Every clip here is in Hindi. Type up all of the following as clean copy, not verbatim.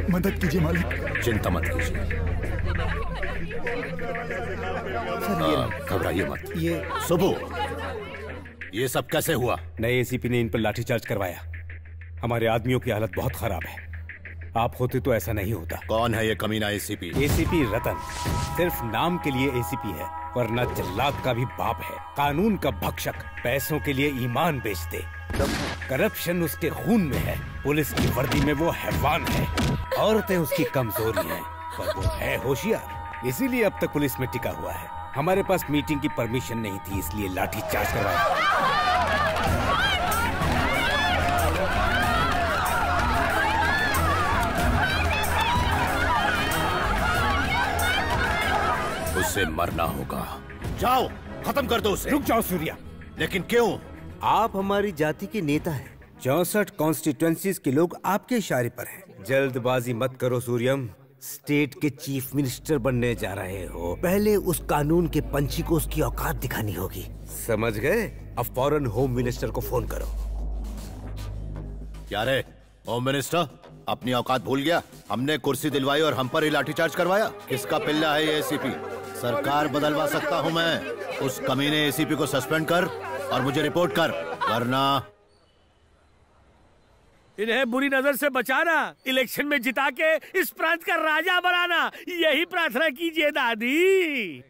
मदद कीजिए मालिक। चिंता मत कीजिए घबराइए मत। ये सुबह ये सब कैसे हुआ? नए एसीपी ने इन पर लाठीचार्ज करवाया। हमारे आदमियों की हालत बहुत खराब है। आप होते तो ऐसा नहीं होता। कौन है ये कमीना एसीपी? एसीपी रतन सिर्फ नाम के लिए एसीपी है, वरना जल्लाद का भी बाप है। कानून का भक्षक, पैसों के लिए ईमान बेच दे। करप्शन उसके खून में है। पुलिस की वर्दी में वो हैवान है। औरतें उसकी कमजोरी हैं, पर वो है होशियार, इसीलिए अब तक पुलिस में टिका हुआ है। हमारे पास मीटिंग की परमिशन नहीं थी, इसलिए लाठीचार्ज करवाया। उसे मरना होगा। जाओ खत्म कर दो उसे। रुक जाओ सूर्या। लेकिन क्यों? आप हमारी जाति के नेता हैं। 64 कॉन्स्टिट्यूएंसीज के लोग आपके इशारे पर हैं। जल्दबाजी मत करो सूर्यम। स्टेट के चीफ मिनिस्टर बनने जा रहे हो, पहले उस कानून के पंछी को उसकी औकात दिखानी होगी। समझ गए? अब फौरन होम मिनिस्टर को फोन करो। क्या रे होम मिनिस्टर, अपनी औकात भूल गया? हमने कुर्सी दिलवाई और हम पर ही लाठीचार्ज करवाया। किसका पिल्ला है ये एसीपी? सरकार बदलवा सकता हूँ मैं। उस कमीने एसीपी को सस्पेंड कर और मुझे रिपोर्ट कर, वरना इन्हें बुरी नजर से बचाना, इलेक्शन में जिता के इस प्रांत का राजा बनाना, यही प्रार्थना कीजिए दादी।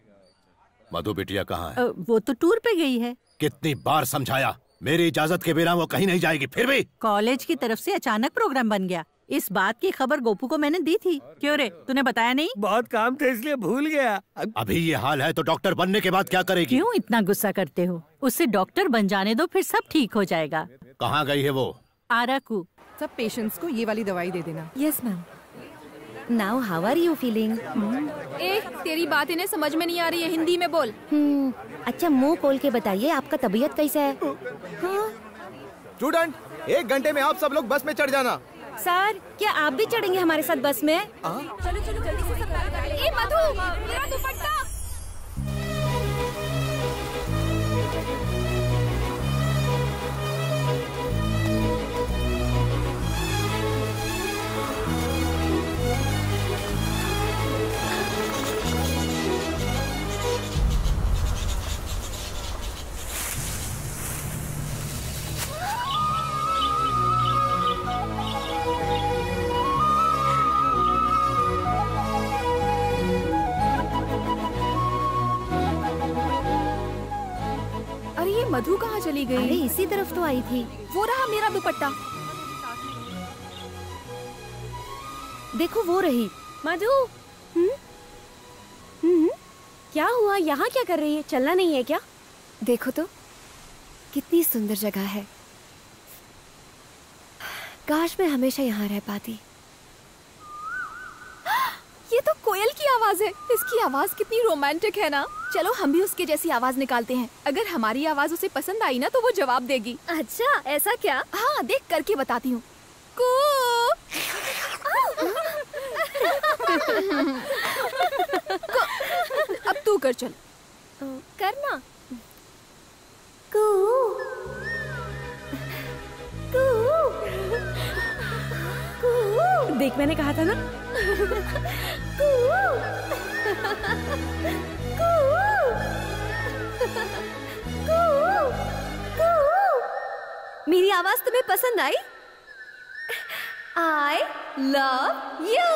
मधु बिटिया कहाँ है? वो तो टूर पे गई है। कितनी बार समझाया, मेरी इजाजत के बिना वो कहीं नहीं जाएगी। फिर भी कॉलेज की तरफ से अचानक प्रोग्राम बन गया। इस बात की खबर गोपू को मैंने दी थी। क्यों रे, तूने बताया नहीं? बहुत काम थे इसलिए भूल गया। अभी ये हाल है तो डॉक्टर बनने के बाद क्या करेगी? क्यों इतना गुस्सा करते हो? उससे डॉक्टर बन जाने दो, फिर सब ठीक हो जाएगा। कहाँ गई है वो? आराकू। सब पेशेंट्स को ये वाली दवाई दे देना। Yes ma'am. Now how are you feeling? तेरी बात इन्हें समझ में नहीं आ रही है, हिंदी में बोल। अच्छा मुंह खोल के बताइए, आपका तबीयत कैसा है? स्टूडेंट, 1 घंटे में आप सब लोग बस में चढ़ जाना। सर, क्या आप भी चढ़ेंगे हमारे साथ बस में? चलो चलो जल्दी से सब। ए मधु, मेरा दुपट्टा। मधु कहाँ चली गई? अरे इसी तरफ तो आई थी। वो रहा मेरा दुपट्टा। देखो वो रही। मधु। क्या हुआ? यहाँ क्या कर रही है? चलना नहीं है क्या? देखो तो कितनी सुंदर जगह है। काश मैं हमेशा यहाँ रह पाती। ये तो कोयल की आवाज है। इसकी आवाज कितनी रोमांटिक है ना। चलो हम भी उसके जैसी आवाज निकालते हैं। अगर हमारी आवाज उसे पसंद आई ना तो वो जवाब देगी। अच्छा, ऐसा क्या? हाँ, देख करके बताती हूँ। अब तू कर चल। करना। देख, मैंने कहा था ना। मेरी आवाज तुम्हें पसंद आई? I love you.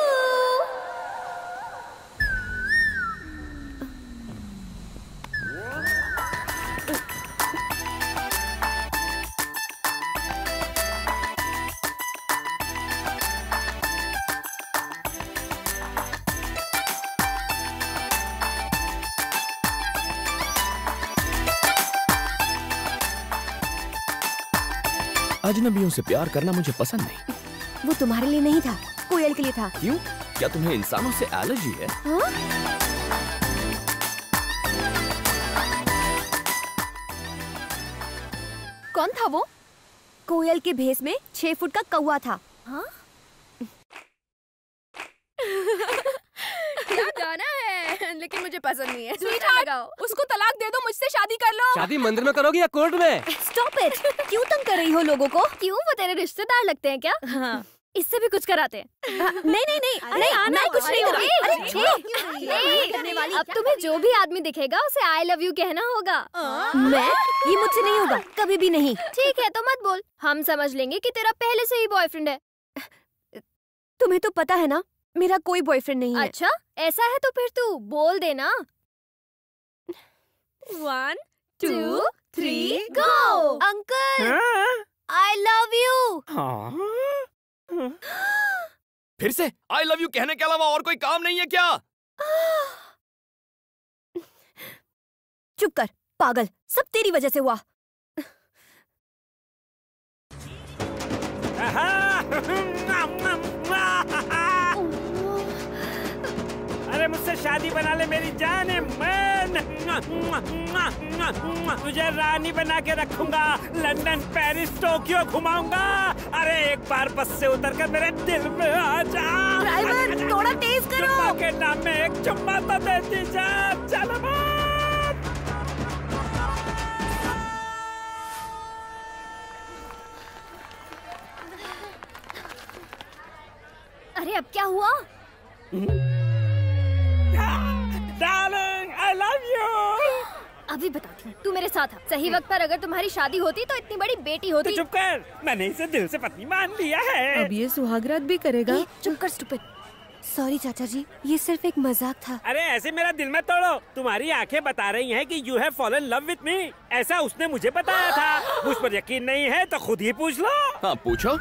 अजनबियों से प्यार करना मुझे पसंद नहीं। वो तुम्हारे लिए नहीं था, कोयल के लिए था। क्यों? क्या तुम्हें इंसानों से एलर्जी है? हाँ? कौन था वो? कोयल के भेष में 6 फुट का कौवा था। हाँ? क्या गाना है, लेकिन मुझे पसंद नहीं है। लगाओ। उसको तलाक दे दो, मुझसे शादी कर लो। शादी मंदिर में करोगी या कोर्ट में? Stop it! क्यों तंग कर रही हो लोगों को? क्यों, वो तेरे रिश्तेदार लगते हैं क्या? हाँ। इससे भी कुछ कराते हैं। नहीं, मैं कुछ नहीं करूँगी। अब तुम्हें जो भी आदमी दिखेगा उसे आई लव यू कहना होगा। ये मुझसे नहीं होगा, कभी भी नहीं। ठीक है तो मत बोल, हम समझ लेंगे कि तेरा पहले से ही बॉयफ्रेंड है। तुम्हें तो पता है ना, मेरा कोई बॉयफ्रेंड नहीं है। अच्छा, ऐसा है तो फिर तू बोल देना। 1 2 3 go. Uncle, I love you. फिर से आई लव यू कहने के अलावा और कोई काम नहीं है क्या? चुप कर पागल, सब तेरी वजह से हुआ। अरे मुझसे शादी बना ले मेरी जान है। तुझे रानी बना के रखूंगा, लंदन, पेरिस, टोक्यो घुमाऊंगा। अरे एक बार बस से उतर कर मेरे दिल में आ जा। ड्राइवर, थोड़ा तेज करो। चुम्मा के नाम में एक चुम्मा तो देती जा। चलो अरे अब क्या हुआ? Darling, I love you। अभी बताती हूँ, तू मेरे साथ आ। सही वक्त पर अगर तुम्हारी शादी होती तो इतनी बड़ी बेटी होती। तो चुप कर, मैंने इसे दिल से पत्नी मान लिया है। अब ये सुहागरात भी करेगा। चुप कर स्टूपिड। सॉरी चाचा जी, ये सिर्फ एक मजाक था। अरे ऐसे मेरा दिल मत तोड़ो। तुम्हारी आंखें बता रही हैं कि you have fallen love with me. ऐसा उसने मुझे बताया था। मुझ पर यकीन नहीं है तो खुद ही पूछ लो। हाँ पूछो।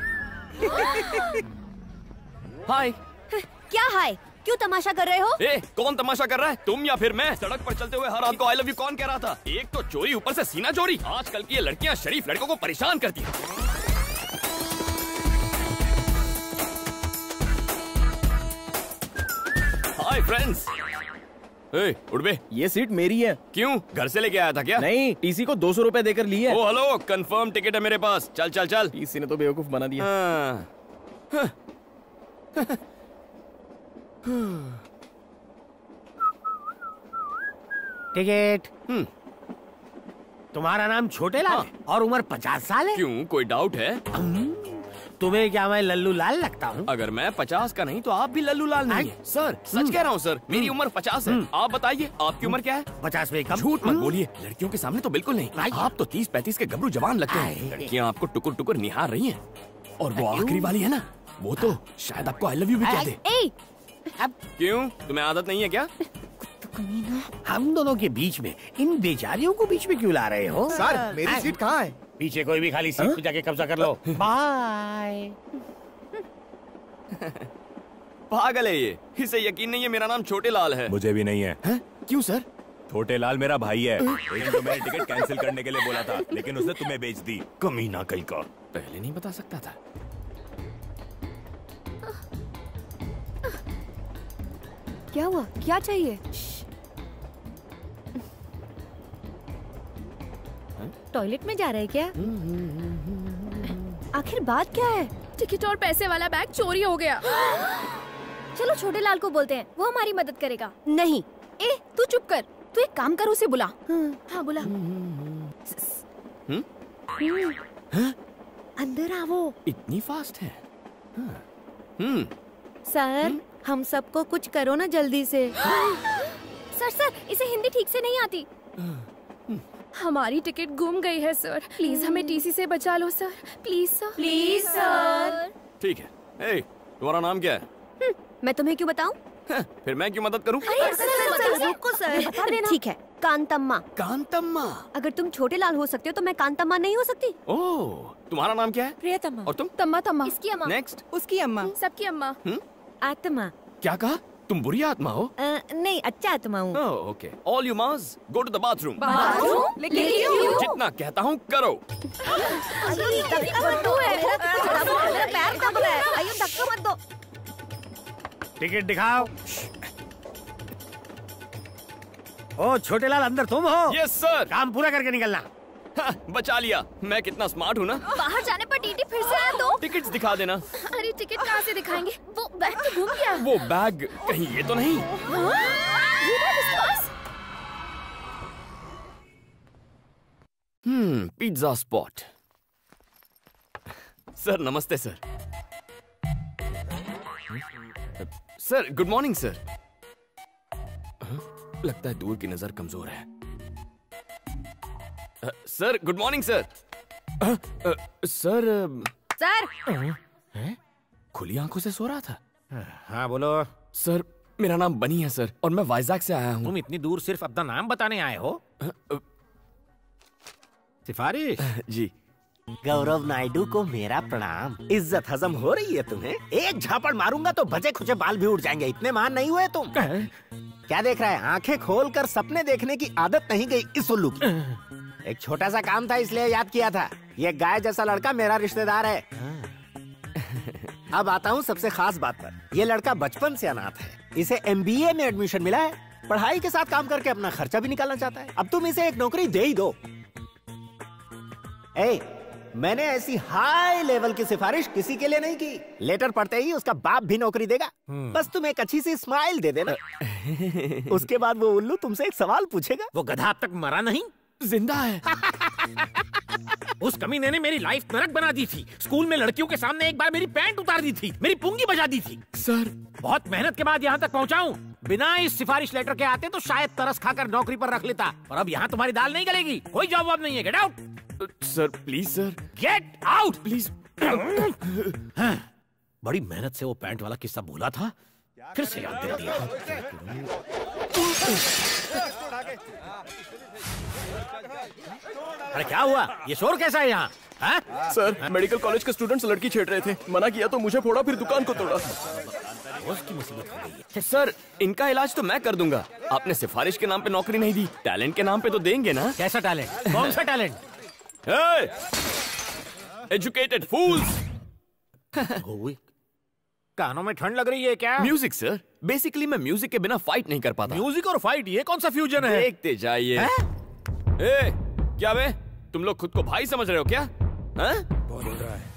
हाय। क्या हाय? क्यों तमाशा कर रहे हो? कौन तमाशा कर रहा है, तुम या फिर मैं? सड़क पर चलते हुए हर रात को आई लव यू कौन कह रहा था? एक तो चोरी, ऊपर से सीना चोरी। आजकल की ये लड़कियां शरीफ लड़कों को परेशान करती हैं। Hi friends. उठ बे। ये सीट मेरी है। क्यों, घर से लेके आया था क्या? नहीं, टीसी को 200 रुपए देकर ली है। ओ हेलो, कंफर्म टिकट है मेरे पास। चल चल चल। टीसी ने तो बेवकूफ बना दिया। टिकट। तुम्हारा नाम छोटे लाल है और उम्र 50 साल है। क्यों, कोई डाउट है? तुम्हें क्या मैं लल्लू लाल लगता हूँ? अगर मैं 50 का नहीं तो आप भी लल्लू लाल नहीं है। सर सच कह रहा हूँ सर, मेरी उम्र 50 है। आप बताइए आपकी उम्र क्या है? 50 में कम। झूठ मत बोलिए, लड़कियों के सामने तो बिल्कुल नहीं। आप तो 30-35 के गबरू जवान लगते हैं। लड़कियाँ आपको टुकुर टुकुर निहार रही हैं। और वो आखिरी वाली है ना, वो तो शायद आपको आई लव यू भी कह दे। क्यों, तुम्हें आदत नहीं है क्या? हम दोनों के बीच में इन बेचारियों को बीच में क्यों ला रहे हो? सर, मेरी सीट कहाँ है? पीछे कोई भी खाली सीट पे जाके कब्जा कर लो। बाय। पागल है ये, इसे यकीन नहीं है मेरा नाम छोटे लाल है। मुझे भी नहीं है। क्यों सर? छोटे लाल मेरा भाई है। एक तो मैंने टिकट कैंसिल करने के लिए बोला था, लेकिन उसने तुम्हें बेच दी। कमीना कहीं का। पहले नहीं बता सकता था। क्या हुआ? क्या चाहिए? टॉयलेट में जा रहा है क्या? आखिर बात क्या है? टिकट और पैसे वाला बैग चोरी हो गया। चलो छोटे लाल को बोलते हैं, वो हमारी मदद करेगा। नहीं। ए, तू चुप कर। तू एक काम कर, उसे बुला। हाँ बुला। अंदर आओ। इतनी फास्ट है? सर, हम सबको कुछ करो ना जल्दी से। सर, इसे हिंदी ठीक से नहीं आती। हमारी टिकट गुम गई है सर, प्लीज हमें टीसी से बचा लो sir, please sir. Please sir. ठीक है। ए, तुम्हारा नाम क्या है? मैं तुम्हें क्यों बताऊं? फिर मैं क्यों मदद करूं? रुको सर। ठीक है, कांतम्मा। कांतम्मा। अगर तुम छोटे लाल हो सकते हो तो मैं कांतम्मा नहीं हो सकती? ओह, तुम्हारा नाम क्या है? प्रियतमा। और तुम? तम्मा तम्मा। इसकी अम्मा। नेक्स्ट। उसकी अम्मा। सबकी अम्मा। आत्मा। क्या कहा? तुम बुरी आत्मा हो? नहीं, अच्छा आत्मा हूँ। Okay. All you must go to the bathroom. Bathroom? लेकिन क्यों? जितना कहता हूँ करो। धक्का मत दो। टिकट दिखाओ। ओ छोटे लाल, अंदर तुम हो? Yes sir. काम पूरा करके निकलना। बचा लिया। मैं कितना स्मार्ट हूँ ना। बाहर जाने पर टीटी फिर से आया तो? टिकट्स दिखा देना। अरे टिकट कहाँ से दिखाएंगे? वो बैग तो घूम गया। वो बैग कहीं ये तो नहीं? ये बैग इसके पास? Pizza spot. सर नमस्ते sir. Sir good morning sir. लगता है दूर की नजर कमजोर है। Sir good morning sir. Sir खुली आंखों से सो रहा था। हाँ बोलो। सर मेरा नाम बनी है सर, और मैं वाइजैक से आया हूँ। तुम इतनी दूर सिर्फ अपना नाम बताने आए हो? सिफारिश? जी। गौरव नायडू को मेरा प्रणाम। इज्जत हजम हो रही है तुम्हें? एक झापड़ मारूंगा तो बचे खुचे बाल भी उड़ जाएंगे। इतने महान नहीं हुए तुम। क्या देख रहा है? आंखें खोलकर सपने देखने की आदत नहीं गई इस उल्लू की। एक छोटा सा काम था इसलिए याद किया था। ये गाय जैसा लड़का मेरा रिश्तेदार है। अब आता हूँ सबसे खास बात पर। ये लड़का बचपन से अनाथ है। इसे MBA में एडमिशन मिला है। पढ़ाई के साथ काम करके अपना खर्चा भी निकालना चाहता है। अब तुम इसे एक नौकरी दे ही दो। मैंने ऐसी हाई लेवल की सिफारिश किसी के लिए नहीं की। लेटर पढ़ते ही उसका बाप भी नौकरी देगा। बस तुम एक अच्छी सी स्माइल दे देना। उसके बाद वो उल्लू तुमसे एक सवाल पूछेगा। वो गधा अब तक मरा नहीं? जिंदा है। उस कमीने ने मेरी लाइफ नरक बना दी थी। स्कूल में लड़कियों के सामने एक बार मेरी पैंट उतार दी थी, मेरी पुंगी बजा दी थी। सर बहुत मेहनत के बाद यहाँ तक पहुँचा हूँ। बिना इस सिफारिश लेटर के आते तो शायद तरस खाकर नौकरी पर रख लेता। और अब यहाँ तुम्हारी दाल नहीं गलेगी। कोई जवाब नहीं है। Get out. Sir please sir. Get out please. बड़ी मेहनत से वो पैंट वाला किस्सा भूला था, फिर से याद दिला दिया। अरे क्या हुआ? ये शोर कैसा है यहाँ? सर मेडिकल कॉलेज के स्टूडेंट्स लड़की छेड़ रहे थे। मना किया तो मुझे फोड़ा, फिर दुकान को तोड़ा। उसकी मुसीबत हो गई है। सर इनका इलाज तो मैं कर दूंगा। आपने सिफारिश के नाम पे नौकरी नहीं दी, टैलेंट के नाम पे तो देंगे ना। कैसा टैलेंट? कौन सा टैलेंट? एजुकेटेड फूल्स। कानों में ठंड लग रही है क्या? Music sir. बेसिकली मैं म्यूजिक के बिना फाइट नहीं कर पाता। म्यूजिक और फाइट, ये कौन सा फ्यूजन है? देखते जाइए। क्या बे, तुम लोग खुद को भाई समझ रहे हो क्या? बहुत हो रहा है।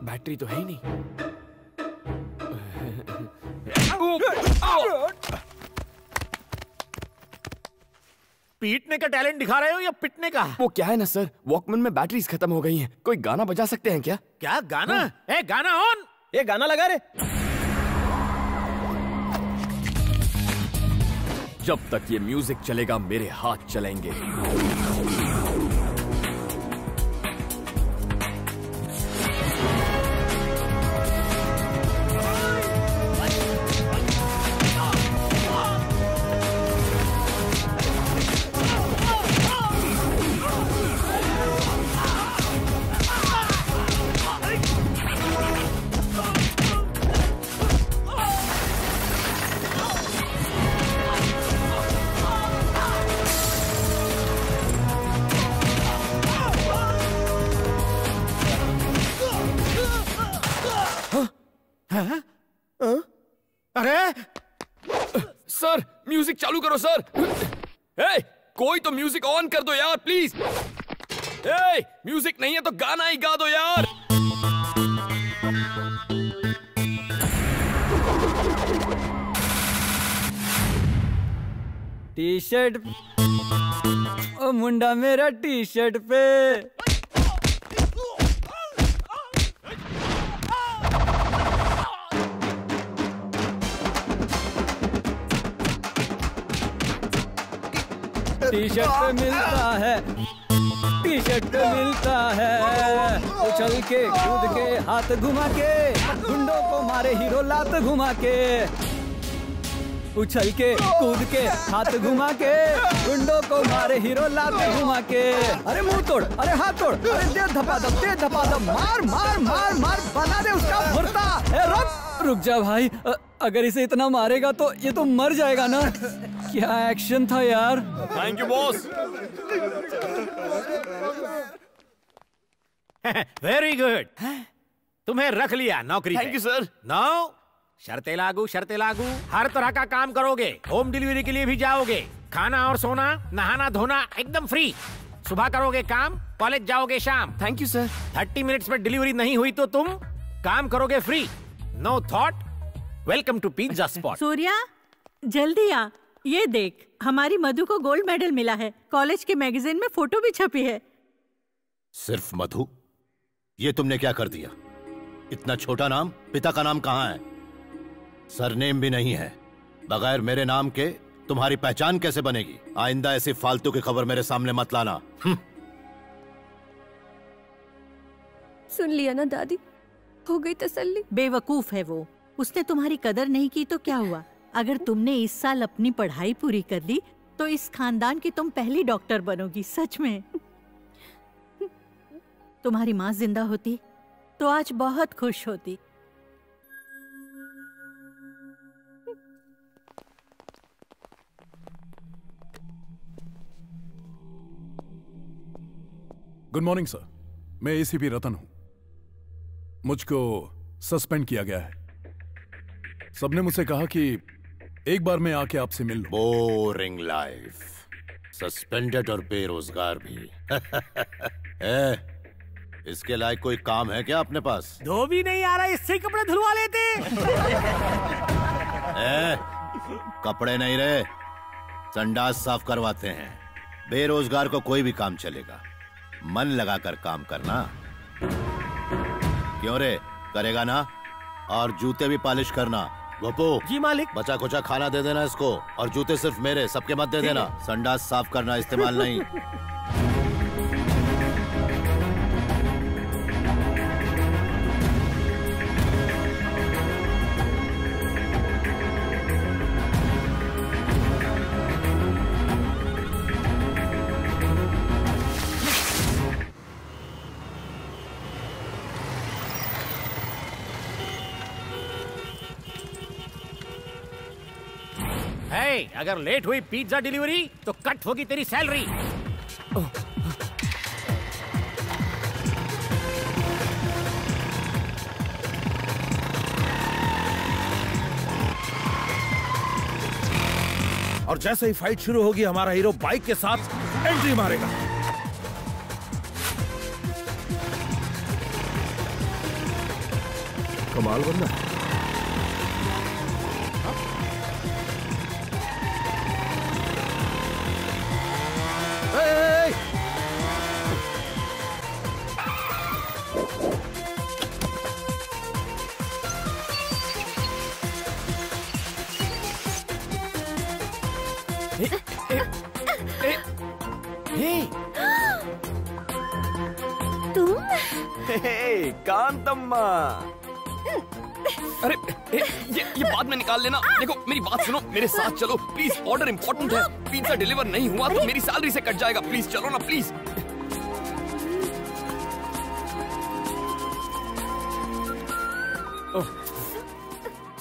बैटरी तो है ही नहीं। पीटने का टैलेंट दिखा रहे हो या पिटने का? वो क्या है ना सर, वॉकमैन में बैटरीज खत्म हो गई हैं। कोई गाना बजा सकते हैं क्या? क्या गाना? गाना ऑन। ये गाना लगा रे। जब तक ये म्यूजिक चलेगा मेरे हाथ चलेंगे। अरे सर म्यूजिक चालू करो सर। ए, कोई तो म्यूजिक ऑन कर दो यार प्लीज। ए, म्यूजिक नहीं है तो गाना ही गा दो यार। टी शर्ट ओ मुंडा मेरा टी शर्ट पे। टी शर्ट पे मिलता है, टी शर्ट पे मिलता है। उछल के कूद के हाथ घुमा के, गुंडों को मारे हीरो लात घुमा के। उछल के कूद के हाथ घुमा के, गुंडों को मारे हीरो लात घुमा के। अरे मुंह तोड़, अरे हाथ तोड़, अरे दे धपाधप, दे धपाधप, मार मार मार मार, बना दे उसका भुर्ता। रुक जा भाई, अगर इसे इतना मारेगा तो ये तो मर जाएगा ना। क्या एक्शन था यार। Thank you boss. Very good, तुम्हें रख लिया नौकरी। Thank you sir. नो, शर्तें लागू, शर्तें लागू। हर तरह का काम करोगे, होम डिलीवरी के लिए भी जाओगे, खाना और सोना, नहाना धोना एकदम फ्री। सुबह करोगे काम, कॉलेज जाओगे शाम। Thank you sir. 30 मिनट्स में डिलीवरी नहीं हुई तो तुम काम करोगे free, no thought. Welcome to pizza spot. Surya जल्दी आ, ये देख हमारी मधु को गोल्ड मेडल मिला है। कॉलेज के मैगजीन में फोटो भी छपी है। सिर्फ मधु? ये तुमने क्या कर दिया? इतना छोटा नाम, पिता का नाम कहाँ है? सरनेम भी नहीं है। बगैर मेरे नाम के तुम्हारी पहचान कैसे बनेगी? आइंदा ऐसी फालतू की खबर मेरे सामने मत लाना। सुन लिया ना दादी, हो गई तसल्ली। बेवकूफ है वो, उसने तुम्हारी कदर नहीं की तो क्या हुआ? अगर तुमने इस साल अपनी पढ़ाई पूरी कर ली तो इस खानदान की तुम पहली डॉक्टर बनोगी। सच में। तुम्हारी माँ जिंदा होती तो आज बहुत खुश होती। गुड मॉर्निंग सर, मैं एसीपी रतन हूं। मुझको सस्पेंड किया गया है। सबने मुझसे कहा कि एक बार मैं आके आपसे मिल लूं। बोरिंग लाइफ, सस्पेंडेड और बेरोजगार भी। इसके लायक कोई काम है क्या अपने पास? धो भी नहीं आ रहा, इससे कपड़े धुलवा लेते। कपड़े नहीं रहे, संडास साफ करवाते हैं। बेरोजगार को कोई भी काम चलेगा, मन लगाकर काम करना। क्यों रे, करेगा ना? और जूते भी पॉलिश करना। गोपू जी मालिक। बचा कुचा खाना दे देना इसको, और जूते सिर्फ मेरे, सबके मत दे देना। संडास साफ करना, इस्तेमाल नहीं। अगर लेट हुई पिज्जा डिलीवरी तो कट होगी तेरी सैलरी। और जैसे ही फाइट शुरू होगी हमारा हीरो बाइक के साथ एंट्री मारेगा। कमाल बंदा। तुम? कांतम्मा। अरे ये बाद में निकाल लेना। देखो मेरी बात सुनो, मेरे साथ चलो प्लीज, ऑर्डर इम्पोर्टेंट है। पिज्जा डिलीवर नहीं हुआ तो मेरी सैलरी से कट जाएगा। प्लीज चलो ना please.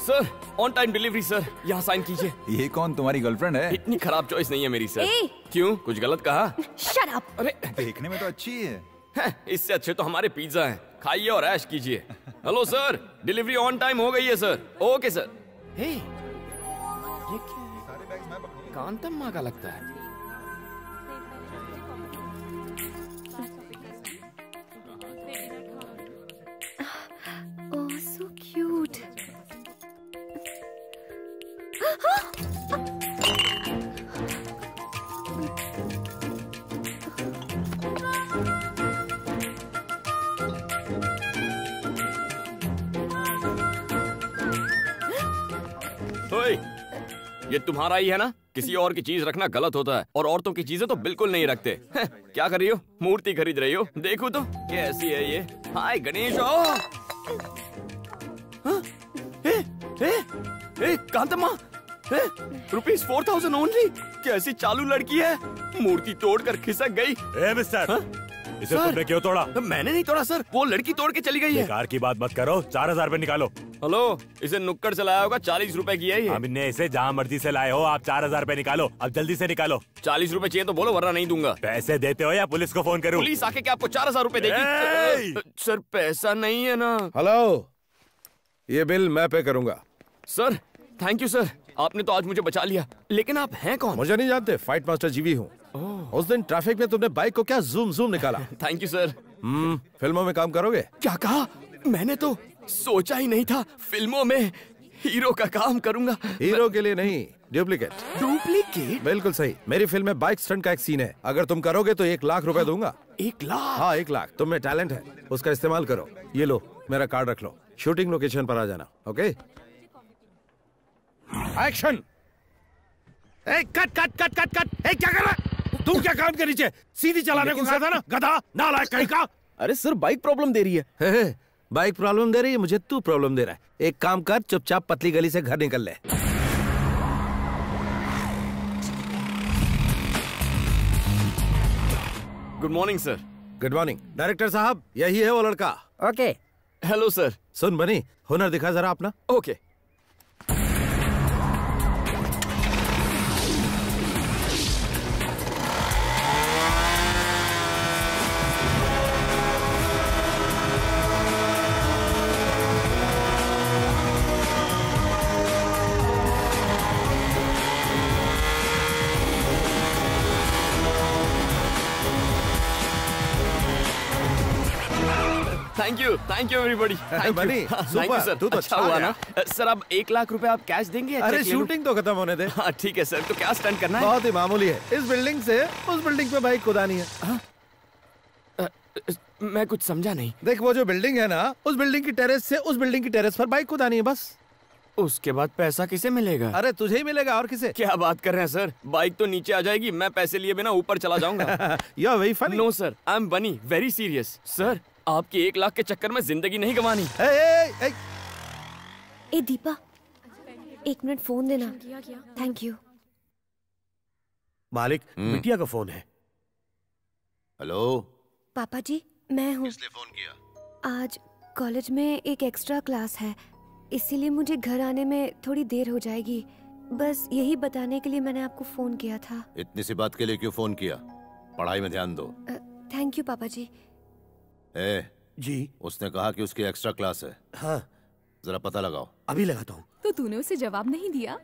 Sir on time delivery sir, यहाँ साइन कीजिए। ये कौन, तुम्हारी गर्लफ्रेंड है? इतनी खराब चॉइस नहीं है मेरी सर। क्यों, कुछ गलत कहा? Shut up. अरे देखने में तो अच्छी है। इससे अच्छे तो हमारे पिज्जा हैं, खाइए और ऐश कीजिए। Hello sir, delivery on time हो गई है सर। Okay sir. ये क्या है? कांतम्मा का लगता है। ओह सो क्यूट। ये तुम्हारा ही है ना? किसी और की चीज रखना गलत होता है और औरतों की चीजें तो बिल्कुल नहीं रखते। क्या कर रही हो? मूर्ति खरीद रही हो? देखो तो कैसी है ये। हाय गणेश। कांतम्मा, ₹4000 ओनली। कैसी चालू लड़की है, मूर्ति तोड़कर खिसक गई। मिस्टर, इसे तुमने क्यों तोड़ा? मैंने नहीं तोड़ा सर, वो लड़की तोड़ के चली गई है। बेकार की बात मत करो, 4000 रुपए निकालो। हेलो, इसे नुक्कड़ से लाया होगा, 40 रुपए की है ये। हमने इसे जहाँ मर्जी से लाए हो, आप 4000 रुपए निकालो, अब जल्दी से निकालो। 40 रुपए चाहिए तो बोलो, वरना नहीं दूंगा। पैसे देते हो या पुलिस को फोन करूँ? पुलिस आके क्या आपको 4000 रुपए देगी? सर पैसा नहीं है ना। हेलो, ये बिल मैं पे करूंगा। सर थैंक यू सर, आपने तो आज मुझे बचा लिया। लेकिन आप हैं कौन? मुझे नहीं जानते, फाइट मास्टर जीवी हूँ। उस दिन ट्रैफिक में तुमने बाइक को क्या जूम जूम निकाला। Thank you sir. फिल्मों में काम करोगे? क्या कहा? मैंने तो सोचा ही नहीं था फिल्मों में हीरो का काम करूंगा। हीरो के लिए नहीं, डुप्लीकेट। डुप्लीकेट? बिल्कुल सही। मेरी फिल्म में बाइक स्टंट का एक सीन है, अगर तुम करोगे तो 1 लाख रुपए दूंगा। 1 लाख? हाँ 1 लाख। तुम में टैलेंट है, उसका इस्तेमाल करो। ये लो मेरा कार्ड रख लो, शूटिंग लोकेशन पर आ जाना। Okay, action. Cut cut cut cut cut. क्या कर रहा है तुम? क्या कान के नीचे सीधी चलाने को कहा था ना, गधा नालायक कहीं का। अरे सर बाइक प्रॉब्लम दे रही है। बाइक प्रॉब्लम दे रही है, मुझे तू प्रॉब्लम दे रहा है। एक काम कर, चुपचाप पतली गली से घर निकल ले। Good morning sir. Good morning. Director साहब, यही है वो लड़का। ओके। Hello sir. सुन बनी, हुनर दिखा जरा अपना। ओके। Thank you everybody. बनी, सुपर, सर। तू तो अच्छा हुआ ना सर। अब 1 लाख रुपए आप कैश देंगे? अरे शूटिंग तो खत्म होने दे। हाँ ठीक है सर। तो क्या स्टंट करना है? बहुत ही मामूली है। इस बिल्डिंग से उस बिल्डिंग पे बाइक कुदानी है। मैं कुछ समझा नहीं। देख वो जो बिल्डिंग है ना, उस बिल्डिंग की टेरेस से उस बिल्डिंग की टेरेस पर बाइक कुदानी है बस। उसके बाद पैसा किसे मिलेगा? अरे तुझे ही मिलेगा, और किसे? क्या बात कर रहे हैं सर, बाइक तो नीचे आ जाएगी, मैं पैसे लिए बिना ऊपर चला जाऊंगा। You are very funny. No sir, I am Bunny very serious. Sir आपकी 1 लाख के चक्कर में जिंदगी नहीं गंवानी। ए दीपा, 1 मिनट फोन देना। Thank you. मालिक, बिटिया का फोन है। हेलो पापा जी, मैं हूँ। किसने फोन किया? आज कॉलेज में एक एक्स्ट्रा क्लास है, इसीलिए मुझे घर आने में थोड़ी देर हो जाएगी। बस यही बताने के लिए मैंने आपको फोन किया था। इतनी सी बात के लिए क्यों फोन किया? पढ़ाई में ध्यान दो। थैंक यू पापा जी। जी, उसने कहा कि उसकी एक्स्ट्रा क्लास है। हाँ, जरा पता लगाओ। अभी लगाता हूँ। तो तूने उसे जवाब नहीं दिया?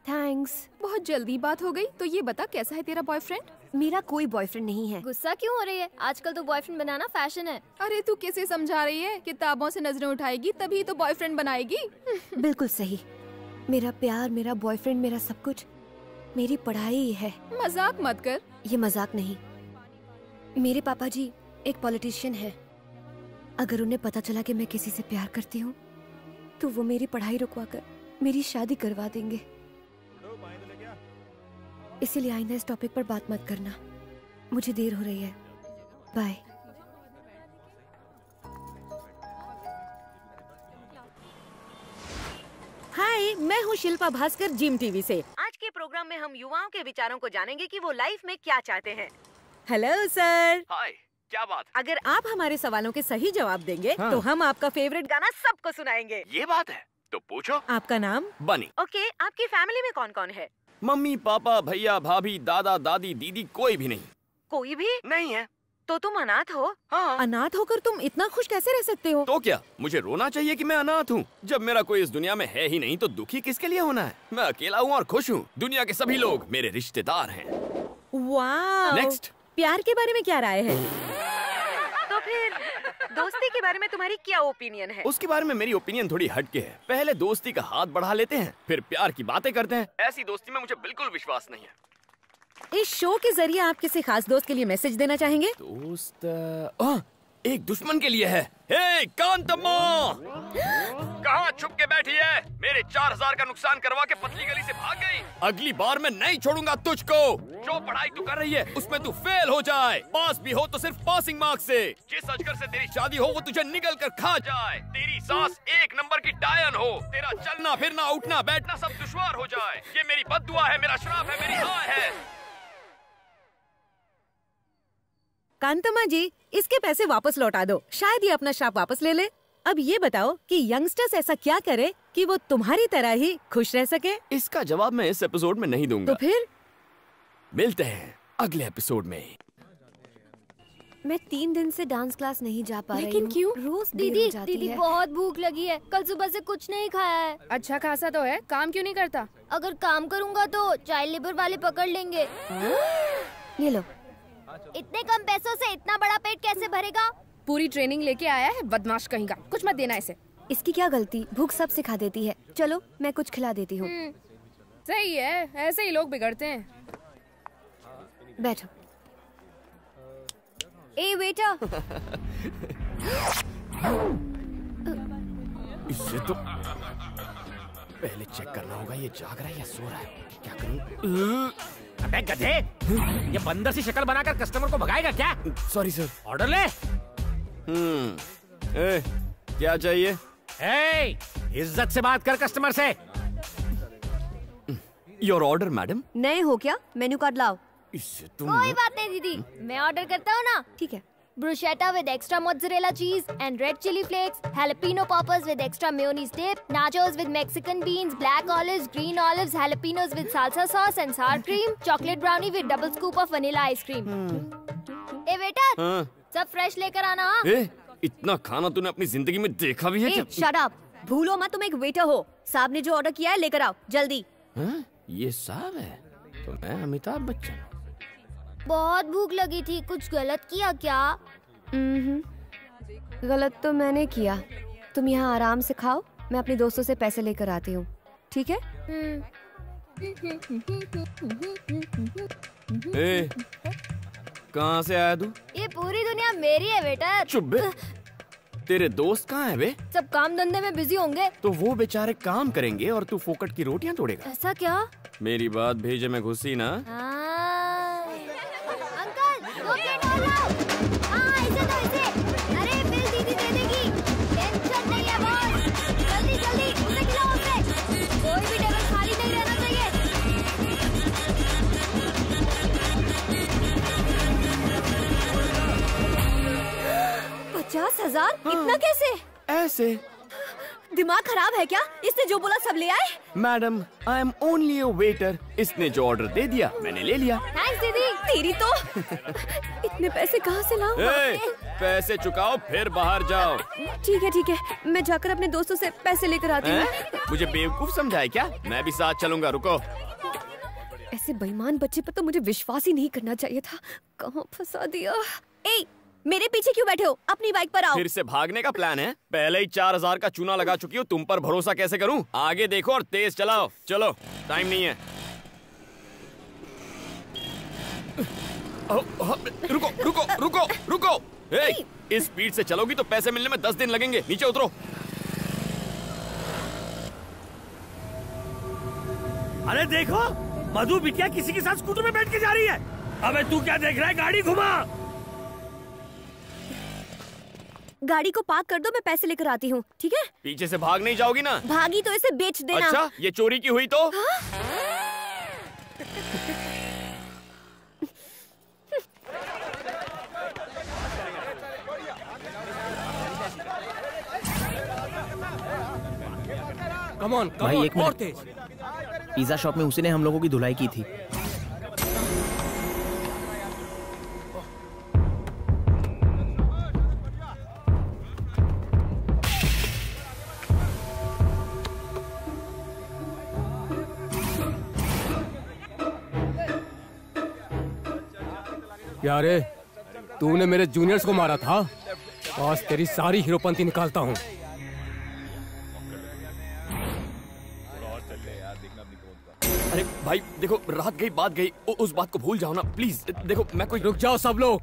थैंक्स। बहुत जल्दी बात हो गई। तो ये बता, कैसा है तेरा बॉयफ्रेंड? मेरा कोई बॉयफ्रेंड नहीं है। गुस्सा क्यों हो रही है? आजकल तो बॉयफ्रेंड बनाना फैशन है। अरे तू कैसे समझा रही है? किताबों से नजरें उठाएगी तभी तो बॉयफ्रेंड बनाएगी। बिल्कुल सही। मेरा प्यार, मेरा बॉयफ्रेंड, मेरा सब कुछ मेरी पढ़ाई है। मजाक मत कर। ये मजाक नहीं। मेरे पापा जी एक पॉलिटिशियन है। अगर उन्हें पता चला कि मैं किसी से प्यार करती हूँ तो वो मेरी पढ़ाई रुकवा कर मेरी शादी करवा देंगे। इसीलिए आइंदा इस टॉपिक पर बात मत करना। मुझे देर हो रही है। बाय। हाय, मैं हूँ शिल्पा भास्कर, जिम टीवी से। आज के प्रोग्राम में हम युवाओं के विचारों को जानेंगे कि वो लाइफ में क्या चाहते हैं। Hello sir. हाय, क्या बात? अगर आप हमारे सवालों के सही जवाब देंगे तो हम आपका फेवरेट गाना सबको सुनाएंगे। ये बात है तो पूछो। आपका नाम? बनी। ओके, आपकी फैमिली में कौन कौन है? मम्मी पापा भैया भाभी दादा दादी दीदी कोई भी नहीं। कोई भी नहीं है। तो तुम अनाथ हो? हाँ। अनाथ होकर तुम इतना खुश कैसे रह सकते हो? तो क्या मुझे रोना चाहिए कि मैं अनाथ हूँ? जब मेरा कोई इस दुनिया में है ही नहीं तो दुखी किसके लिए होना है? मैं अकेला हूँ और खुश हूँ। दुनिया के सभी लोग मेरे रिश्तेदार हैं। वाह। नेक्स्ट। प्यार के बारे में क्या राय है? तो फिर दोस्ती के बारे में तुम्हारी क्या ओपिनियन है? उसके बारे में मेरी ओपिनियन थोड़ी हटके है। पहले दोस्ती का हाथ बढ़ा लेते हैं, फिर प्यार की बातें करते हैं। ऐसी दोस्ती में मुझे बिल्कुल विश्वास नहीं है। इस शो के जरिए आप किसी खास दोस्त के लिए मैसेज देना चाहेंगे? दोस्त एक दुश्मन के लिए है। हे कांतम्मा, कहाँ छुप के बैठी है? मेरे 4000 का नुकसान करवा के पतली गली से भाग गई। अगली बार मैं नहीं छोड़ूंगा तुझको। जो पढ़ाई तू कर रही है उसमें तू फेल हो जाए, पास भी हो तो सिर्फ पासिंग मार्क्स से। जिस अजगर से तेरी शादी हो वो तुझे निगल कर खा जाए। तेरी सास 1 नंबर की डायन हो। तेरा चलना फिरना उठना बैठना सब दुश्वार हो जाए। ये मेरी बद्दुआ है, मेरा श्राप है, मेरी हाय है। कांतम्मा जी, इसके पैसे वापस लौटा दो, शायद ये अपना श्राप वापस ले ले। अब ये बताओ कि यंगस्टर्स ऐसा क्या करे कि वो तुम्हारी तरह ही खुश रह सके? इसका जवाब मैं इस एपिसोड में नहीं दूंगा। तो फिर मिलते हैं अगले एपिसोड में। मैं 3 दिन से डांस क्लास नहीं जा पा रही हूँ। लेकिन क्यों? रोज दीदी बहुत भूख लगी है। कल सुबह से कुछ नहीं खाया है। अच्छा खासा तो है, काम क्यों नहीं करता? अगर काम करूँगा तो चाइल्ड लेबर वाले पकड़ लेंगे। ले लो। इतने कम पैसों से इतना बड़ा पेट कैसे भरेगा? पूरी ट्रेनिंग लेके आया है बदमाश कहीं का। कुछ मत देना इसे। इसकी क्या गलती, भूख सब सिखा देती है। चलो मैं कुछ खिला देती हूँ। सही है, ऐसे ही लोग बिगड़ते हैं। बैठो। ए बेटा। इससे तो पहले चेक करना होगा ये जाग रहा है या सो रहा है। क्या करूं? अबे गधे, ये बंदर सी शक्ल बनाकर कस्टमर को भगाएगा क्या? Sorry sir. ऑर्डर ले। क्या चाहिए? इज्जत से बात कर कस्टमर से। Your order madam. नए हो क्या? मेन्यू कार्ड लाओ। इससे तुम कोई बात नहीं दीदी, मैं ऑर्डर करता हूँ ना। ठीक है। Bruschetta with extra mozzarella cheese and red chili flakes, jalapeno poppers with extra mayonnaise dip, nachos with Mexican beans, black olives, green olives, jalapenos with salsa sauce and sour cream, chocolate brownie with double scoop of vanilla ice cream. ए बेटा, सब फ्रेश लेकर आना। इतना खाना तूने अपनी जिंदगी में देखा भी है क्या? शट अप, भूलो मत तुम एक वेटर हो। साहब ने जो ऑर्डर किया है लेकर आओ जल्दी। ये साहब है तो मैं अमिताभ बच्चन। बहुत भूख लगी थी, कुछ गलत किया क्या? गलत तो मैंने किया। तुम यहाँ आराम से खाओ, मैं अपने दोस्तों से पैसे लेकर आती हूँ, ठीक है? कहाँ से आया तू? ये पूरी दुनिया मेरी है बेटा। चुप बे। तेरे दोस्त कहाँ है बे? सब काम धंधे में बिजी होंगे। तो वो बेचारे काम करेंगे और तू फोकट की रोटियां तोड़ेगा। ऐसा क्या? मेरी बात भेजे में घुसी ना। अंकल, 2 प्लेट और लाओ। इसे तो इसे। अरे बिल दीदी दे देगी, टेंशन नहीं है बॉस। जल्दी जल्दी उसे खिलाओ उसे। कोई भी टेबल खाली नहीं रहना चाहिए। 50,000? इतना कैसे? ऐसे। दिमाग खराब है क्या? इसने जो बोला सब ले आए? Madam, I am only a waiter. इसने जो ऑर्डर दे दिया मैंने ले लिया। थैंक्स दीदी। तेरी तो इतने पैसे कहाँ से लाऊं? पैसे चुकाओ फिर बाहर जाओ। ठीक है, मैं जाकर अपने दोस्तों से पैसे लेकर आती हूँ। मुझे बेवकूफ समझा है क्या? मैं भी साथ चलूंगा, रुको। ऐसे बेईमान बच्चे पर तो मुझे विश्वास ही नहीं करना चाहिए था। कहाँ फंसा दिया। मेरे पीछे क्यों बैठे हो? अपनी बाइक पर आओ। फिर से भागने का प्लान है? पहले ही 4000 का चूना लगा चुकी हूँ, तुम पर भरोसा कैसे करूँ? आगे देखो और तेज चलाओ। चलो, टाइम नहीं है। रुको रुको रुको रुको। इस स्पीड से चलोगी तो पैसे मिलने में 10 दिन लगेंगे। नीचे उतरो। अरे देखो, मधु बिटिया किसी के साथ स्कूटर में बैठ के जा रही है। अबे तू क्या देख रहा है? गाड़ी घुमा। गाड़ी को पार्क कर दो, मैं पैसे लेकर आती हूँ, ठीक है? पीछे से भाग नहीं जाओगी ना? भागी तो इसे बेच देना। अच्छा, ये चोरी की हुई तो? कम ऑन भाई, एक मिनट। पिज्जा शॉप में उसी ने हम लोगों की धुलाई की थी। यारे तूने मेरे जूनियर्स को मारा था, आज तेरी सारी हीरोपंती निकालता हूँ। अरे भाई देखो, रात गई बात गई, उस बात को भूल जाओ ना प्लीज। देखो मैं कोई। रुक जाओ सब लोग,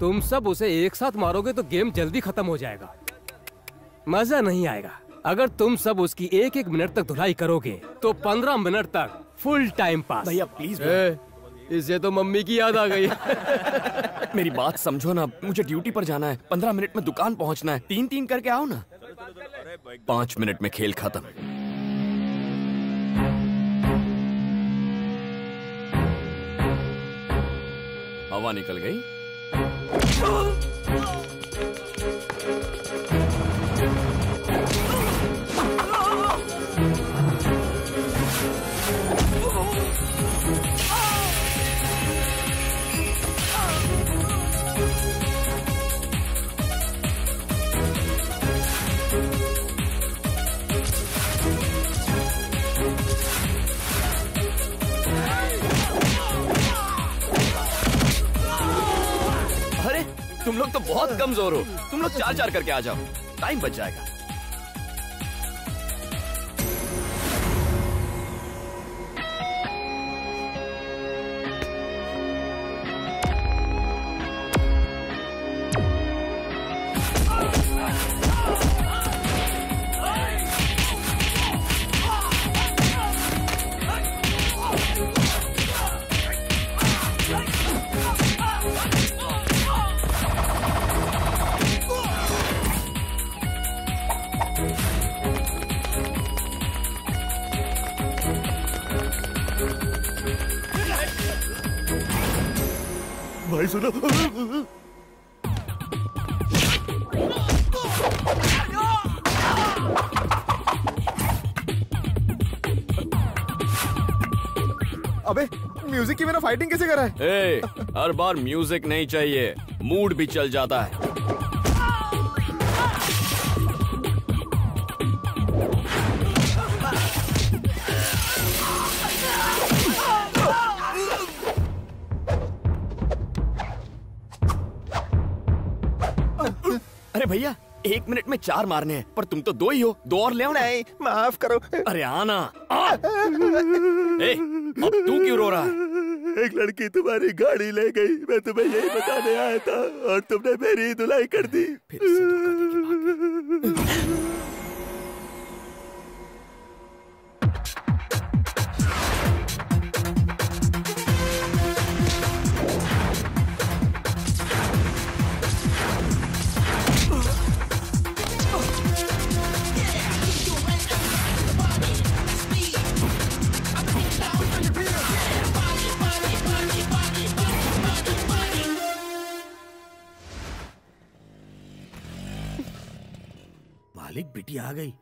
तुम सब उसे एक साथ मारोगे तो गेम जल्दी खत्म हो जाएगा, मजा नहीं आएगा। अगर तुम सब उसकी एक एक मिनट तक धुलाई करोगे तो 15 मिनट तक फुल टाइम पास। भैया प्लीज। इसे तो मम्मी की याद आ गई। मेरी बात समझो ना, मुझे ड्यूटी पर जाना है, 15 मिनट में दुकान पहुंचना है, 3-3 करके आओ ना। 5 मिनट में खेल खत्म। हवा निकल गई। तुम लोग तो बहुत कमजोर हो, तुम लोग 4-4 करके आ जाओ, टाइम बच जाएगा। भाई सुनो, अबे म्यूजिक की बिना फाइटिंग कैसे कर रहा है? हर बार म्यूजिक नहीं चाहिए, मूड भी चल जाता है। अरे भैया 1 मिनट में 4 मारने हैं, पर तुम तो 2 ही हो, 2 और ले आओ ना। नहीं, माफ करो। अरे आना। अब तू क्यों रो रहा है? एक लड़की तुम्हारी गाड़ी ले गई, मैं तुम्हें यही बताने आया था और तुमने मेरी धुलाई कर दी। फिर से धोखा देके भाग। मालिक बेटी आ गई।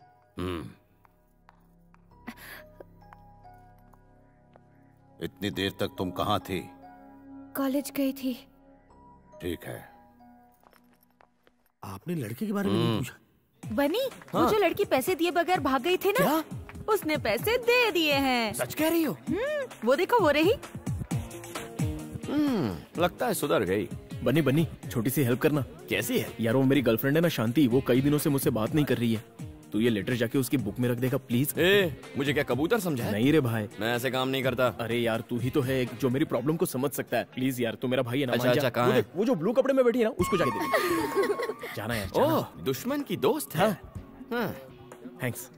इतनी देर तक तुम कहाँ थी? कॉलेज गई थी। ठीक है। आपने लड़के के बारे में नहीं पूछा? बनी, वो जो लड़की पैसे दिए बगैर भाग गई थी ना, उसने पैसे दे दिए हैं। सच कह रही हो? वो देखो, वो रही। लगता है सुधर गई। बनी बनी, छोटी सी हेल्प करना। कैसी है? यार वो मेरी गर्लफ्रेंड है ना शांति, वो कई दिनों से मुझसे बात नहीं कर रही है। तू ये लेटर जाके उसकी बुक में रख देगा प्लीज। मुझे क्या कबूतर समझा है? नहीं रे भाई, मैं ऐसे काम नहीं करता। अरे यार तू ही तो है एक जो मेरी प्रॉब्लम को समझ सकता है। प्लीज यार, तू मेरा भाई है ना। अच्छा, कहाँ है? वो जो ब्लू कपड़े में बैठी है ना, उसको जाके दे। जाना यार, जाना। ओह, दुश्मन की दोस्त है। थैंक्स।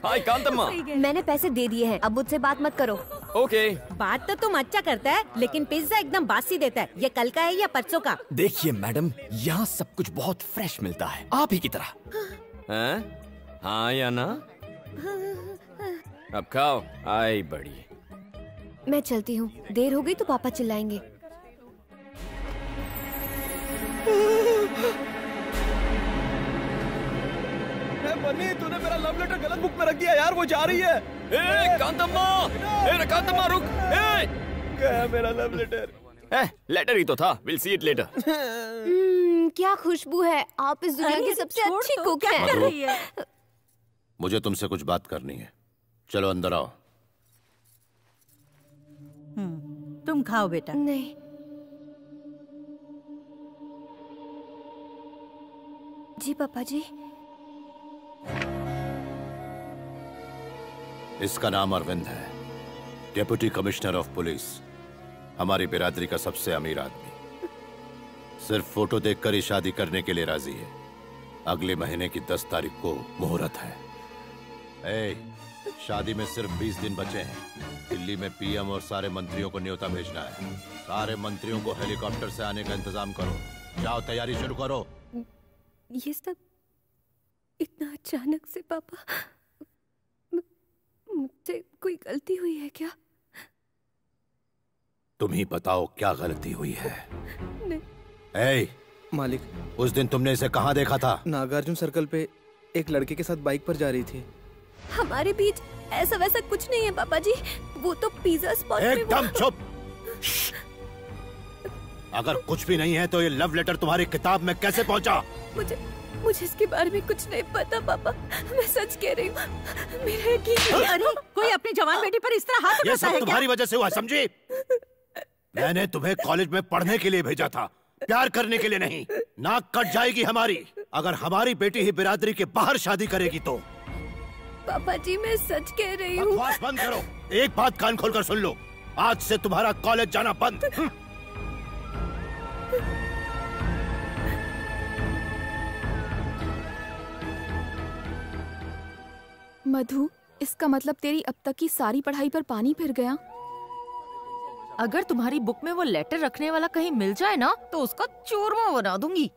हाय कांतम्मा। मैंने पैसे दे दिए हैं, अब मुझसे बात मत करो। ओके। बात तो तुम अच्छा करता है, लेकिन पिज्जा एकदम बासी देता है। ये कल का है या परसों का? देखिए मैडम, यहाँ सब कुछ बहुत फ्रेश मिलता है, आप ही की तरह। हैं? हाँ या ना? अब खाओ, आई बड़ी। मैं चलती हूँ, देर हो गई तो पापा चिल्लाएंगे। बनी, तूने मेरा लव लेटर गलत बुक में रख दिया यार, वो जा रही है। कांतम्मा, कांतम्मा रुक। क्या है मेरा लव लेटर? लेटर ही तो था। Will see it later. क्या खुशबू है, आप इस दुनिया की सबसे अच्छी कुक हैं। कर रही है? मुझे तुमसे कुछ बात करनी है, चलो अंदर आओ। तुम खाओ बेटा। नहीं, जी पापा जी। इसका नाम अरविंद है, डेप्यूटी कमिश्नर ऑफ पुलिस, हमारी बिरादरी का सबसे अमीर आदमी। सिर्फ फोटो देखकर ही शादी करने के लिए राजी है। अगले महीने की 10 तारीख को मुहूर्त है। शादी में सिर्फ 20 दिन बचे हैं। दिल्ली में पीएम और सारे मंत्रियों को न्योता भेजना है। सारे मंत्रियों को हेलीकॉप्टर से आने का इंतजाम करो। जाओ, तैयारी शुरू करो। ये सब इतना अचानक से पापा, मुझसे कोई गलती हुई है क्या? तुम ही बताओ क्या गलती हुई है। नहीं। मालिक, उस दिन तुमने इसे कहाँ देखा था? नागार्जुन सर्कल पे एक लड़के के साथ बाइक पर जा रही थी। हमारे बीच ऐसा वैसा कुछ नहीं है पापा जी। वो तो पिज्जा स्पॉट में एकदम चुप। अगर कुछ भी नहीं है तो ये लव लेटर तुम्हारी किताब में कैसे पहुंचा? मुझे इसके बारे में कुछ नहीं पता पापा, मैं सच कह रही हूँ। मेरा यकीन। अरे कोई अपनी जवान बेटी पर इस तरह हाथ ये उठाता है सब क्या? तुम्हारी वजह से हुआ, समझी? मैंने तुम्हें कॉलेज में पढ़ने के लिए भेजा था, प्यार करने के लिए नहीं। नाक कट जाएगी हमारी अगर हमारी बेटी ही बिरादरी के बाहर शादी करेगी तो। पापा जी मैं सच कह रही हूँ। बकवास बंद करो। एक बात कान खोलकर सुन लो, आज से तुम्हारा कॉलेज जाना बंद। मधु, इसका मतलब तेरी अब तक की सारी पढ़ाई पर पानी फिर गया? अगर तुम्हारी बुक में वो लेटर रखने वाला कहीं मिल जाए ना तो उसका चूरमा बना दूंगी।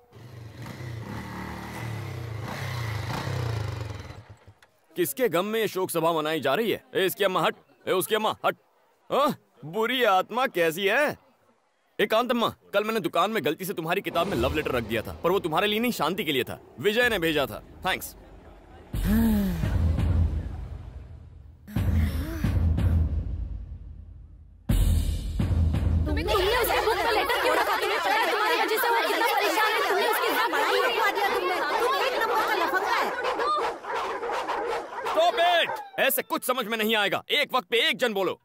किसके गम में ये शोक सभा मनाई जा रही है? इसकी अम्मा हट, उसकी अम्मा हट। बुरी आत्मा कैसी है? एकांत अम्मा, कल मैंने दुकान में गलती से तुम्हारी किताब में लव लेटर रख दिया था, पर वो तुम्हारे लिए नहीं, शांति के लिए था। विजय ने भेजा था। थैंक्स। Stop it! ऐसे कुछ समझ में नहीं आएगा। एक वक्त पे एक जन बोलो।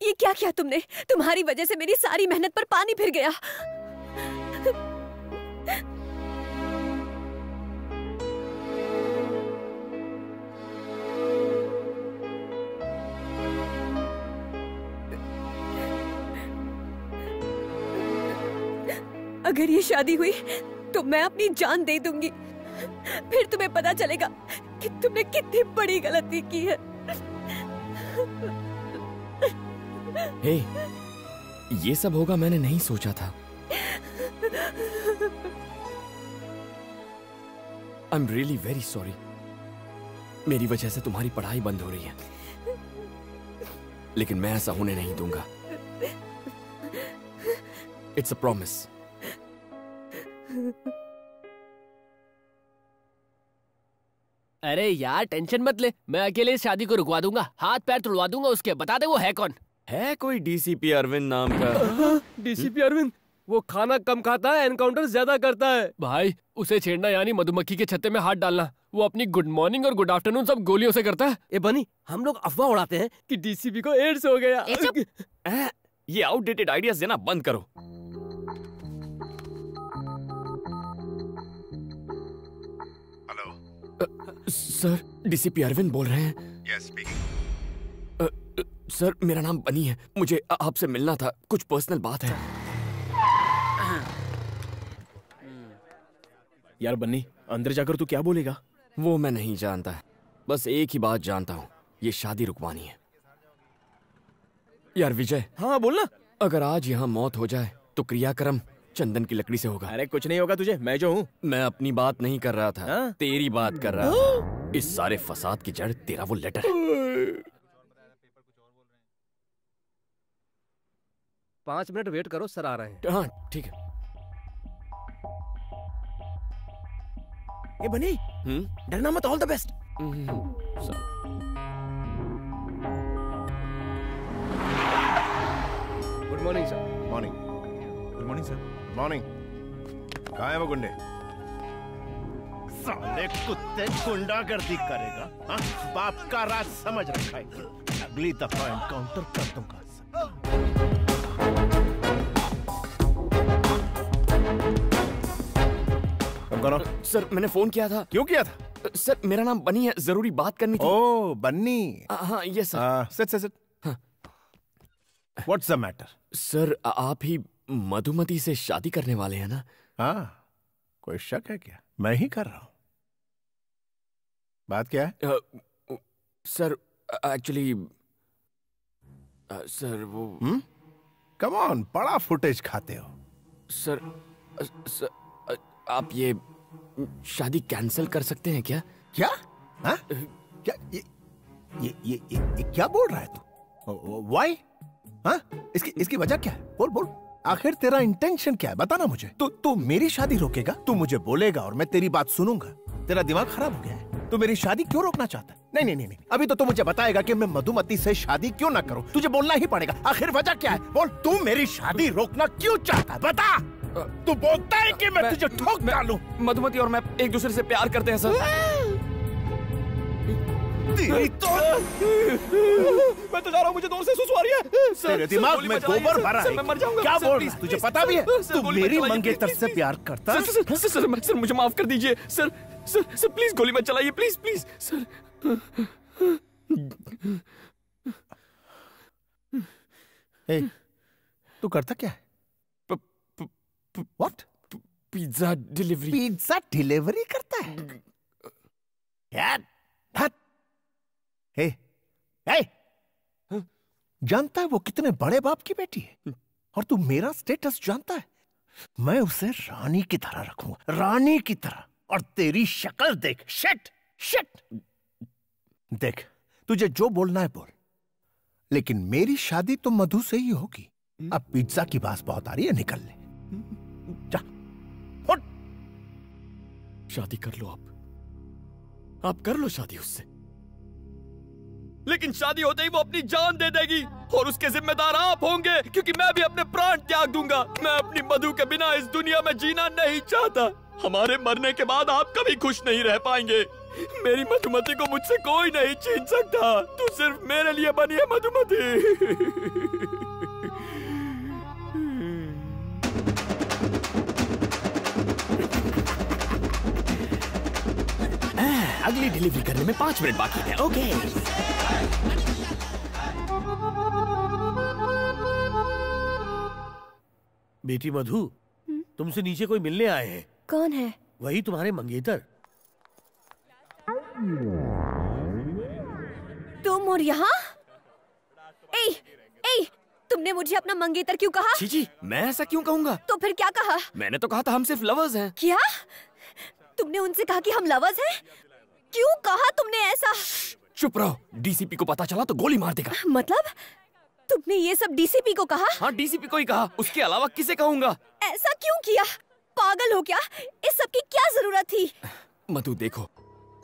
ये क्या किया तुमने? तुम्हारी वजह से मेरी सारी मेहनत पर पानी फिर गया। अगर ये शादी हुई तो मैं अपनी जान दे दूंगी। फिर तुम्हें पता चलेगा कि तुमने कितनी बड़ी गलती की है। हे, ये सब होगा मैंने नहीं सोचा था। I am really very sorry. मेरी वजह से तुम्हारी पढ़ाई बंद हो रही है, लेकिन मैं ऐसा होने नहीं दूंगा। It's a promise. अरे यार टेंशन मत ले, मैं अकेले इस शादी को रुकवा दूंगा, हाथ पैर तुड़वा दूंगा उसके। बता दे वो है कौन? है कोई डीसीपी अरविंद नाम का? डीसीपी अरविंद? वो खाना कम खाता है, एनकाउंटर ज्यादा करता है। भाई उसे छेड़ना यानी मधुमक्खी के छत्ते में हाथ डालना। वो अपनी गुड मॉर्निंग और गुड आफ्टरनून सब गोलियों से करता है। ए बनी, हम लोग अफवाह उड़ाते हैं कि डीसीपी को एड्स हो गया। ये आउटडेटेड आइडियाज देना बंद करो। सर, डीसीपी अरविंद बोल रहे हैं? Yes, speaking. सर, मेरा नाम बनी है, मुझे आपसे मिलना था, कुछ पर्सनल बात है। यार बन्नी, अंदर जाकर तू क्या बोलेगा? वो मैं नहीं जानता, बस एक ही बात जानता हूँ, ये शादी रुकवानी है। यार विजय। हाँ बोलना। अगर आज यहाँ मौत हो जाए तो क्रियाक्रम चंदन की लकड़ी से होगा। अरे कुछ नहीं होगा तुझे, मैं जो हूँ। मैं अपनी बात नहीं कर रहा था, तेरी बात कर रहा था। इस सारे फसाद की जड़ तेरा वो लेटर है। 5 मिनट वेट करो, सर आ रहे हैं। हाँ ठीक है। ए बनी, डरना मत, all the best. Good morning sir. Morning. Good morning sir. Morning. कहाँ है वो गुंडे? साले कुत्ते, गुंडागर्दी करेगा? हाँ? बाप का राज समझ रखा है। अगली दफा एनकाउंटर कर दूंगा। सर मैंने फोन किया था। क्यों किया था? सर मेरा नाम बनी है, जरूरी बात करनी थी। ओह बन्नी। हाँ ये sir. Sit. What's the matter? Sir आप ही मधुमती से शादी करने वाले हैं ना? हाँ, कोई शक है क्या? मैं ही कर रहा हूं। बात क्या है? सर एक्चुअली सर वो कम ऑन, बड़ा फुटेज खाते हो। सर आप ये शादी कैंसिल कर सकते हैं क्या? क्या? हाँ? क्या ये क्या बोल रहा है तू? Why? हाँ? इसकी वजह क्या है? बोल। आखिर तेरा इंटेंशन क्या है? बता ना मुझे। तू मेरी शादी रोकेगा? तू मुझे बोलेगा और मैं तेरी बात सुनूंगा? तेरा दिमाग खराब हो गया है? तू मेरी शादी क्यों रोकना चाहता है? नहीं। अभी तो तू मुझे बताएगा कि मैं मधुमती से शादी क्यों ना करूं। तुझे बोलना ही पड़ेगा। आखिर वजह क्या है? बोल। तू मेरी शादी रोकना क्यों चाहता है? बता। तू बोलता है कि मैं तुझे ठोक डालूं। मधुमती और मैं एक दूसरे से प्यार करते हैं सर। मैं तो जा रहा हूँ, मुझे दूर से सुसु आ रही है। तेरे दिमाग में गोबर भरा है। मैं मर जाऊंगा। क्या बोल रहा है? तुझे पता भी है तू मेरी मंगेतर से प्यार करता है? सर मुझे माफ कर दीजिए सर। सर प्लीज गोली मत चलाइए, प्लीज सर। तू करता क्या है? What? Pizza delivery. Pizza delivery करता है? यार जानता है वो कितने बड़े बाप की बेटी है? और तू मेरा स्टेटस जानता है? मैं उसे रानी की तरह रखूंगा, रानी की तरह। और तेरी शक्ल देख। शिट। देख, तुझे जो बोलना है बोल, लेकिन मेरी शादी तो मधु से ही होगी। अब पिज्जा की बात बहुत आ रही है, निकल ले जा। शादी कर लो आप कर लो शादी उससे, लेकिन शादी होते ही वो अपनी जान दे देगी और उसके जिम्मेदार आप होंगे, क्योंकि मैं भी अपने प्राण त्याग दूंगा। मैं अपनी मधु के बिना इस दुनिया में जीना नहीं चाहता। हमारे मरने के बाद आप कभी खुश नहीं रह पाएंगे। मेरी मधुमती को मुझसे कोई नहीं छीन सकता। तू सिर्फ मेरे लिए बनी है मधुमती। अगली डिलीवरी करने में 5 मिनट बाकी है। ओके। बेटी मधु, तुमसे नीचे कोई मिलने आए हैं। कौन है? वही तुम्हारे मंगेतर। तुम और यहाँ? तुमने मुझे अपना मंगेतर क्यों कहा? जी, मैं ऐसा क्यों कहूँगा? तो फिर क्या कहा? मैंने तो कहा था हम सिर्फ लवर्स हैं। क्या? तुमने उनसे कहा कि हम लवर्स हैं? क्यों कहा तुमने ऐसा? चुप रहो, डीसीपी को पता चला तो गोली मार देगा। मतलब तुमने ये सब डीसीपी को कहा? हाँ, डीसीपी को ही कहा, उसके अलावा किसे कहूँगा? ऐसा क्यों किया? पागल हो क्या? इस सब की क्या जरूरत थी? मधु देखो,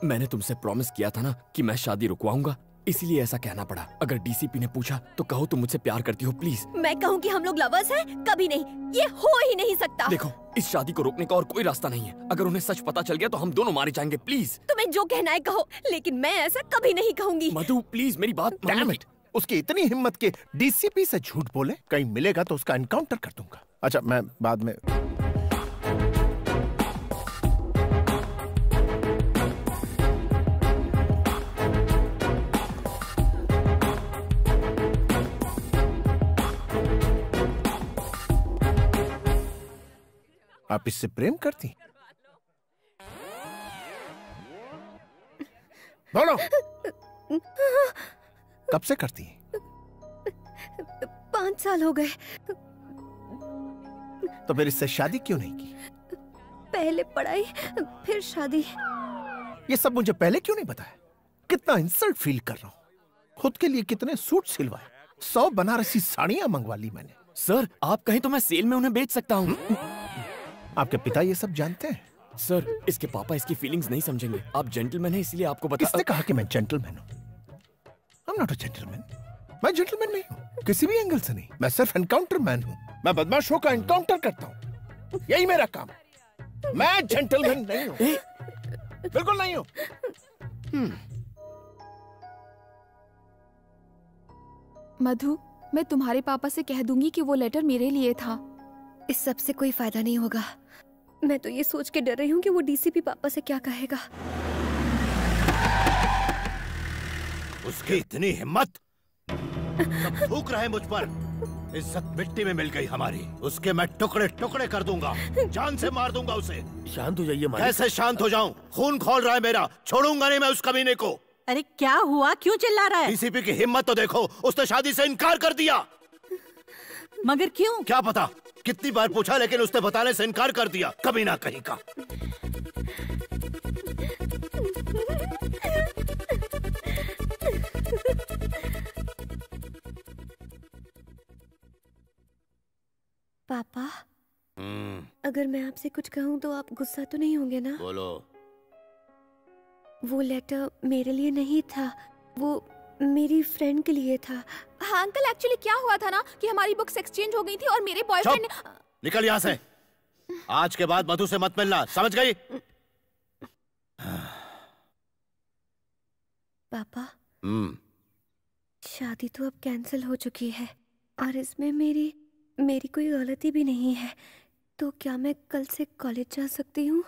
मैंने तुमसे प्रॉमिस किया था ना कि मैं शादी रुकवाऊंगा, इसीलिए ऐसा कहना पड़ा। अगर डीसीपी ने पूछा तो कहो तुम मुझसे प्यार करती हो, प्लीज। मैं कहूँ कि हम लोग लवर्स हैं? कभी नहीं, ये हो ही नहीं सकता। देखो, इस शादी को रोकने का और कोई रास्ता नहीं है। अगर उन्हें सच पता चल गया तो हम दोनों मारे जाएंगे। प्लीज तुम्हें जो कहना है कहो, लेकिन मैं ऐसा कभी नहीं कहूंगी। मधु प्लीज मेरी बात मान। उसकी इतनी हिम्मत के डीसीपी से झूठ बोले, कहीं मिलेगा तो उसका एनकाउंटर कर दूंगा। अच्छा, मैं बाद में। आप इससे प्रेम करती? बोलो, कब से करती? 5 साल हो गए। तो फिर इससे शादी क्यों नहीं की? पहले पढ़ाई, फिर शादी। ये सब मुझे पहले क्यों नहीं बताया? कितना इंसल्ट फील कर रहा हूँ। खुद के लिए कितने सूट सिलवाए, 100 बनारसी साड़ियां मंगवा ली मैंने। सर, आप कहें तो मैं सेल में उन्हें बेच सकता हूँ। आपके पिता ये सब जानते हैं? सर, इसके पापा इसकी फीलिंग्स नहीं समझेंगे। आप जेंटलमैन हैं, इसलिए आपको बता। किसने कहा कि मैं जेंटलमैन हूँ? I am not a gentleman. मैं जेंटलमैन नहीं हूँ, किसी भी एंगल से नहीं। मैं सिर्फ एनकाउंटर मैन हूँ। मैं बदमाशों का एनकाउंटर करता हूँ, यही मेरा काम। मैं जेंटलमैन नहीं हूँ, बिल्कुल नहीं हूँ। मधु, मैं तुम्हारे पापा से कह दूंगी कि वो लेटर मेरे लिए था। इस सब से कोई फायदा नहीं होगा। मैं तो ये सोच के डर रही हूँ कि वो डीसीपी पापा से क्या कहेगा। उसकी इतनी हिम्मत, सब थूक रहे मुझ पर। इज्जत मिट्टी में मिल गई हमारी। उसके मैं टुकड़े टुकड़े कर दूंगा, जान से मार दूंगा उसे। शांत हो जाइए मालिक। कैसे शांत हो जाऊं? खून खौल रहा है मेरा, छोड़ूंगा नहीं मैं उस कमीने को। अरे क्या हुआ, क्यों चिल्ला रहा है? डीसीपी की हिम्मत तो देखो, उसने शादी से इनकार कर दिया। मगर क्यों? क्या पता, कितनी बार पूछा लेकिन उसने बताने से इनकार कर दिया। कमीना कहीं का। पापा, अगर मैं आपसे कुछ कहूँ तो आप गुस्सा तो नहीं होंगे ना? बोलो। वो लेटर मेरे लिए नहीं था, वो मेरी फ्रेंड के लिए था। हाँ अंकल, एक्चुअली क्या हुआ था ना कि हमारी बुक्स एक्सचेंज हो गई थी और मेरे बॉयफ्रेंड ने... निकल यहाँ से। आज के बाद मधु से मत मिलना, समझ गई? पापा, शादी तो अब कैंसिल हो चुकी है और इसमें मेरी कोई गलती भी नहीं है। तो क्या मैं कल से कॉलेज जा सकती हूँ?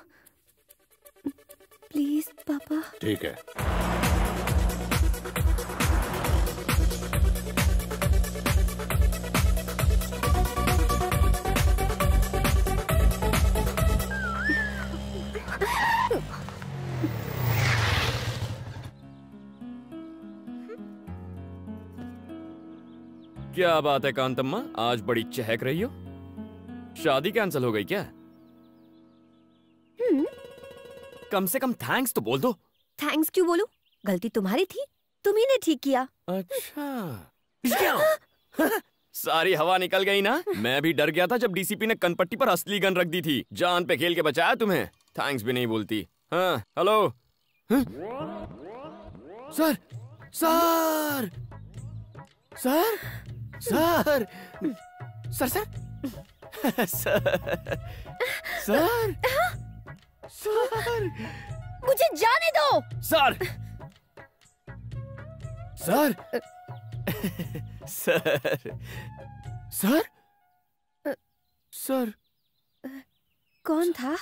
प्लीज पापा। ठीक है। क्या बात है कांतम्मा, आज बड़ी चहक रही हो। शादी कैंसिल हो गई क्या? कम से कम थैंक्स तो बोल दो। थैंक्स क्यों बोलूं? गलती तुम्हारी थी, तुम्ही ने ठीक किया। अच्छा सारी हवा निकल गई ना। मैं भी डर गया था जब डीसीपी ने कनपट्टी पर असली गन रख दी थी। जान पे खेल के बचाया तुम्हें। थैंक्स भी नहीं बोलती। हाँ hello sir sir sir sir sir sir sir sir मुझे जाने दो। Sir sir sir sir sir कौन था?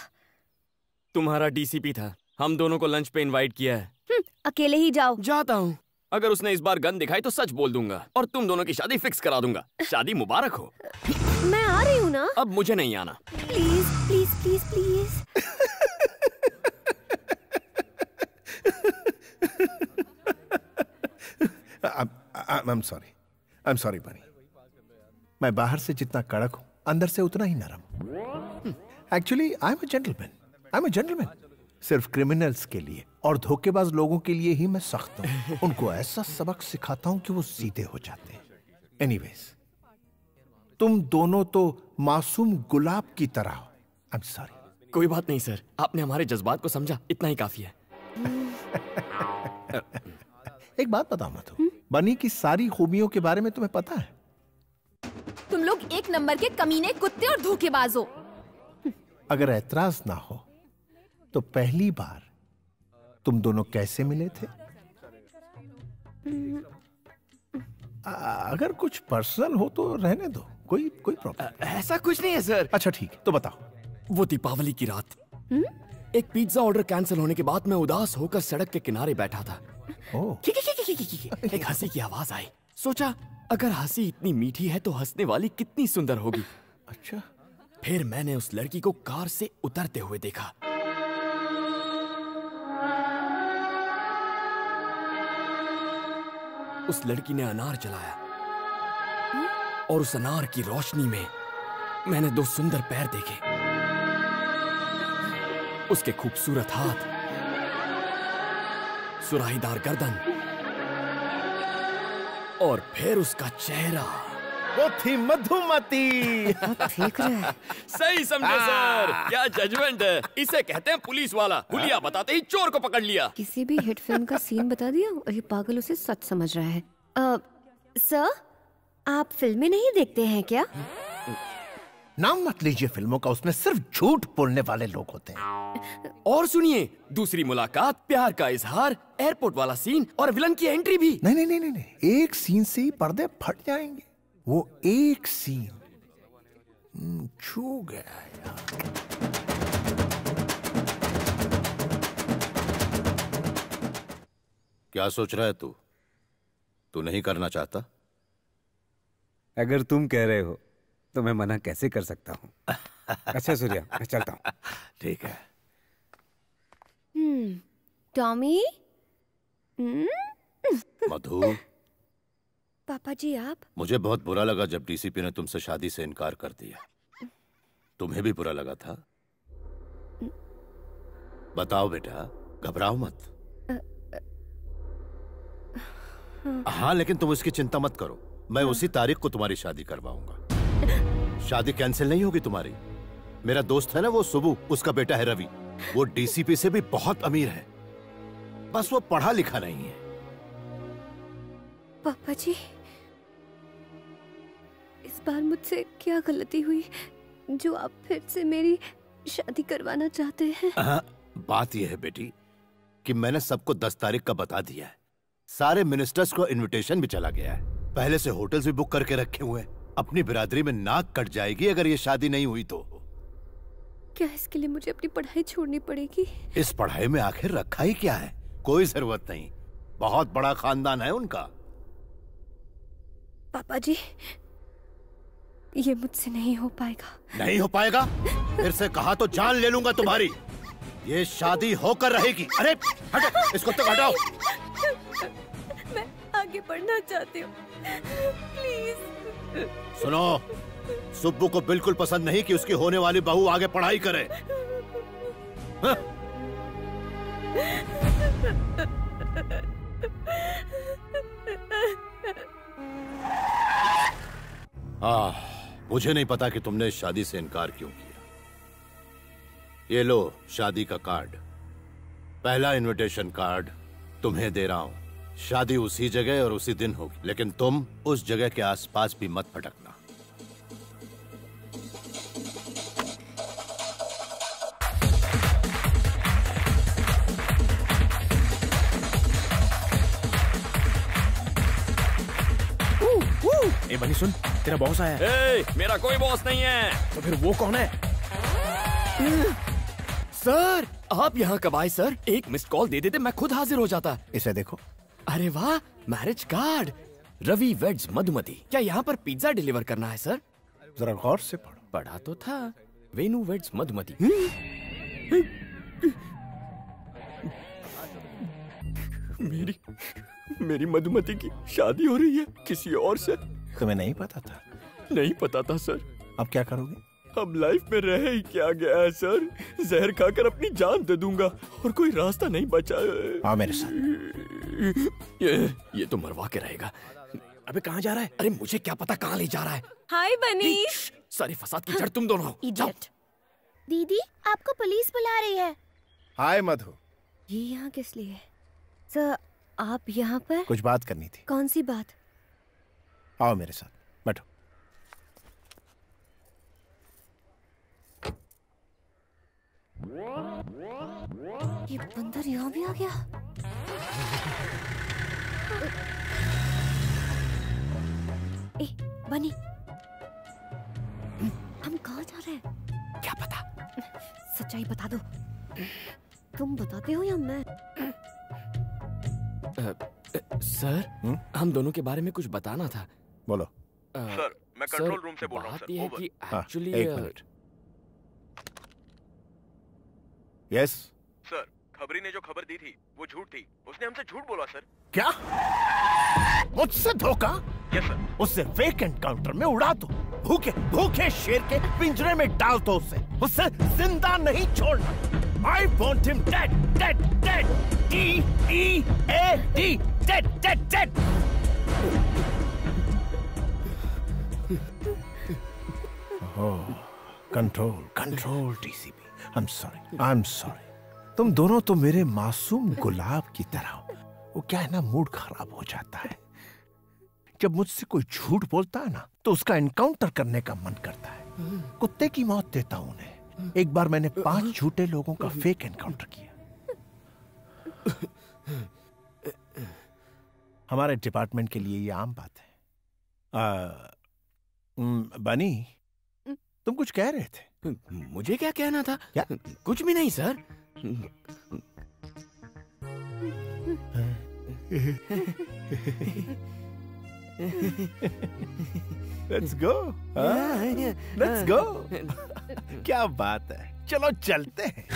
तुम्हारा डीसीपी था। हम दोनों को लंच पे इनवाइट किया है। अकेले ही जाओ। जाता हूँ। अगर उसने इस बार गन दिखाई तो सच बोल दूंगा और तुम दोनों की शादी फिक्स करा दूंगा। शादी मुबारक हो। मैं आ रही हूँ ना। अब मुझे नहीं आना। Please please please please. I'm sorry बनी। मैं बाहर से जितना कड़क हूं अंदर से उतना ही नरम। Actually I am a gentleman. सिर्फ क्रिमिनल्स के लिए और धोखेबाज लोगों के लिए ही मैं सख्त हूं। उनको ऐसा सबक सिखाता हूं कि वो सीधे हो जाते हैं। एनीवेज, तुम दोनों तो मासूम गुलाब की तरह हो। I am sorry. कोई बात नहीं सर, आपने हमारे जज्बात को समझा, इतना ही काफी है। एक बात बताओ मधु, बनी की सारी खूबियों के बारे में तुम्हें पता है? तुम लोग एक नंबर के कमीने, कुत्ते और धोखेबाज हो। अगर ऐतराज ना हो तो पहली बार तुम दोनों कैसे मिले थे? अगर कुछ पर्सनल हो तो रहने दो, कोई प्रॉब्लम। ऐसा कुछ नहीं है सर। अच्छा ठीक है, तो बताओ। वो दीपावली की रात एक पिज्जा ऑर्डर कैंसिल होने के बाद मैं उदास होकर सड़क के किनारे बैठा था। एक हंसी की आवाज आई। सोचा अगर हंसी इतनी मीठी है तो हंसने वाली कितनी सुंदर होगी। अच्छा। फिर मैंने उस लड़की को कार से उतरते हुए देखा। उस लड़की ने अनार जलाया और उस अनार की रोशनी में मैंने दो सुंदर पैर देखे। उसके खूबसूरत हाथ, सुराहीदार गर्दन और फिर उसका चेहरा। वो थी मधुमती। सही समझे सर। क्या जजमेंट है। इसे कहते हैं पुलिस वाला। हुलिया बताते ही चोर को पकड़ लिया। किसी भी हिट फिल्म का सीन बता दिया और ये पागल उसे सच समझ रहा है। सर, आप फिल्में नहीं देखते हैं क्या? नाम मत लीजिए फिल्मों का, उसमें सिर्फ झूठ बोलने वाले लोग होते हैं। और सुनिए, दूसरी मुलाकात, प्यार का इजहार, एयरपोर्ट वाला सीन और विलन की एंट्री भी। नहीं, एक सीन से ही पर्दे फट जाएंगे। वो एक सीन छू गया यार। क्या सोच रहा है तू? तू नहीं करना चाहता? अगर तुम कह रहे हो तो मैं मना कैसे कर सकता हूँ। अच्छा सूर्या, मैं चलता हूँ। ठीक है। टॉमी। मधु, पापा जी आप? मुझे बहुत बुरा लगा जब डीसीपी ने तुमसे शादी से इनकार कर दिया। तुम्हें भी बुरा लगा था? बताओ बेटा, घबराओ मत। हाँ, लेकिन तुम उसकी चिंता मत करो। मैं उसी तारीख को तुम्हारी शादी करवाऊंगा। शादी कैंसिल नहीं होगी तुम्हारी। मेरा दोस्त है ना वो सुबू, उसका बेटा है रवि। वो डीसीपी से भी बहुत अमीर है, बस वो पढ़ा लिखा नहीं है। पापा जी, इस बार मुझसे क्या गलती हुई जो आप फिर से मेरी शादी करवाना चाहते हैं? बात यह है बेटी कि मैंने सबको 10 तारीख का बता दिया है। सारे मिनिस्टर्स को इनविटेशन भी चला गया है। पहले से होटल्स भी बुक करके रखे हुए हैं। अपनी बिरादरी में नाक कट जाएगी अगर ये शादी नहीं हुई तो। क्या इसके लिए मुझे अपनी पढ़ाई छोड़नी पड़ेगी? इस पढ़ाई में आखिर रखा ही क्या है? कोई जरूरत नहीं, बहुत बड़ा खानदान है उनका। पापा जी, ये मुझसे नहीं हो पाएगा। नहीं हो पाएगा? फिर से कहा तो जान ले लूंगा तुम्हारी। ये शादी होकर रहेगी। अरे हटो, इसको तो हटाओ। मैं आगे बढ़ना चाहती हूँ, प्लीज। सुनो, सुब्बू को बिल्कुल पसंद नहीं कि उसकी होने वाली बहू आगे पढ़ाई करे। मुझे नहीं पता कि तुमने इस शादी से इनकार क्यों किया। ये लो शादी का कार्ड, पहला इनविटेशन कार्ड तुम्हें दे रहा हूं। शादी उसी जगह और उसी दिन होगी, लेकिन तुम उस जगह के आसपास भी मत भटकना। ए बनी सुन, तेरा बॉस आया है। ए, मेरा कोई बॉस नहीं है। तो फिर वो कौन है? सर, आप यहाँ कब आए सर? एक मिस्ड कॉल दे देते मैं खुद हाजिर हो जाता। इसे देखो। अरे वाह, marriage card. Ravi weds Madhumati. क्या यहाँ पर पिज्जा डिलीवर करना है सर? जरा गौर से पढ़ो। पढ़ा तो था, वेनु वेड्स मधुमती। मेरी मधुमती की शादी हो रही है किसी और से। तुम्हें नहीं पता था? नहीं पता था सर। अब क्या करोगे? अब लाइफ में रह ही क्या गया है सर? जहर खाकर अपनी जान दे दूंगा और कोई रास्ता नहीं बचा। आओ मेरे साथ। ये तो मरवा के रहेगा। अबे कहाँ जा रहा है? अरे मुझे क्या पता कहाँ ले जा रहा है। हाय बनीश। सारी फसाद की जड़ तुम दोनों। इडियट। दीदी, आपको पुलिस बुला रही है। हाय मधु। ये यहाँ किस लिए? सर, आप यहाँ पर? कुछ बात करनी थी। कौन सी बात? आओ मेरे साथ, बैठो। ये बंदर यहाँ भी आ गया। ए, बनी, हम कहाँ जा रहे हैं? क्या पता? सच्चाई बता दो। तुम बताते हो या मैं? सर, हम दोनों के बारे में कुछ बताना था। बोलो। सर, मैं कंट्रोल रूम से बोल रहा हूँ बात यह है कि एक्चुअली एक मिनट। यस सर, खबरी ने जो खबर दी थी वो झूठ थी। उसने हमसे झूठ बोला सर। क्या? मुझसे धोखा? Yes sir. उससे फेक एनकाउंटर में उड़ा दो। भूखे भूखे शेर के पिंजरे में डाल दो उसे जिंदा नहीं छोड़ना। I want him dead, dead, dead. D-E-A-D, dead, dead, dead. Oh, control, DCP. I'm sorry. तुम दोनों तो मेरे मासूम गुलाब की तरह हो। वो क्या है ना, मूड खराब हो जाता है जब मुझसे कोई झूठ बोलता है ना, तो उसका एनकाउंटर करने का मन करता है। कुत्ते की मौत देता हूं उन्हें। एक बार मैंने 5 झूठे लोगों का फेक एनकाउंटर किया। हमारे डिपार्टमेंट के लिए ये आम बात है। बनी, तुम कुछ कह रहे थे। मुझे क्या कहना था? क्या? कुछ भी नहीं sir. Let's go, let's go। क्या बात है, चलो चलते हैं।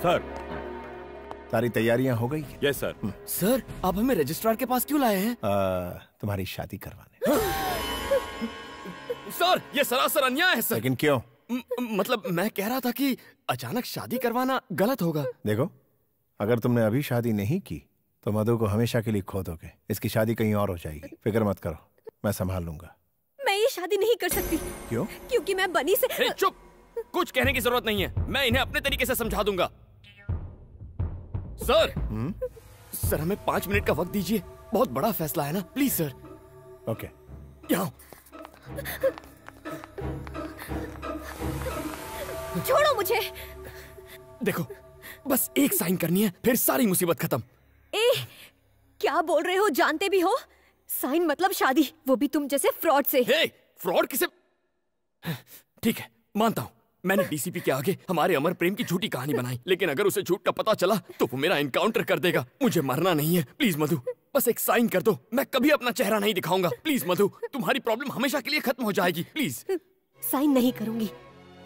सर, सारी तैयारियां हो गई? Yes sir. सर, आप हमें रजिस्ट्रार के पास क्यों लाए हैं? तुम्हारी शादी करवाने। सर, ये सरासर अन्याय है सर। लेकिन क्यों? मतलब मैं कह रहा था कि अचानक शादी करवाना गलत होगा। देखो, अगर तुमने अभी शादी नहीं की तो मधु को हमेशा के लिए खो दोगे। इसकी शादी कहीं और हो जाएगी। फिक्र मत करो, मैं संभाल लूंगा। मैं ये शादी नहीं कर सकती। क्यों? क्योंकि मैं बनी से। चुप, कुछ कहने की जरूरत नहीं है, मैं इन्हें अपने तरीके से समझा दूंगा। सर, सर हमें 5 मिनट का वक्त दीजिए, बहुत बड़ा फैसला है ना, प्लीज सर। ओके। यहाँ छोड़ो मुझे। देखो, बस एक साइन करनी है, फिर सारी मुसीबत खत्म। क्या बोल रहे हो? जानते भी हो? साइन मतलब शादी, वो भी तुम जैसे फ्रॉड से। फ्रॉड किसे? ठीक है, मानता हूँ, मैंने डीसीपी के आगे हमारे अमर प्रेम की झूठी कहानी बनाई, लेकिन अगर उसे झूठ का पता चला तो वो मेरा एनकाउंटर कर देगा। मुझे मरना नहीं है, प्लीज मधु, बस एक साइन कर दो। मैं कभी अपना चेहरा नहीं दिखाऊंगा। प्लीज मधु, तुम्हारी प्रॉब्लम हमेशा के लिए खत्म हो जाएगी, प्लीज। साइन नहीं करूंगी,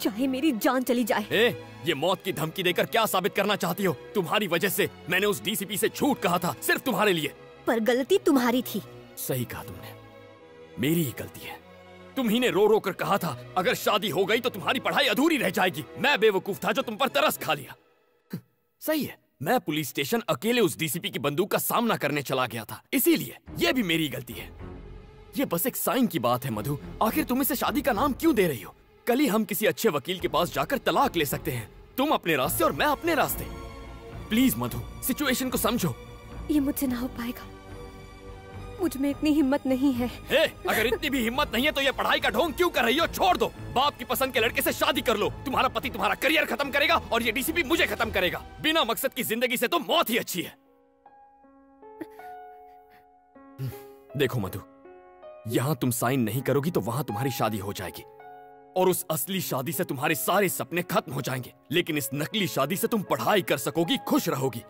चाहे मेरी जान चली जाए। ये मौत की धमकी देकर क्या साबित करना चाहती हो? तुम्हारी वजह से मैंने उस डीसीपी से झूठ कहा था, सिर्फ तुम्हारे लिए। पर गलती तुम्हारी थी। सही कहा तुमने, मेरी ही गलती है। तुम ही ने रो रो कर कहा था अगर शादी हो गई तो तुम्हारी पढ़ाई अधूरी रह जाएगी। मैं बेवकूफ था जो तुम पर तरस खा लिया। सही है, मैं पुलिस स्टेशन अकेले उस डीसीपी की बंदूक का सामना करने चला गया था, इसीलिए ये भी मेरी गलती है। ये बस एक साइन की बात है मधु, आखिर तुम इसे शादी का नाम क्यों दे रही हो? कल ही हम किसी अच्छे वकील के पास जाकर तलाक ले सकते हैं, तुम अपने रास्ते और मैं अपने रास्ते। प्लीज मधु, सिचुएशन को समझो। ये मुझसे ना हो पाएगा, मुझ में इतनी हिम्मत नहीं है। अगर इतनी भी हिम्मत नहीं है तो ये पढ़ाई का ढोंग क्यों कर रही हो? छोड़ दो, बाप की पसंद के लड़के से शादी कर लो। तुम्हारा पति तुम्हारा करियर खत्म करेगा और ये डीसीपी मुझे खत्म करेगा। बिना मकसद की जिंदगी से तो मौत ही अच्छी है। देखो मधु, यहाँ तुम साइन नहीं करोगी तो वहाँ तुम्हारी शादी हो जाएगी और उस असली शादी से तुम्हारे सारे सपने खत्म हो जाएंगे, लेकिन इस नकली शादी से तुम पढ़ाई कर सकोगी, खुश रहोगी।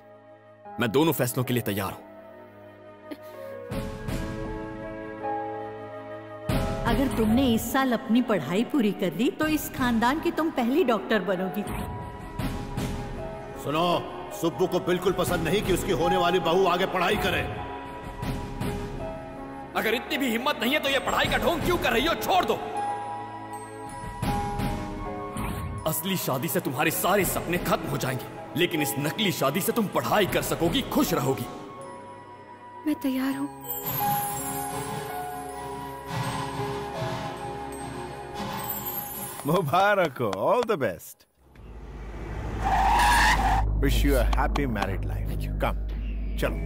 मैं दोनों फैसलों के लिए तैयार हूँ। अगर तुमने इस साल अपनी पढ़ाई पूरी कर ली तो इस खानदान की तुम पहली डॉक्टर बनोगी। सुनो, सुब्बू को बिल्कुल पसंद नहीं कि उसकी होने वाली बहू आगे पढ़ाई करे। अगर इतनी भी हिम्मत नहीं है तो ये पढ़ाई का ढोंग क्यों कर रही हो? छोड़ दो। असली शादी से तुम्हारे सारे सपने खत्म हो जाएंगे, लेकिन इस नकली शादी से तुम पढ़ाई कर सकोगी, खुश रहोगी। मैं तैयार हूँ। मुबारक हो, all the best. Wish you a happy married life. Come, चलो।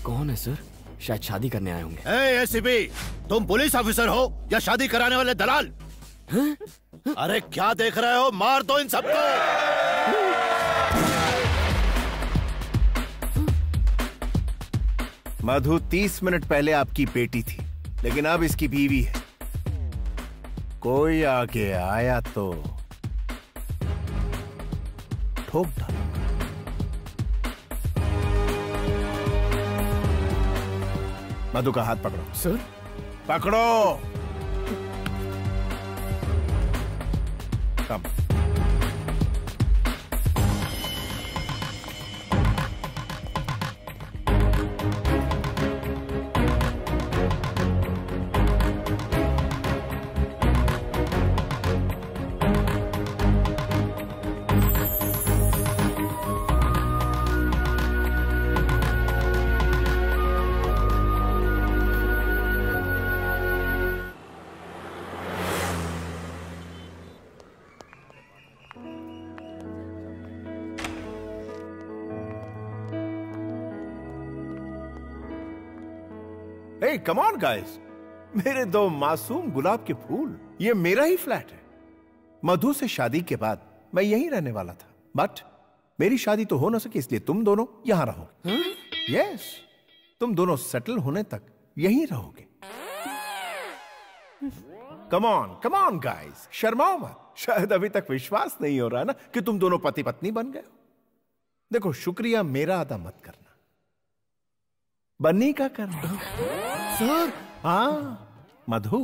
कौन है सर? शायद शादी करने आए होंगे। एसीपी, तुम पुलिस ऑफिसर हो या शादी कराने वाले दलाल? अरे क्या देख रहे हो? मार दो इन सबको। मधु 30 मिनट पहले आपकी बेटी थी, लेकिन अब इसकी बीवी है। कोई आगे आया तो ठोक डालो। मधु का हाथ पकड़ो। सर? पकड़ो। कम। Hey, come on guys. मेरे दो मासूम गुलाब के फूल, ये मेरा ही फ्लैट है। मधु से शादी के बाद मैं यहीं रहने वाला था, बट मेरी शादी तो हो ना सकी, इसलिए तुम दोनों यहां रहोगे। यस, तुम दोनों सेटल होने तक यहीं रहोगे। कम ऑन गाइस, शर्माओ मत। शायद अभी तक विश्वास नहीं हो रहा ना कि तुम दोनों पति पत्नी बन गए हो। देखो, शुक्रिया मेरा अदा मत करना, बन्नी का करना। सर, हाँ मधु,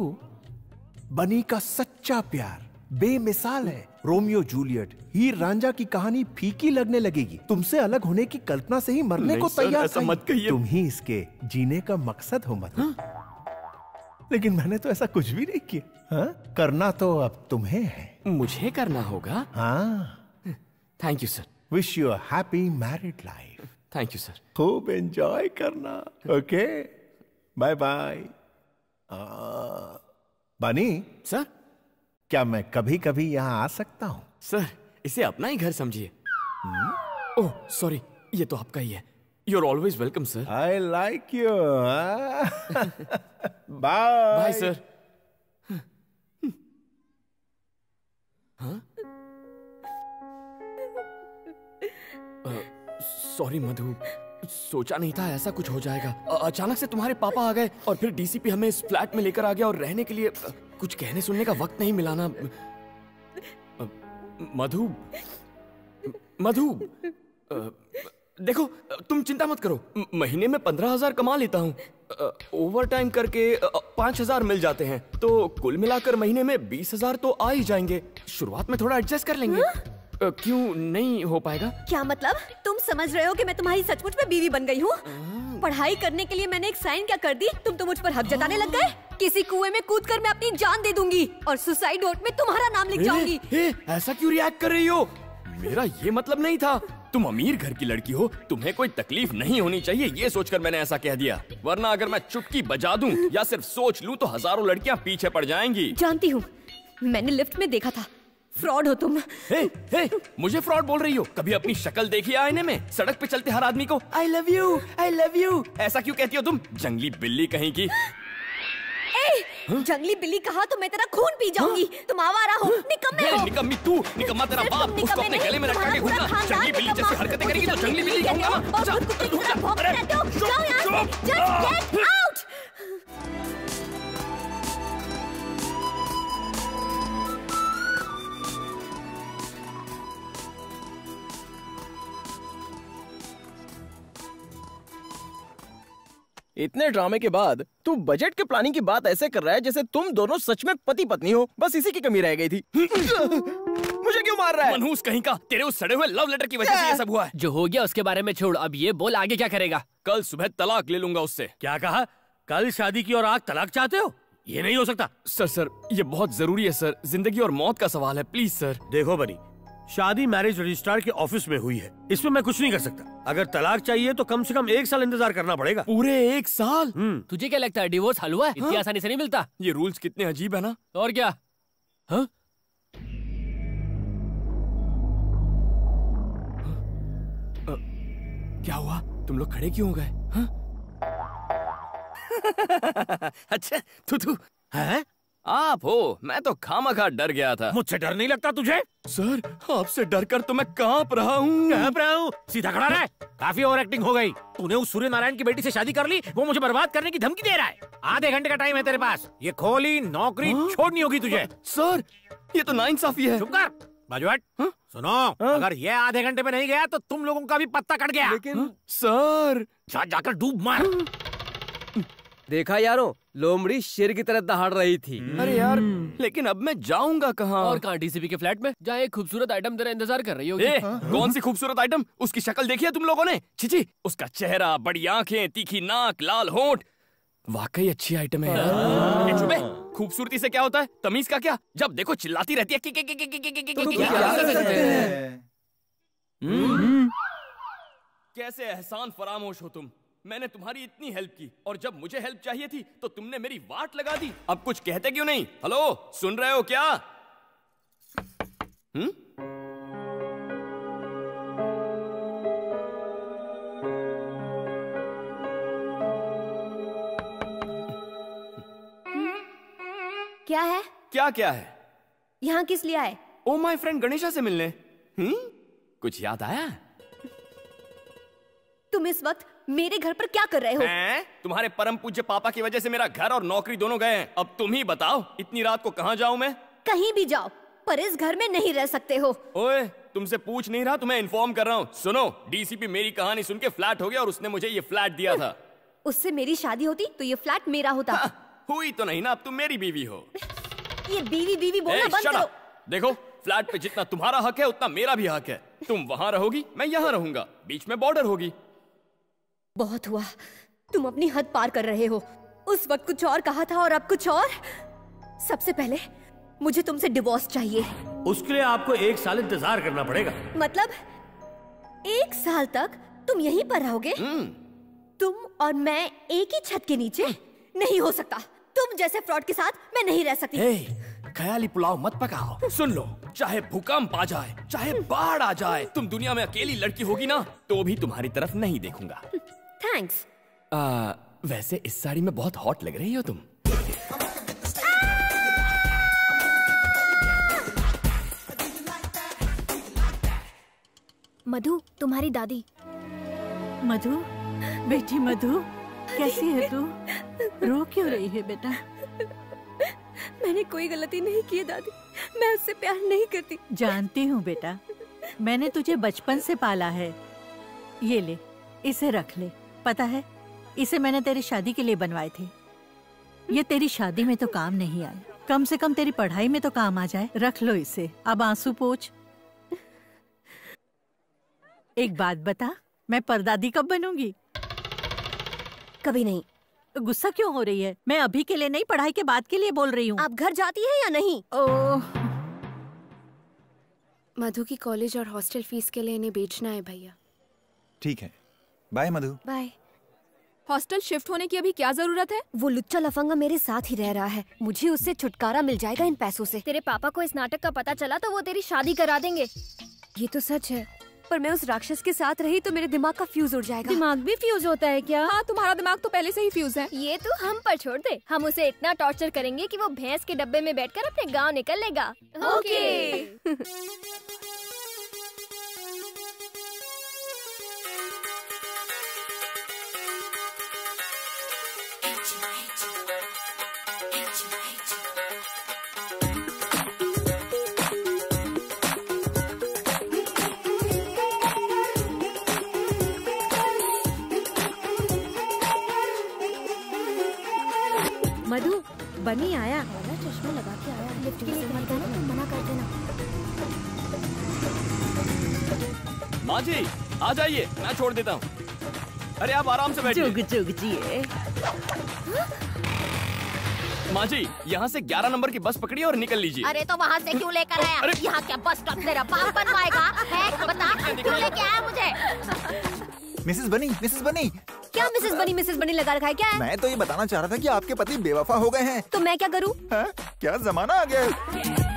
बनी का सच्चा प्यार बेमिसाल है। रोमियो जूलियट, हीर रांझा की कहानी फीकी लगने लगेगी। तुमसे अलग होने की कल्पना से ही मरने को तैयार ऐसा मत कहिए। तुम ही इसके जीने का मकसद हो मधु। लेकिन मैंने तो ऐसा कुछ भी नहीं किया। हाँ? करना तो अब तुम्हें है। मुझे करना होगा? हाँ। Thank you sir. Wish you a happy married life. Thank you sir. खूब एंजॉय करना। Okay, bye bye. Bunny sir, क्या मैं कभी कभी यहाँ आ सकता हूँ? सर, इसे अपना ही घर समझिए। ओह सॉरी, ये तो आपका ही है। You're always welcome, sir. I like you. Bye. Bye, sir. हाँ? सॉरी मधु, सोचा नहीं था ऐसा कुछ हो जाएगा। अचानक से तुम्हारे पापा आ गए और फिर डीसीपी हमें इस फ्लैट में लेकर आ गया और रहने के लिए कुछ कहने सुनने का वक्त नहीं मिला ना। मधु, देखो, तुम चिंता मत करो। महीने में 15,000 कमा लेता हूँ। ओवर टाइम करके 5,000 मिल जाते हैं, तो कुल मिलाकर महीने में 20,000 तो आ ही जाएंगे। शुरुआत में थोड़ा एडजस्ट कर लेंगे। क्यों नहीं हो पाएगा? क्या मतलब? तुम समझ रहे हो कि मैं तुम्हारी सचमुच में बीवी बन गई हूँ? पढ़ाई करने के लिए मैंने एक साइन क्या कर दी, तुम तो मुझ पर हक जताने लग गए। किसी कुएं में कूदकर मैं अपनी जान दे दूंगी और सुसाइड नोट में तुम्हारा नाम लिख जाऊंगी। ऐसा क्यों रिएक्ट कर रही हो? मेरा ये मतलब नहीं था। तुम अमीर घर की लड़की हो, तुम्हें कोई तकलीफ नहीं होनी चाहिए, ये सोचकर मैंने ऐसा कह दिया। वरना अगर मैं चुटकी बजा दूं या सिर्फ सोच लूं तो हजारों लड़कियां पीछे पड़ जाएंगी। जानती हूँ, मैंने लिफ्ट में देखा था। फ्रॉड हो तुम। हे, मुझे फ्रॉड बोल रही हो? कभी अपनी शक्ल देखी आईने में? सड़क पे चलते हर आदमी को आई लव यू ऐसा क्यों कहती हो तुम? जंगली बिल्ली कहीं की। जंगली बिल्ली कहा तो मैं तेरा खून पी जाऊंगी। तुम आवारा हो, निकम्मे हो। निकम्मी तू, निकम्मा तेरा बाप। उसको अपने गले में लटका के घूमना। जंगली बिल्ली जैसी हरकतें करेगी तो जंगली बिल्ली कहूंगा ना। जाओ यहाँ से, जस्ट गेट आउट। इतने ड्रामे के बाद तू बजट के प्लानिंग की बात ऐसे कर रहा है जैसे तुम दोनों सच में पति पत्नी हो। बस इसी की कमी रह गई थी। मुझे क्यों मार रहा है? मनहूस कहीं का, तेरे उस सड़े हुए लव लेटर की वजह से ये सब हुआ है। जो हो गया उसके बारे में छोड़, अब ये बोल आगे क्या करेगा? कल सुबह तलाक ले लूंगा उससे। क्या कहा? कल शादी की और आज तलाक चाहते हो? ये नहीं हो सकता। सर, ये बहुत जरूरी है सर। जिंदगी और मौत का सवाल है, प्लीज सर। देखो बनी, शादी मैरिज रजिस्ट्रार के ऑफिस में हुई है, इसमें मैं कुछ नहीं कर सकता। अगर तलाक चाहिए तो कम से कम 1 साल इंतजार करना पड़ेगा। पूरे 1 साल? तुझे क्या लगता है डिवोर्स हलवा है? इतनी आसानी से नहीं मिलता। ये रूल्स कितने अजीब है ना। और क्या? हाँ? क्या हुआ? तुम लोग खड़े क्यों हो गए? अच्छा, तू है? आप हो? मैं तो खामखा डर गया था। मुझसे डर नहीं लगता तुझे? सर, आपसे डर कर तो मैं कांप रहा हूँ। सीधा खड़ा रह। काफी ओवर एक्टिंग हो गई। तूने उस सूर्य नारायण की बेटी से शादी कर ली, वो मुझे बर्बाद करने की धमकी दे रहा है। आधे घंटे का टाइम है तेरे पास। ये खोली नौकरी छोड़नी होगी तुझे। सर, ये तो नाइंसाफी है। चुप कर, बाजूहट। सुनो, अगर ये आधे घंटे में नहीं गया तो तुम लोगों का भी पत्ता कट गया। लेकिन सर, जाकर डूब मार। देखा यारो, लोमड़ी शेर की तरह दहाड़ रही थी। अरे यार, लेकिन अब मैं जाऊंगा कहाँ? और कहाँ? डीसीपी के फ्लैट में, जहाँ एक खूबसूरत आइटम तेरा इंतजार कर रही होगी। कौन सी खूबसूरत आइटम? उसकी शक्ल देखी है तुम लोगों ने? छिची, उसका चेहरा, बड़ी आंखें, तीखी नाक, लाल होंठ, वाकई अच्छी आइटम है यार। चुपे, खूबसूरती से क्या होता है? तमीज का क्या? जब देखो चिल्लाती रहती है। कैसे एहसान फरामोश हो तुम? मैंने तुम्हारी इतनी हेल्प की और जब मुझे हेल्प चाहिए थी तो तुमने मेरी वाट लगा दी। अब कुछ कहते क्यों नहीं? हेलो, सुन रहे हो क्या? क्या है? क्या क्या है? यहाँ किस लिए आए? ओ माय फ्रेंड गणेशा से मिलने। कुछ याद आया? तुम इस वक्त मेरे घर पर क्या कर रहे हो? तुम्हारे परम पूज्य पापा की वजह से मेरा घर और नौकरी दोनों गए हैं। अब तुम ही बताओ इतनी रात को कहाँ जाऊँ मैं? कहीं भी जाओ, पर इस घर में नहीं रह सकते हो। ओए, तुमसे पूछ नहीं रहा, तुम्हें इन्फॉर्म कर रहा हूँ। सुनो, डीसीपी मेरी कहानी सुन के फ्लैट हो गया और उसने मुझे ये फ्लैट दिया था। उससे मेरी शादी होती तो ये फ्लैट मेरा होता। हुई तो नहीं ना, अब तुम मेरी बीवी हो। ये बीवी बीवी बोलना बंद करो। देखो, फ्लैट पे जितना तुम्हारा हक है उतना मेरा भी हक है। तुम वहाँ रहोगी, मैं यहाँ रहूंगा, बीच में बॉर्डर होगी। बहुत हुआ, तुम अपनी हद पार कर रहे हो। उस वक्त कुछ और कहा था और अब कुछ और। सबसे पहले मुझे तुमसे डिवोर्स चाहिए। उसके लिए आपको 1 साल इंतजार करना पड़ेगा। मतलब 1 साल तक तुम यहीं पर रहोगे? तुम और मैं एक ही छत के नीचे? नहीं हो सकता। तुम जैसे फ्रॉड के साथ मैं नहीं रह सकती। ख्याली पुलाव मत पकाओ। सुन लो, चाहे भूकंप आ जाए, चाहे बाढ़ आ जाए, तुम दुनिया में अकेली लड़की होगी ना, तो भी तुम्हारी तरफ नहीं देखूंगा। थैंक्स। वैसे इस साड़ी में बहुत हॉट लग रही हो तुम। मधु, तुम्हारी दादी। मधु, बेटी मधु, कैसी है तू? रो क्यों रही है बेटा? मैंने कोई गलती नहीं की दादी, मैं उससे प्यार नहीं करती। जानती हूँ बेटा, मैंने तुझे बचपन से पाला है। ये ले, इसे रख ले। पता है, इसे मैंने तेरी शादी के लिए बनवाए थे। ये तेरी शादी में तो काम नहीं आए, कम से कम तेरी पढ़ाई में तो काम आ जाए। रख लो इसे, अब आंसू पोंछ। एक बात बता, मैं परदादी कब बनूंगी? कभी नहीं। गुस्सा क्यों हो रही है? मैं अभी के लिए नहीं, पढ़ाई के बाद के लिए बोल रही हूँ। आप घर जाती है या नहीं? ओह, मधु की कॉलेज और हॉस्टल फीस के लिए इन्हें बेचना है भैया। ठीक है, बाय मधु। बाय। हॉस्टल शिफ्ट होने की अभी क्या जरूरत है? वो लुच्चा लफंगा मेरे साथ ही रह रहा है, मुझे उससे छुटकारा मिल जाएगा इन पैसों से। तेरे पापा को इस नाटक का पता चला तो वो तेरी शादी करा देंगे। ये तो सच है, पर मैं उस राक्षस के साथ रही तो मेरे दिमाग का फ्यूज उड़ जाएगा। दिमाग भी फ्यूज होता है क्या? हाँ, तुम्हारा दिमाग तो पहले से ही फ्यूज है। ये तो हम पर छोड़ दे, हम उसे इतना टॉर्चर करेंगे कि वो भैंस के डब्बे में बैठकर अपने गांव निकल लेगा। ओके। मधु, बनी आया। चश्मा लगा के आया, लिफ्ट के लिए मत जाना, तुम मना कर देना। माँ जी, आ जाइए, मैं छोड़ देता हूँ। अरे आप आराम से बैठिए। जुग जुग जिए। माँ जी, यहाँ से 11 नंबर की बस पकड़िए और निकल लीजिए। अरे तो वहाँ से क्यों लेकर आया? यहाँ क्या बस स्टॉप तेरा बाप बनवाएगा? है बता, क्यों लेके आया मुझे? मिसेस बनी। क्या मिसेस बनी लगा रखा है? क्या है? मैं तो ये बताना चाह रहा था कि आपके पति बेवफा हो गए हैं। तो मैं क्या करूँ? क्या जमाना आ गया है।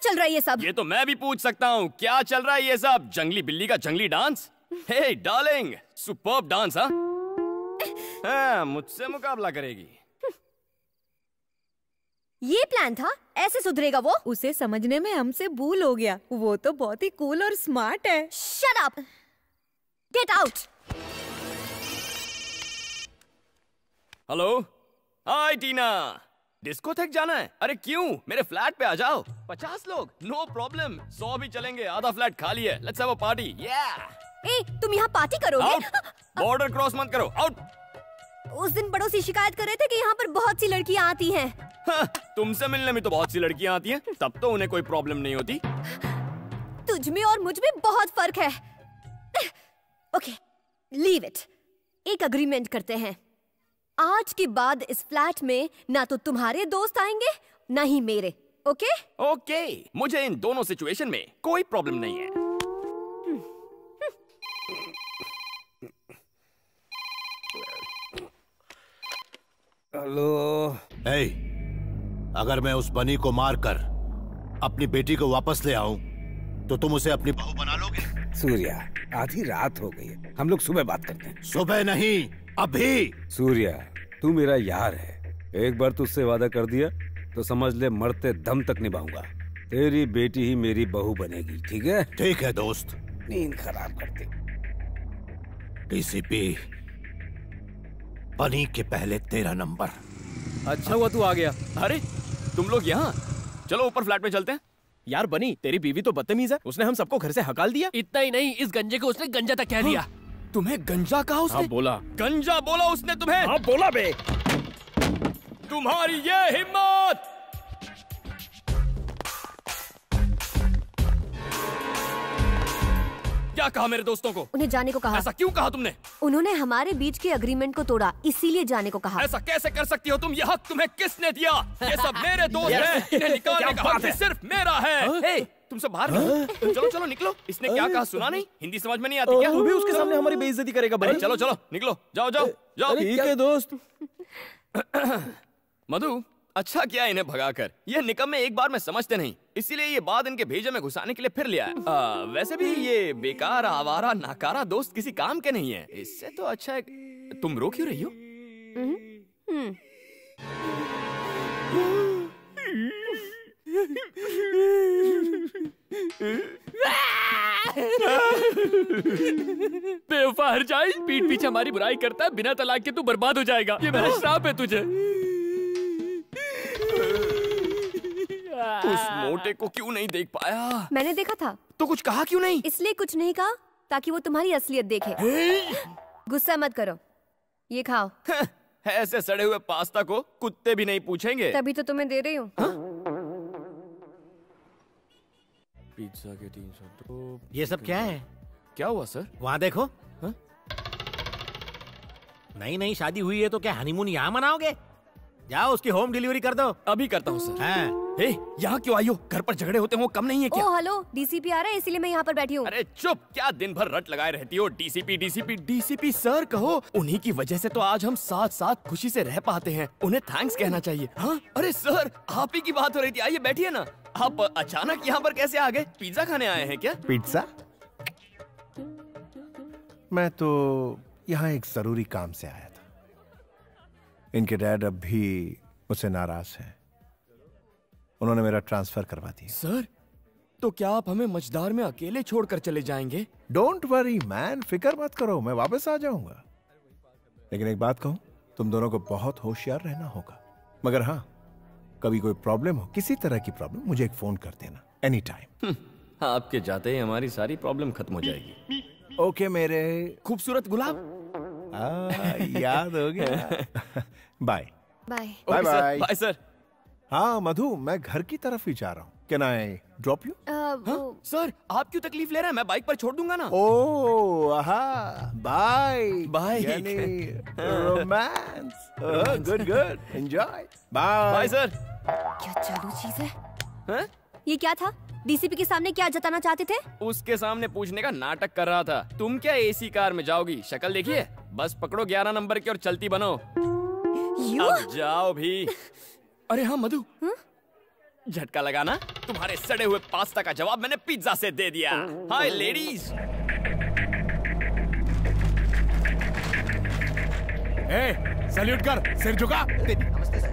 चल रहा है ये सब? ये तो मैं भी पूछ सकता हूँ, क्या चल रहा है ये सब? जंगली बिल्ली का जंगली डांस? हे डार्लिंग, सुपर्ब डांस। हाँ, मुझसे मुकाबला करेगी। ये प्लान था? ऐसे सुधरेगा वो? उसे समझने में हमसे भूल हो गया। वो तो बहुत ही कूल और स्मार्ट है। Shut up! Get out! Hello, hi Tina. Disco तक जाना है? अरे क्यों, मेरे फ्लैट पे आ जाओ। 50 लोग, नो प्रॉब्लम। 100 भी चलेंगे, आधा फ्लैट खाली है। Let's have a party. ए, तुम यहाँ पार्टी करोगे? बॉर्डर क्रॉस मत करो, आउट। उस दिन पड़ोसी शिकायत कर रहे थे कि यहाँ पर बहुत सी लड़कियाँ आती हैं। तुमसे मिलने में तो बहुत सी लड़कियाँ आती हैं, तब तो उन्हें कोई प्रॉब्लम नहीं होती। तुझ में और मुझ में बहुत फर्क है। Okay, leave it. एक अग्रीमेंट करते हैं। आज के बाद इस फ्लैट में ना तो तुम्हारे दोस्त आएंगे ना ही मेरे। ओके? ओके, मुझे इन दोनों सिचुएशन में कोई प्रॉब्लम नहीं है। हेलो। hey, अगर मैं उस बनी को मारकर अपनी बेटी को वापस ले आऊं तो तुम उसे अपनी बहू बना लोगे? सूर्या, आधी रात हो गई है, हम लोग सुबह बात करते हैं। सुबह नहीं, अभी। सूर्या, तू मेरा यार है। एक बार तुझसे वादा कर दिया तो समझ ले मरते दम तक निभाऊंगा। तेरी बेटी ही मेरी बहू बनेगी, ठीक है? ठीक है दोस्त। नींद खराब करते। डीसीपी बनी के पहले तेरा नंबर। अच्छा हुआ तू आ गया। अरे तुम लोग यहाँ, चलो ऊपर फ्लैट में चलते हैं। यार बनी, तेरी बीवी तो बदतमीज है। उसने हम सबको घर से हकाल दिया। इतना ही नहीं, इस गंजे को उसने गंजा तक कह दिया। तुम्हें गंजा कहा उसने? हाँ बोला। गंजा बोला उसने तुम्हें? हाँ बोला बे। तुम्हारी ये हिम्मत! क्या कहा मेरे दोस्तों को? उन्हें जाने को कहा। ऐसा क्यों कहा तुमने? उन्होंने हमारे बीच के अग्रीमेंट को तोड़ा, इसीलिए जाने को कहा। ऐसा कैसे कर सकती हो तुम? ये हक तुम्हें किसने दिया? ये सब मेरे दोस्त हैं, इन्हें निकालने का हक सिर्फ मेरा है। तुमसे बाहर निकलो। चलो चलो निकलो। इसने क्या कहा सुना नहीं? हिंदी समझ में नहीं आती क्या? तू भी उसके सामने हमारी बेइज्जती करेगा बनी? चलो चलो निकलो, जाओ जाओ जाओ। ठीक है दोस्त। मधु, अच्छा किया इन्हें भगाकर। ये निकम्मे एक बार में समझते नहीं, इसीलिए ये बात इनके भेजे में घुसाने के लिए फिर लिया है। वैसे भी ये बेकार, आवारा, नाकारा दोस्त किसी काम के नहीं है। इससे तो अच्छा है। तुम रो क्यों रही हो? बेवफा हरजाई, पीठ पीछे हमारी बुराई करता है, बिना तलाक के तू बर्बाद हो जाएगा। ये मेरा श्राप है तुझे। उस मोटे को क्यों नहीं देख पाया? मैंने देखा था। तो कुछ कहा क्यों नहीं? इसलिए कुछ नहीं कहा ताकि वो तुम्हारी असलियत देखे। गुस्सा मत करो, ये खाओ। ऐसे सड़े हुए पास्ता को कुत्ते भी नहीं पूछेंगे। तभी तो तुम्हें दे रही हूँ। पिज्जा के 302। ये सब क्या है? क्या हुआ सर? वहाँ देखो। नई नई शादी हुई है तो क्या हनीमून यहाँ मनाओगे? जाओ उसकी होम डिलीवरी कर दो। अभी करता हूँ सर। हाँ। यहाँ क्यों आई हो? घर पर झगड़े होते हो, कम नहीं है क्या? ओ हेलो, डीसीपी आ रहा है इसीलिए मैं यहाँ पर बैठी हूँ। अरे चुप, क्या दिन भर रट लगाए रहती हो? डीसीपी डीसीपी डीसीपी सर कहो। उन्हीं की वजह से तो आज हम साथ साथ खुशी से रह पाते हैं। उन्हें थैंक्स कहना चाहिए। हाँ अरे सर, आप ही की बात हो रही थी। आइए बैठिए ना। आप अचानक यहाँ पर कैसे आ गए? पिज्जा खाने आए हैं क्या? पिज्जा? मैं तो यहाँ एक जरूरी काम से आया था। इनके डैड अब भी मुझसे नाराज हैं। उन्होंने मेरा ट्रांसफर करवा दिया। सर, तो क्या आप हमें मझदार में अकेले छोड़कर चले जाएंगे? डोंट वरी मैन, फिक्र मत करो, मैं वापस आ जाऊंगा। लेकिन एक बात कहूं, तुम दोनों को बहुत होशियार रहना होगा। मगर हाँ, कभी कोई प्रॉब्लम हो, किसी तरह की प्रॉब्लम, मुझे एक फोन कर देना एनी टाइम। आपके जाते ही हमारी सारी प्रॉब्लम खत्म हो जाएगी। ओके मेरे खूबसूरत गुलाब। याद हो गया। Bye bye bye bye bye sir. हाँ मधु, मैं घर की तरफ ही जा रहा हूँ। Can I drop you? Sir, आप क्यों तकलीफ ले रहे हैं? मैं बाइक पर छोड़ दूंगा ना। Oh bye bye. Romance. Good good, enjoy. Bye bye sir. क्या चालू चीज है? ये क्या था? डीसीपी के सामने क्या जताना चाहते थे? उसके सामने पूछने का नाटक कर रहा था। तुम क्या एसी कार में जाओगी? शक्ल देखिए, बस पकड़ो 11 नंबर की और चलती बनो। अब जाओ भी। अरे हाँ मधु, झटका लगाना। तुम्हारे सड़े हुए पास्ता का जवाब मैंने पिज्जा से दे दिया। हाय लेडीज। सैल्यूट कर, सिर झुका। नमस्ते सर।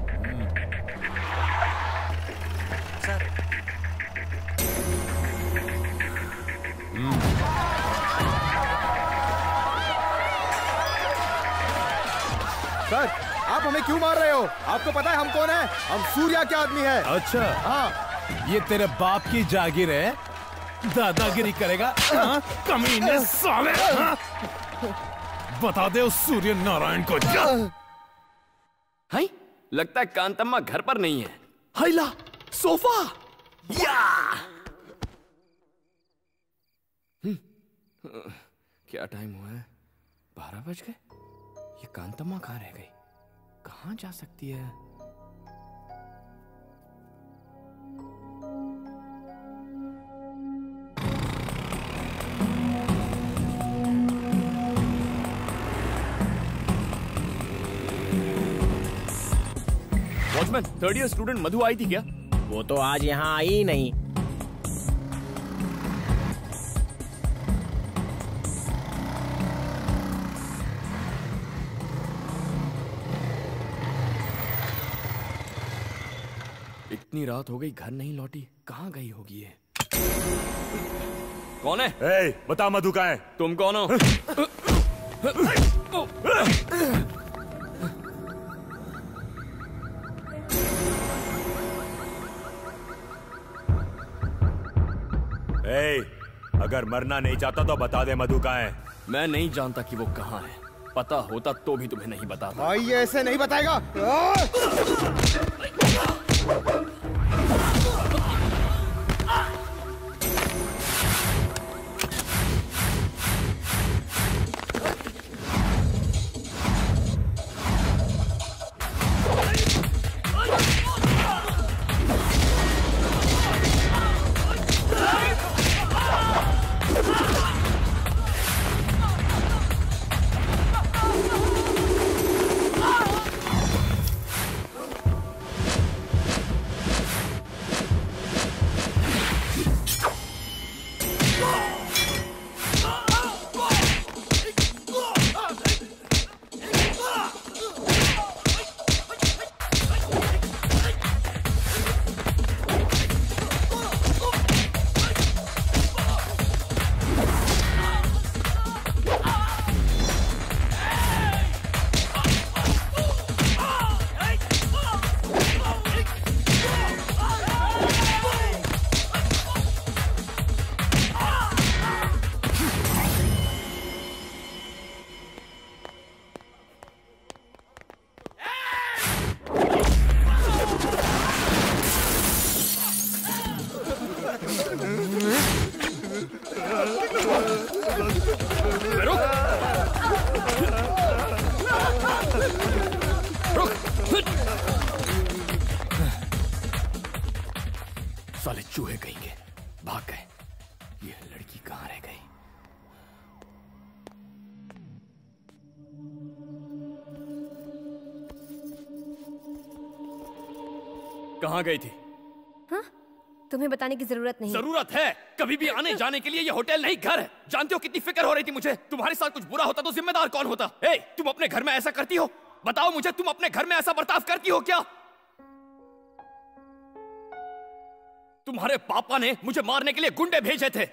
सर आप हमें क्यों मार रहे हो? आपको पता है हम कौन है? हम सूर्या के आदमी है। अच्छा हाँ, ये तेरे बाप की जागीर है, दादागिरी करेगा? कमीने साले। बता दे उस सूर्य नारायण को। हाय, लगता है कांतम्मा घर पर नहीं है। हाइला सोफा या। क्या टाइम हुआ है? 12 बज गए। ये कांतम्मा कहाँ रह गई? कहाँ जा सकती है? वॉचमैन, 3rd ईयर स्टूडेंट मधु आई थी क्या? वो तो आज यहाँ आई ही नहीं। इतनी रात हो गई, घर नहीं लौटी, कहाँ गई होगी ये? कौन है? बता मधु का है। तुम कौन हो? अगर मरना नहीं चाहता तो बता दे मधु का है। मैं नहीं जानता कि वो कहाँ है। पता होता तो भी तुम्हें नहीं बताता। भाई ये ऐसे नहीं बताएगा। साले चूहे कहेंगे, भाग गए। ये लड़की कहाँ रह गई? कहाँ गई थी? हाँ? तुम्हें बताने की जरूरत नहीं। जरूरत है। कभी भी आने जाने के लिए ये होटल नहीं घर है। जानते हो कितनी फिक्र हो रही थी मुझे। तुम्हारे साथ कुछ बुरा होता तो जिम्मेदार कौन होता? तुम अपने घर में ऐसा करती हो? बताओ मुझे, तुम अपने घर में ऐसा बर्ताव करती हो क्या? तुम्हारे पापा ने मुझे मारने के लिए गुंडे भेजे थे।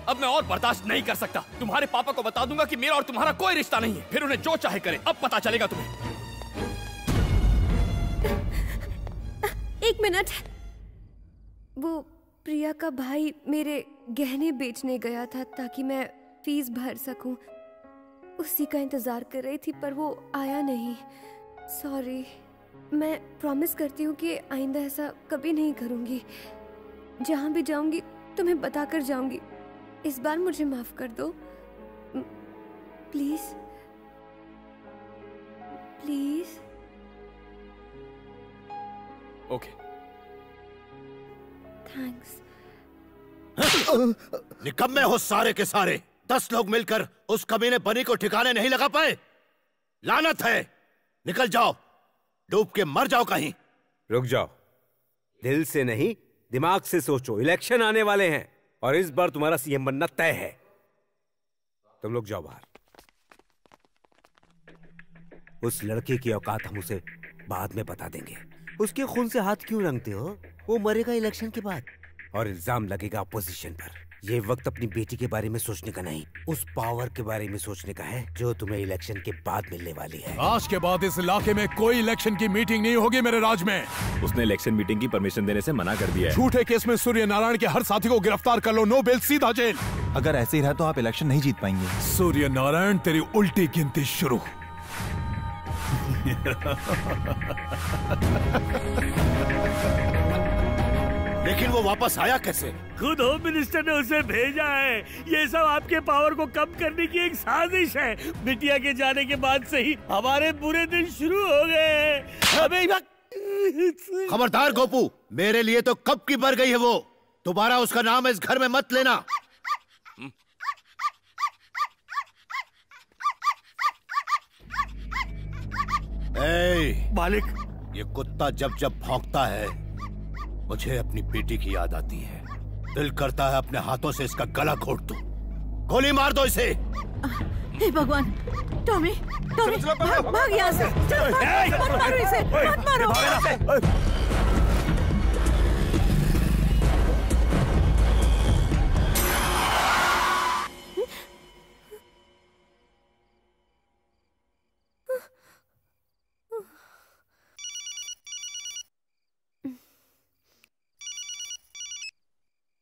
अब मैं और बर्दाश्त नहीं कर सकता। तुम्हारे पापा को बता दूंगा कि मेरा और तुम्हारा कोई रिश्ता नहीं है। फिर उन्हें जो चाहे करे। अब पता चलेगा तुम्हें। 1 मिनट। वो प्रिया का भाई मेरे गहने बेचने गया था ताकि मैं फीस भर सकूं। उसी का इंतजार कर रही थी पर वो आया नहीं। सॉरी। मैं प्रॉमिस करती हूँ कि आइंदा ऐसा कभी नहीं करूँगी। जहाँ भी जाऊँगी तुम्हें बताकर जाऊँगी। इस बार मुझे माफ कर दो प्लीज। प्लीज। ओके। थैंक्स। निकम्मे हो सारे के सारे। 10 लोग मिलकर उस कमीने बनी को ठिकाने नहीं लगा पाए। लानत है। निकल जाओ, डूब के मर जाओ कहीं। रुक जाओ। दिल से नहीं, दिमाग से सोचो। इलेक्शन आने वाले हैं और इस बार तुम्हारा सीएम बनना तय है। तुम लोग जाओ बाहर। उस लड़के की औकात हम उसे बाद में बता देंगे। उसके खून से हाथ क्यों रंगते हो? वो मरेगा इलेक्शन के बाद और इल्जाम लगेगा अपोजिशन पर। ये वक्त अपनी बेटी के बारे में सोचने का नहीं, उस पावर के बारे में सोचने का है जो तुम्हें इलेक्शन के बाद मिलने वाली है। आज के बाद इस इलाके में कोई इलेक्शन की मीटिंग नहीं होगी मेरे राज में। उसने इलेक्शन मीटिंग की परमिशन देने से मना कर दिया है। झूठे केस में सूर्य नारायण के हर साथी को गिरफ्तार कर लो, नो बेल, सीधा जेल। अगर ऐसे ही रहा तो आप इलेक्शन नहीं जीत पाएंगे। सूर्य नारायण, तेरी उल्टी गिनती शुरू। लेकिन वो वापस आया कैसे? खुद होम मिनिस्टर ने उसे भेजा है। ये सब आपके पावर को कम करने की एक साजिश है। बिटिया के जाने के बाद से ही हमारे बुरे दिन शुरू हो गए। खबरदार गोपू, मेरे लिए तो कब की मर गई है वो। दोबारा उसका नाम इस घर में मत लेना। मालिक, ये कुत्ता जब जब भौंकता है मुझे अपनी बेटी की याद आती है। दिल करता है अपने हाथों से इसका गला घोट दूं। गोली मार दो इसे। हे भगवान, टॉमी, टॉमी, भाग यहाँ से। मत मारो इसे, मत मारो।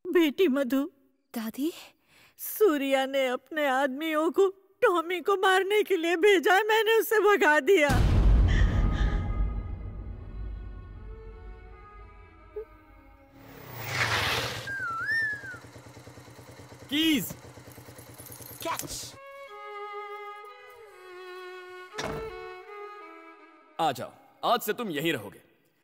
बेटी मधु। दादी, सूर्या ने अपने आदमियों को टॉमी को मारने के लिए भेजा है। मैंने उसे भगा दिया। Keys catch. आ जाओ, आज से तुम यहीं रहोगे।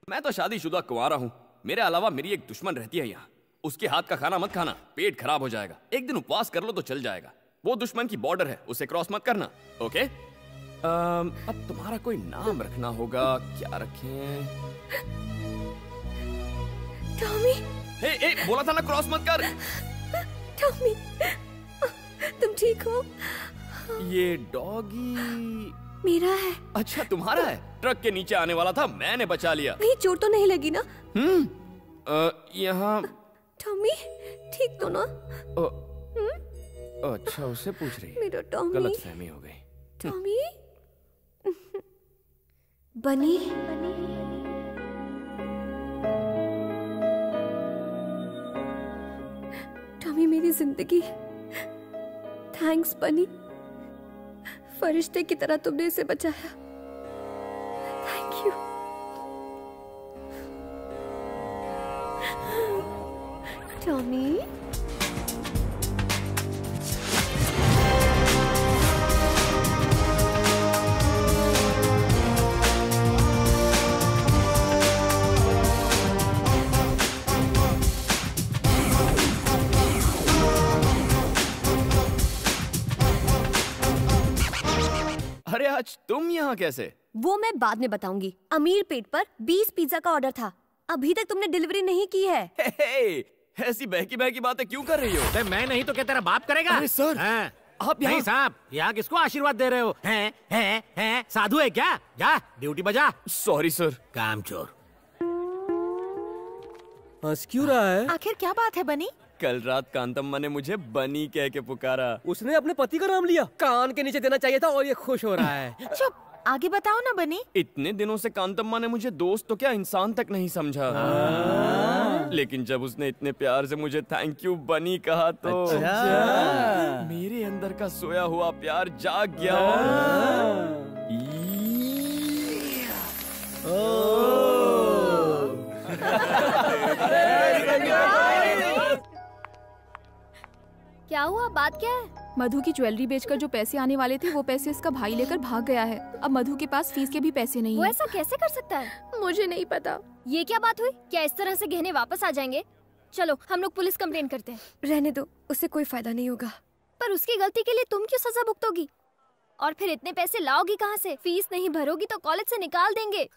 मैं तो शादीशुदा कुंवारा हूँ। मेरे अलावा मेरी एक दुश्मन रहती है यहाँ। उसके हाथ का खाना मत खाना, पेट खराब हो जाएगा। एक दिन उपवास कर लो तो चल जाएगा। वो दुश्मन की बॉर्डर है, उसे क्रॉस मत करना, ओके? अब तुम्हारा कोई नाम रखना होगा। क्या रखें? टॉमी। हे, बोला था ना क्रॉस मत कर। टॉमी, तुम ठीक हो? ये डॉगी मेरा है। अच्छा, तुम्हारा है? ट्रक के नीचे आने वाला था, मैंने बचा लिया। कहीं चोट तो नहीं लगी ना? यहाँ टॉमी ठीक तो ना? अच्छा, उससे पूछ रही है। मेरा टॉमी। गलतफहमी हो गई। टॉमी, बनी। टॉमी मेरी जिंदगी। थैंक्स बनी, फरिश्ते की तरह तुमने इसे बचाया। Thank you. टॉमी, अरे आज तुम यहाँ कैसे? वो मैं बाद में बताऊंगी। अमीर पेट पर 20 पिज्जा का ऑर्डर था। अभी तक तुमने डिलीवरी नहीं की है। ऐसी बहकी बहकी बातें क्यों कर रही हो? मैं नहीं तो क्या तेरा बाप करेगा? अरे सर, आप नहीं साहब, यहाँ किसको आशीर्वाद दे रहे हो? हैं? साधु है क्या? जा ड्यूटी बजा। Sorry sir. कामचोर। हंस क्यों रहा है? आखिर क्या बात है बनी? कल रात कांतम्मा ने मुझे बनी कह के पुकारा। उसने अपने पति का नाम लिया। कान के नीचे देना चाहिए था और ये खुश हो रहा है। चुप, आगे बताओ ना बनी। इतने दिनों से कांतम्मा ने मुझे दोस्त तो क्या इंसान तक नहीं समझा। लेकिन जब उसने इतने प्यार से मुझे थैंक यू बनी कहा तो मेरे अंदर का सोया हुआ प्यार जाग गया। क्या हुआ? बात क्या है? मधु की ज्वेलरी बेचकर जो पैसे आने वाले थे वो पैसे इसका भाई लेकर भाग गया है। अब मधु के पास फीस के भी पैसे नहीं वो है। ऐसा कैसे कर सकता है? मुझे नहीं पता। ये क्या बात हुई? क्या इस तरह से गहने वापस आ जाएंगे? चलो हम लोग पुलिस कंप्लेन करते हैं। रहने दो, उससे कोई फायदा नहीं होगा। पर उसकी गलती के लिए तुम क्यों सजा भुगतोगी? और फिर इतने पैसे लाओगी कहाँ से? फीस नहीं भरोगी तो कॉलेज से निकाल देंगे।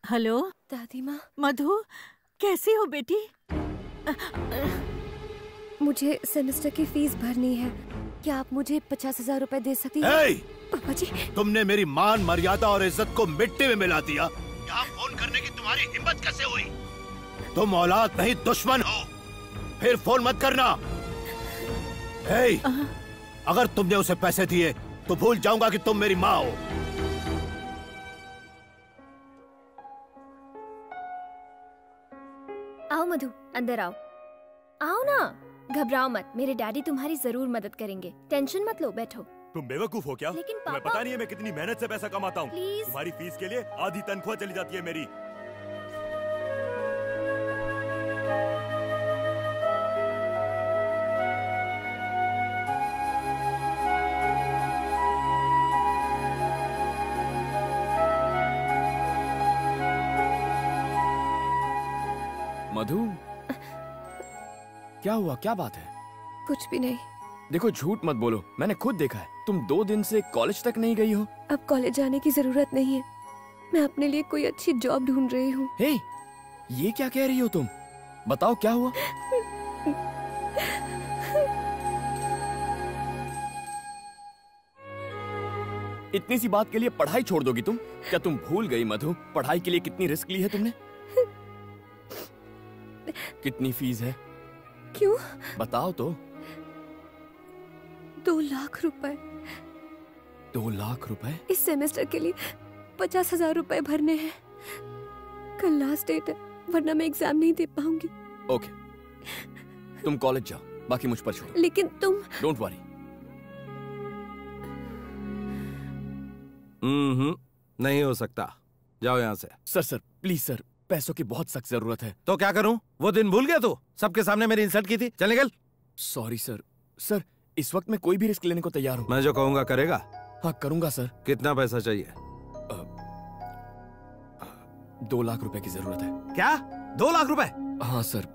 हेलो दादी माँ। मधु, कैसी हो बेटी? मुझे सेमेस्टर की फीस भरनी है, क्या आप मुझे 50,000 रुपए दे सकती हैं? hey! पापा जी, तुमने मेरी मान मर्यादा और इज्जत को मिट्टी में मिला दिया। यहाँ फोन करने की तुम्हारी हिम्मत कैसे हुई? तुम औलाद नहीं दुश्मन हो, फिर फोन मत करना। hey! अगर तुमने उसे पैसे दिए तो भूल जाऊंगा कि तुम मेरी माँ हो। आओ मधु, अंदर आओ। आओ ना, घबराओ मत, मेरे डैडी तुम्हारी जरूर मदद करेंगे। टेंशन मत लो, बैठो। तुम बेवकूफ हो क्या? लेकिन तुम्हें पापा... पता नहीं है मैं कितनी मेहनत से पैसा कमाता हूँ। तुम्हारी फीस के लिए आधी तनख्वाह चली जाती है मेरी। मधु, क्या हुआ? क्या बात है? कुछ भी नहीं। देखो, झूठ मत बोलो, मैंने खुद देखा है। तुम 2 दिन से कॉलेज तक नहीं गई हो। अब कॉलेज जाने की जरूरत नहीं है, मैं अपने लिए कोई अच्छी जॉब ढूंढ रही हूँ। हे, ये क्या कह रही हो तुम? बताओ क्या हुआ? इतनी सी बात के लिए पढ़ाई छोड़ दोगी तुम? क्या तुम भूल गई मधु, पढ़ाई के लिए कितनी रिस्क ली है तुमने? कितनी फीस है? क्यों? बताओ तो। 2 लाख रुपए। 2 लाख रुपए? इस सेमेस्टर के लिए 50,000 रुपए भरने हैं। कल लास्ट डेट है, वरना मैं एग्जाम नहीं दे पाऊंगी। ओके, तुम कॉलेज जाओ, बाकी मुझ पर छोड़ो। लेकिन तुम... डोंट वरी। नहीं हो सकता, जाओ यहाँ से। सर प्लीज सर, पैसों की बहुत सख्त जरूरत है। तो क्या करूं? वो दिन भूल गया तू? सबके सामने मेरी इंसल्ट की थी। चल निकल। Sorry sir. सर, इस वक्त मैं कोई भी रिस्क लेने को तैयार हूँ। मैं जो कहूँगा करेगा? हाँ करूँगा सर। कितना पैसा चाहिए? 2 लाख रुपए की जरूरत है। क्या? 2 लाख रुपए? हाँ सर,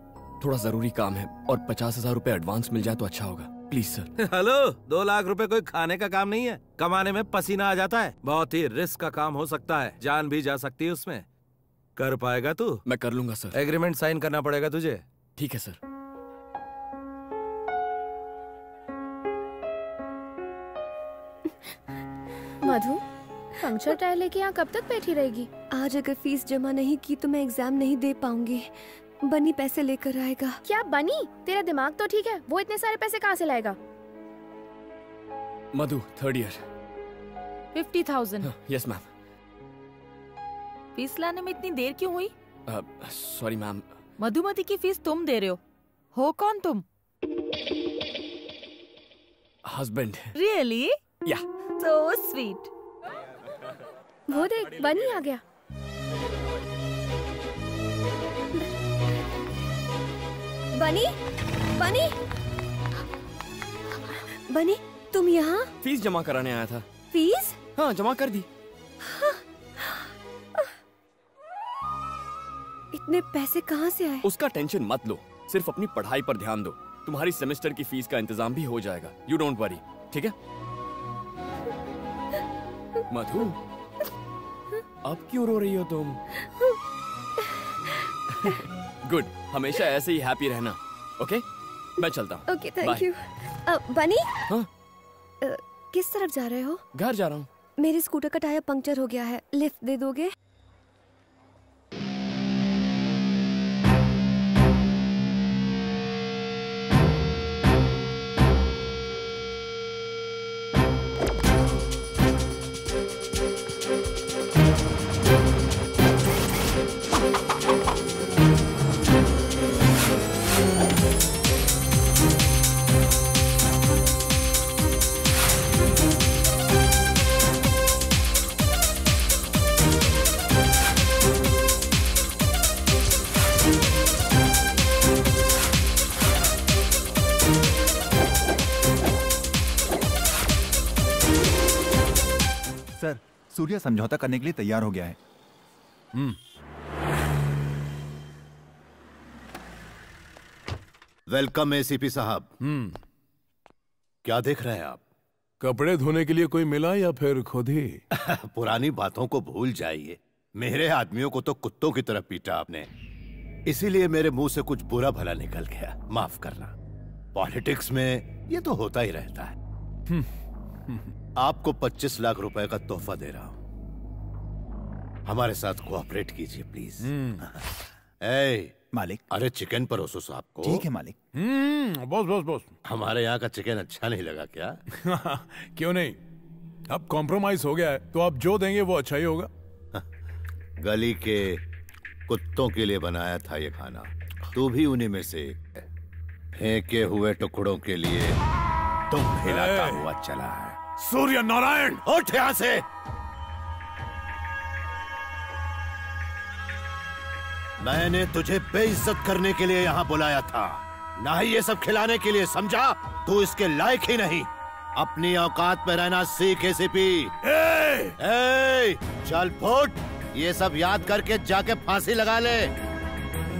थोड़ा जरूरी काम है और 50,000 रुपए एडवांस मिल जाए तो अच्छा होगा, प्लीज सर। हेलो, 2 लाख रुपए कोई खाने का काम नहीं है। कमाने में पसीना आ जाता है। बहुत ही रिस्क का काम हो सकता है, जान भी जा सकती है उसमें। कर पाएगा तू? मैं कर लूंगा सर। एग्रीमेंट साइन करना पड़ेगा तुझे। ठीक है सर। मधु, पंक्चर टायर लेके यहाँ कब तक बैठी रहेगी? आज अगर फीस जमा नहीं की तो मैं एग्जाम नहीं दे पाऊंगी। बनी पैसे लेकर आएगा। क्या बनी? तेरा दिमाग तो ठीक है, वो इतने सारे पैसे कहाँ से लाएगा? मधु, 3rd year. 50,000। Yes ma'am. Fees लाने में इतनी देर क्यों हुई? Sorry ma'am. मधुमती की फीस तुम दे रहे हो कौन तुम? हस्बैंड। रियली? या। So sweet. वो देख, बनी आ गया। बनी, बनी, बनी, तुम यहाँ? फीस जमा कराने आया था। फीस? हाँ, जमा कर दी। इतने पैसे कहाँ से आए? उसका टेंशन मत लो, सिर्फ अपनी पढ़ाई पर ध्यान दो। तुम्हारी सेमेस्टर की फीस का इंतजाम भी हो जाएगा। यू डोंट वरी, ठीक है? मधु, अब क्यों रो रही हो तुम? गुड, हमेशा ऐसे ही हैप्पी रहना। ओके, मैं चलता हूँ। Okay, thank you. बनी? हाँ? किस तरफ जा रहे हो? घर जा रहा हूँ। मेरे स्कूटर का टायर पंक्चर हो गया है, लिफ्ट दे दोगे? सूर्या समझौता करने के लिए तैयार हो गया है। वेलकम एसीपी साहब। क्या देख रहे हैं आप? कपड़े धोने के लिए कोई मिला या फिर खुद ही? पुरानी बातों को भूल जाइए। मेरे आदमियों को तो कुत्तों की तरह पीटा आपने, इसीलिए मेरे मुंह से कुछ बुरा भला निकल गया, माफ करना। पॉलिटिक्स में ये तो होता ही रहता है। आपको 25 लाख रुपए का तोहफा दे रहा हूं, हमारे साथ कोऑपरेट कीजिए प्लीज। मालिक। अरे चिकन परोसो साहब को। ठीक है मालिक। Boss boss boss. हमारे यहाँ का चिकन अच्छा नहीं लगा क्या? क्यों नहीं, अब कॉम्प्रोमाइज हो गया है तो आप जो देंगे वो अच्छा ही होगा। गली के कुत्तों के लिए बनाया था ये खाना, तू भी उन्हीं में से एक है। फेंके हुए टुकड़ों के लिए तुम हिलाता हुआ चला है। सूर्य नारायण, उठ यहाँ से। मैंने तुझे बेइज्जत करने के लिए यहाँ बुलाया था, ना ही ये सब खिलाने के लिए, समझा? तू इसके लायक ही नहीं। अपनी औकात में रहना सीख एसीपी। चल फुट, ये सब याद करके जाके फांसी लगा ले।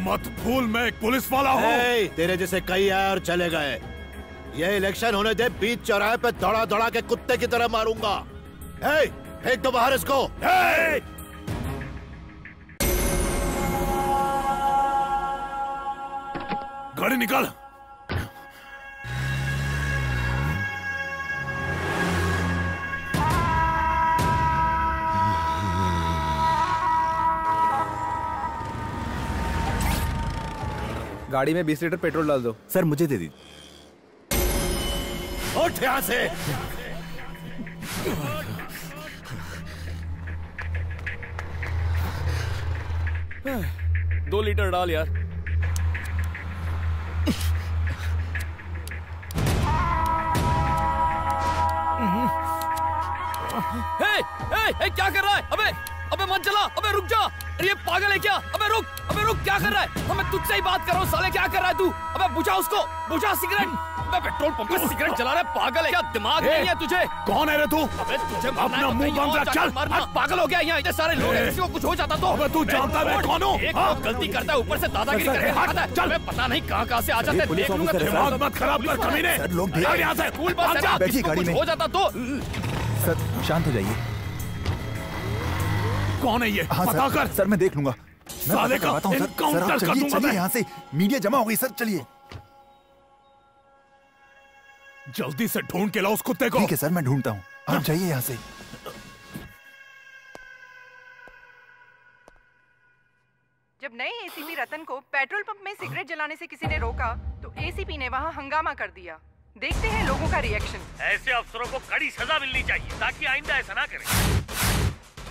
मत भूल मैं एक पुलिस वाला हूँ। तेरे जैसे कई आए और चले गए। ये इलेक्शन होने दे, बीच चौराहे पे दौड़ा दौड़ा के कुत्ते की तरह मारूंगा। फेंक दो बाहर इसको। गाड़ी निकाल। गाड़ी में 20 लीटर पेट्रोल डाल दो। सर मुझे दे दी। उठ यहाँ से। 2 लीटर डाल यार। क्या कर रहा है? अबे मत चला, अबे रुक जा। अरे ये पागल है क्या? अबे रुक क्या कर रहा है? मैं तुझसे ही बात कर रहा हूँ साले, क्या कर रहा है तू? अबे बुझा उसको, बुझा सिगरेट। अबे पेट्रोल पंप पे सिगरेट जला रहा है, पागल है क्या? दिमाग नहीं है तुझे? कौन है रे तू? अबे तुझे अपना मुंह बंद रख, चल। पागल हो गया, यहाँ इतने सारे लोग हैं, किसी को कुछ हो जाता तो? अबे तू जानता है मैं कौन हूँ? एक लोग गलती करता है, ऊपर से दादागिरी करके खाता है। चल, पता नहीं कहाँ से आ जाते हैं। देख लूंगा। दिमाग मत खराब कर कमीने। लोग यहाँ से स्कूल बस है, किसी को कुछ हो जाता तो? सर शांत हो जाइए। कौन है ये? पता कर। सर मैं देख लूंगा। साले का एनकाउंटर कर दूंगा मैं। यहाँ से मीडिया जमा हो गई सर, चलिए। जल्दी से ढूंढ के लाओ उस कुत्ते को। ठीक है सर, मैं ढूंढता हूँ, आप जाइए यहाँ से। जब नए एसीपी रतन को पेट्रोल पंप में सिगरेट जलाने से किसी ने रोका तो एसीपी ने वहाँ हंगामा कर दिया। देखते हैं लोगों का रिएक्शन। ऐसे अफसरों को कड़ी सजा मिलनी चाहिए ताकि आइंदा ऐसा ना करें।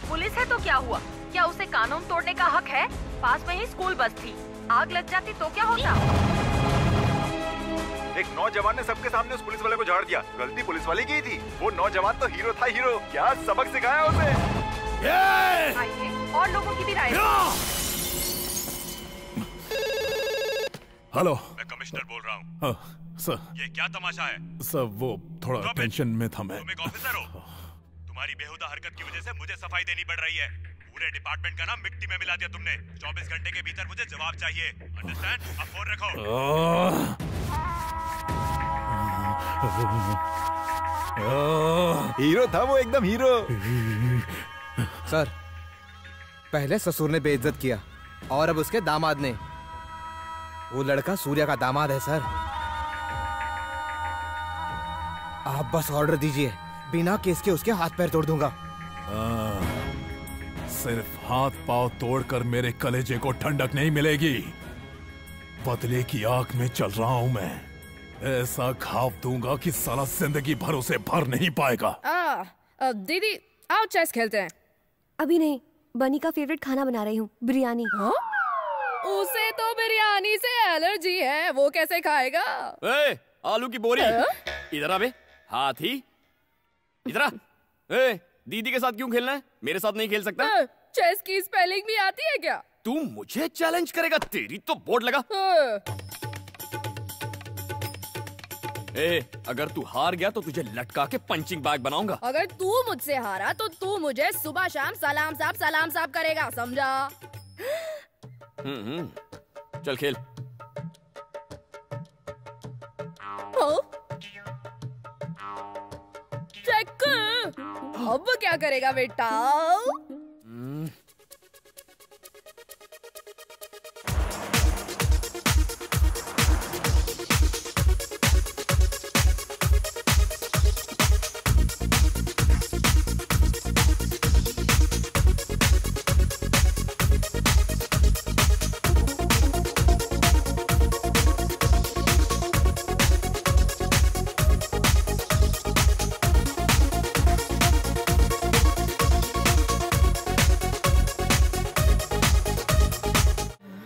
पुलिस है तो क्या हुआ? क्या उसे कानून तोड़ने का हक है? पास में ही स्कूल बस थी, आग लग जाती तो क्या होता? एक नौजवान ने सबके सामने उस पुलिस वाले को झाड़ दिया। गलती पुलिस वाले की थी। वो नौजवान तो हीरो था, हीरो। क्या सबक सिखाया उसे। आइए और लोगों की भी राय। हेलो, मैं कमिश्नर बोल रहा हूँ। सर ये क्या तमाशा है? सर वो थोड़ा टेंशन में था मैं। तुम एक ऑफिसर हो, तुम्हारी बेहुदा हरकत की वजह से मुझे सफाई देनी पड़ रही है। पूरे डिपार्टमेंट का नाम मिट्टी में मिला दिया तुमने। 24 घंटे के भीतर मुझे जवाब चाहिए, अंडरस्टैंड? अब फोन रखो। हीरो था वो, एकदम हीरो। सर पहले ससुर ने बेइज्जत किया और अब उसके दामाद ने। वो लड़का सूर्या का दामाद है सर। आप बस ऑर्डर दीजिए, बिना केस के उसके हाथ पैर तोड़ दूंगा। सिर्फ हाथ पांव तोड़कर मेरे कलेजे को ठंडक नहीं मिलेगी। बदले की आग में चल रहा हूं मैं। ऐसा घाव दूंगा कि साला जिंदगी भर उसे भर नहीं पाएगा। दीदी आओ चेस खेलते हैं। अभी नहीं, बनी का फेवरेट खाना बना रही हूँ, बिरयानी। उसे तो बिरयानी से एलर्जी है, वो कैसे खाएगा? आलू की बोरी इधर आ बे, हाथी इधर आ। दीदी के साथ क्यों खेलना है? मेरे साथ नहीं खेल सकता? चेस की स्पेलिंग भी आती है क्या? तू मुझे चैलेंज करेगा? तेरी तो बोर्ड लगा। अगर तू हार गया तो तुझे लटका के पंचिंग बैग बनाऊंगा। अगर तू मुझसे हारा तो तू मुझे सुबह शाम सलाम साहब करेगा, समझा? चल खेल। चेक अब क्या करेगा बेटा?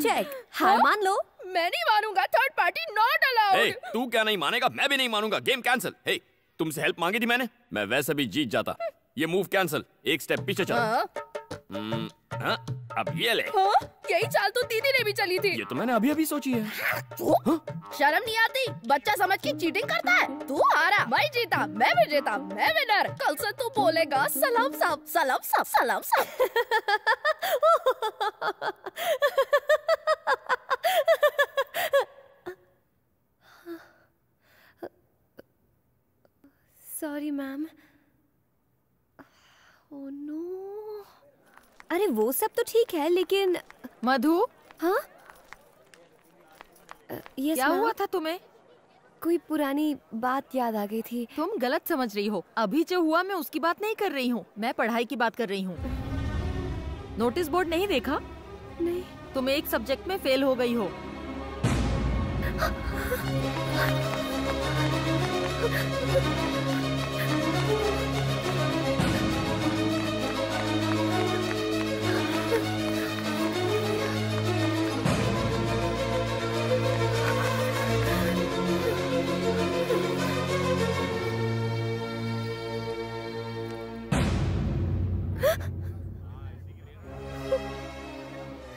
चेक। हार मान लो। मैं नहीं मानूंगा, थर्ड पार्टी नॉट अलाउड। तू क्या नहीं मानेगा? मैं भी नहीं मानूंगा। Game cancel. हे, तुमसे हेल्प मांगी थी मैंने, मैं वैसे भी जीत जाता। ये मूव कैंसिल, एक स्टेप पीछे चलो। अब ये ले। यही चाल तो दीदी ने भी चली थी। ये तो मैंने अभी अभी सोची है। शर्म नहीं आती? बच्चा समझ के चीटिंग करता है। तू हारा, मैं जीता, मैं विजेता, मैं विनर। कल से तू बोलेगा सलाम साहब, सलाम साहब, सलाम साहब। Sorry ma'am. Oh no. अरे वो सब तो ठीक है, लेकिन मधु। हाँ यस क्या हुआ था तुम्हें? कोई पुरानी बात याद आ गई थी। तुम गलत समझ रही हो। अभी जो हुआ मैं उसकी बात नहीं कर रही हूँ, मैं पढ़ाई की बात कर रही हूँ। नोटिस बोर्ड नहीं देखा? नहीं। तुम एक सब्जेक्ट में फेल हो गई हो।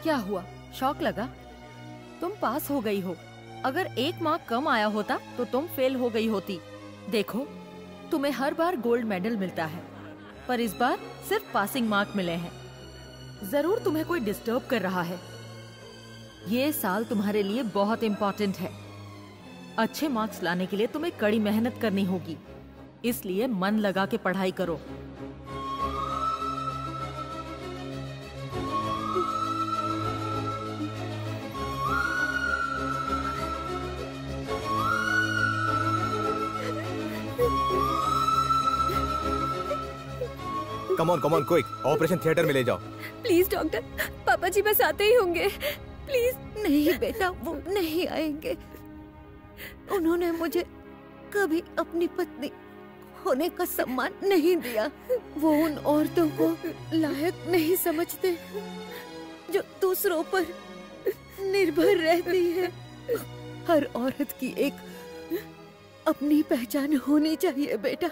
क्या हुआ? शॉक लगा? तुम पास हो गई हो। अगर एक मार्क कम आया होता तो तुम फेल हो गई होती। देखो, तुम्हें हर बार गोल्ड मेडल मिलता है, पर इस बार सिर्फ पासिंग मार्क मिले हैं। जरूर तुम्हें कोई डिस्टर्ब कर रहा है। ये साल तुम्हारे लिए बहुत इम्पोर्टेंट है। अच्छे मार्क्स लाने के लिए तुम्हें कड़ी मेहनत करनी होगी, इसलिए मन लगा के पढ़ाई करो। Come on quick, operation theatre में ले जाओ। प्लीज डॉक्टर, पापा जी बस आते ही होंगे। प्लीज। नहीं बेटा, वो नहीं आएंगे। उन्होंने मुझे कभी अपनी पत्नी होने का सम्मान नहीं दिया। वो उन औरतों को लायक नहीं समझते जो दूसरों पर निर्भर रहती है। हर औरत की एक अपनी पहचान होनी चाहिए बेटा,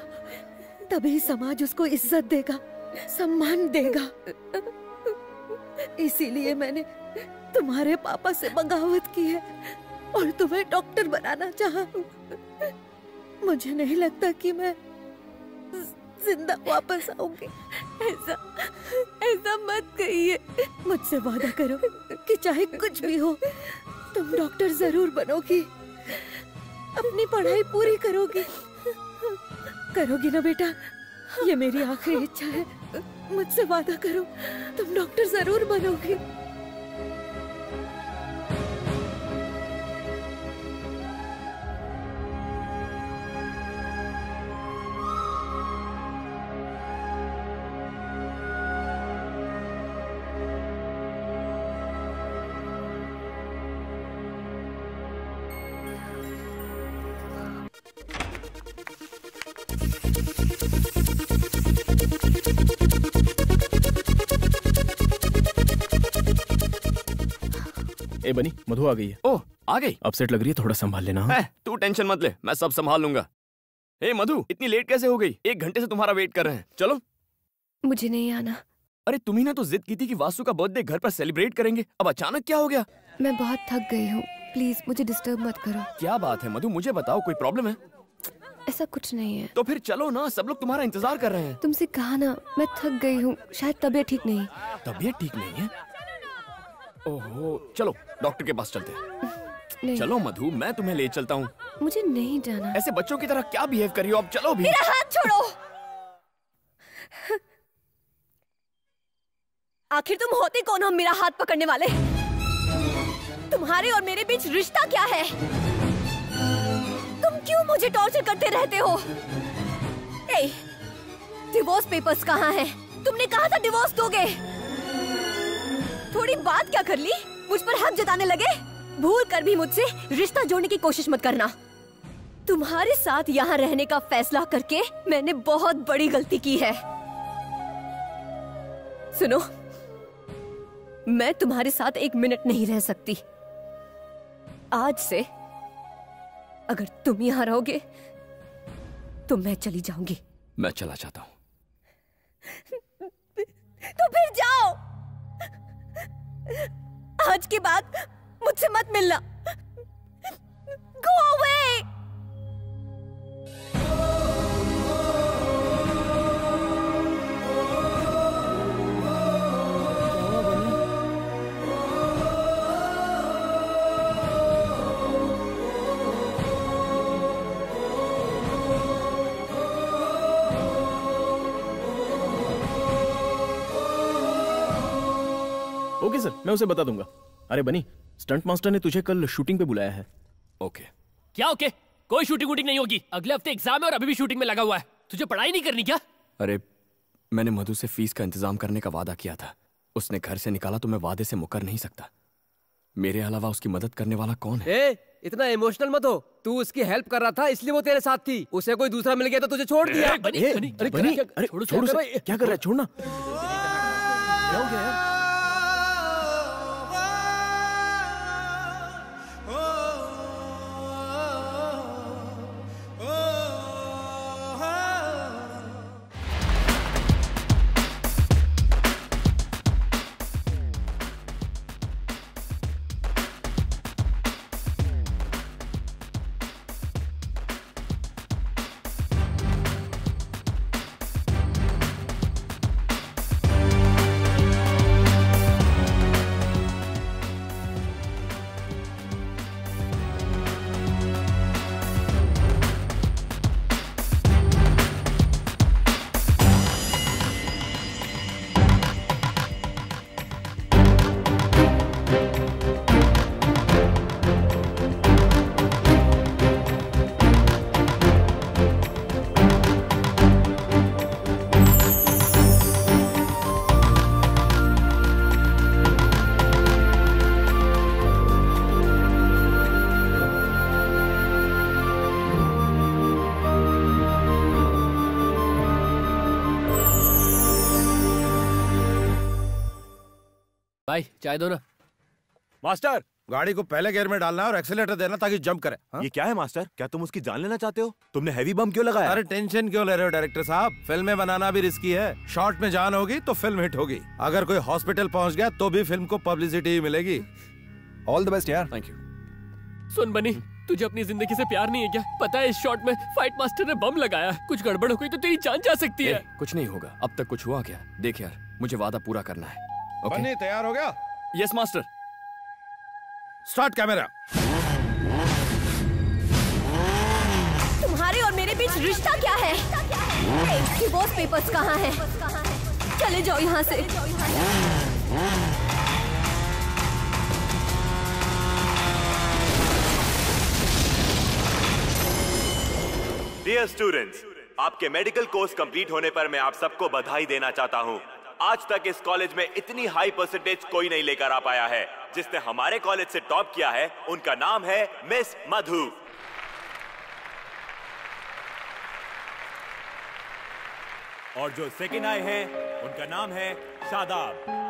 तभी समाज उसको इज्जत देगा, सम्मान देगा। इसीलिए मैंने तुम्हारे पापा से बगावत की है और तुम्हें डॉक्टर बनाना चाहा। मुझे नहीं लगता कि मैं जिंदा वापस आऊंगी। ऐसा मत कहिए। मुझसे वादा करो कि चाहे कुछ भी हो तुम डॉक्टर जरूर बनोगी, अपनी पढ़ाई पूरी करोगी। करोगी ना बेटा? ये मेरी आखिरी इच्छा है। मुझसे वादा करो, तुम डॉक्टर जरूर बनोगी। ए बनी, मधु आ गई है। ओह, आ गई? अपसेट लग रही है, थोड़ा संभाल लेना। तू टेंशन मत ले, मैं सब संभाल लूंगा। ए मधु, इतनी लेट कैसे हो गई? 1 घंटे से तुम्हारा वेट कर रहे हैं। चलो। मुझे नहीं आना। अरे तुम्ही ने तो जिद की थी कि वासु का बर्थडे घर पर सेलिब्रेट करेंगे, अब अचानक क्या हो गया? मैं बहुत थक गई हूँ, प्लीज मुझे डिस्टर्ब मत करो। क्या बात है मधु, मुझे बताओ, कोई प्रॉब्लम है? ऐसा कुछ नहीं है। तो फिर चलो ना, सब लोग तुम्हारा इंतजार कर रहे हैं। तुमसे कहा ना, मैं थक गई हूँ, शायद तबीयत ठीक नहीं। तबीयत ठीक नहीं है? ओहो, चलो डॉक्टर के पास चलते हैं। चलो मधु, मैं तुम्हें ले चलता हूँ। मुझे नहीं जाना। ऐसे बच्चों की तरह क्या बिहेव कर रही हो? अब चलो भी। मेरा हाथ छोड़ो। आखिर तुम होते कौन हो मेरा हाथ पकड़ने वाले? तुम्हारे और मेरे बीच रिश्ता क्या है? तुम क्यों मुझे टॉर्चर करते रहते हो? ए, डिवोर्स पेपर्स कहाँ हैं? तुमने कहा था डिवोर्स दोगे। थोड़ी बात क्या कर ली? मुझ पर हक जताने लगे? भूल कर भी मुझसे रिश्ता जोड़ने की कोशिश मत करना। तुम्हारे साथ यहाँ रहने का फैसला करके मैंने बहुत बड़ी गलती की है। सुनो, मैं तुम्हारे साथ 1 मिनट नहीं रह सकती। आज से अगर तुम यहाँ रहोगे तो मैं चली जाऊंगी। मैं चला जाता हूँ। तो फिर जाओ। आज के बाद मुझसे मत मिलना। Go away! ओके सर, मैं उसे बता दूंगा। अरे बनी, स्टंट मास्टर ने तुझे कल शूटिंग पे बुलाया है। ओके। क्या ओके? कोई शूटिंग वूटिंग नहीं होगी। अगले हफ्ते एग्जाम है और अभी भी शूटिंग में लगा हुआ है। तुझे पढ़ाई नहीं करनी क्या? अरे मैंने मधु से फीस का इंतजाम करने का वादा किया था। उसने घर से निकाला तो मैं वादे से मुकर नहीं सकता। मेरे अलावा उसकी मदद करने वाला कौन है? इतना इमोशनल मत हो। तू उसकी हेल्प कर रहा था इसलिए वो तेरे साथ थी। उसे कोई दूसरा मिल गया तो तुझे छोड़ दिया। छोड़ उसे। क्या कर रहा है? छोड़ना। क्या हो गया यार? भाई चाय दो ना। मास्टर, गाड़ी को पहले गियर में डालना है और एक्सीलेटर देना ताकि जंप करे। ये क्या है मास्टर? क्या तुम उसकी जान लेना चाहते हो? तुमने हैवी बम क्यों लगाया? अरे टेंशन क्यों ले रहे हो डायरेक्टर साहब? फिल्में बनाना भी रिस्की है। शॉर्ट में जान होगी तो फिल्म हिट होगी। अगर कोई हॉस्पिटल पहुंच गया तो भी फिल्म को पब्लिसिटी मिलेगी। ऑल द बेस्ट यार। Thank you. सुन बनी, तुझे अपनी जिंदगी से प्यार नहीं है क्या? पता है इस शॉट में फाइट मास्टर ने बम लगाया। कुछ गड़बड़ हो गई तो तेरी जान जा सकती है। कुछ नहीं होगा। अब तक कुछ हुआ क्या? देख यार, मुझे वादा पूरा करना है। ओके? बनी तैयार हो गया? Yes master. Start camera. तुम्हारे और मेरे बीच रिश्ता क्या है? डिवोर्स पेपर्स कहाँ हैं? चले जाओ यहाँ से। डियर स्टूडेंट्स, आपके मेडिकल कोर्स कंप्लीट होने पर मैं आप सबको बधाई देना चाहता हूं। आज तक इस कॉलेज में इतनी हाई परसेंटेज कोई नहीं लेकर आ पाया है। जिसने हमारे कॉलेज से टॉप किया है उनका नाम है मिस मधु। और जो सेकंड आए हैं उनका नाम है शादाब।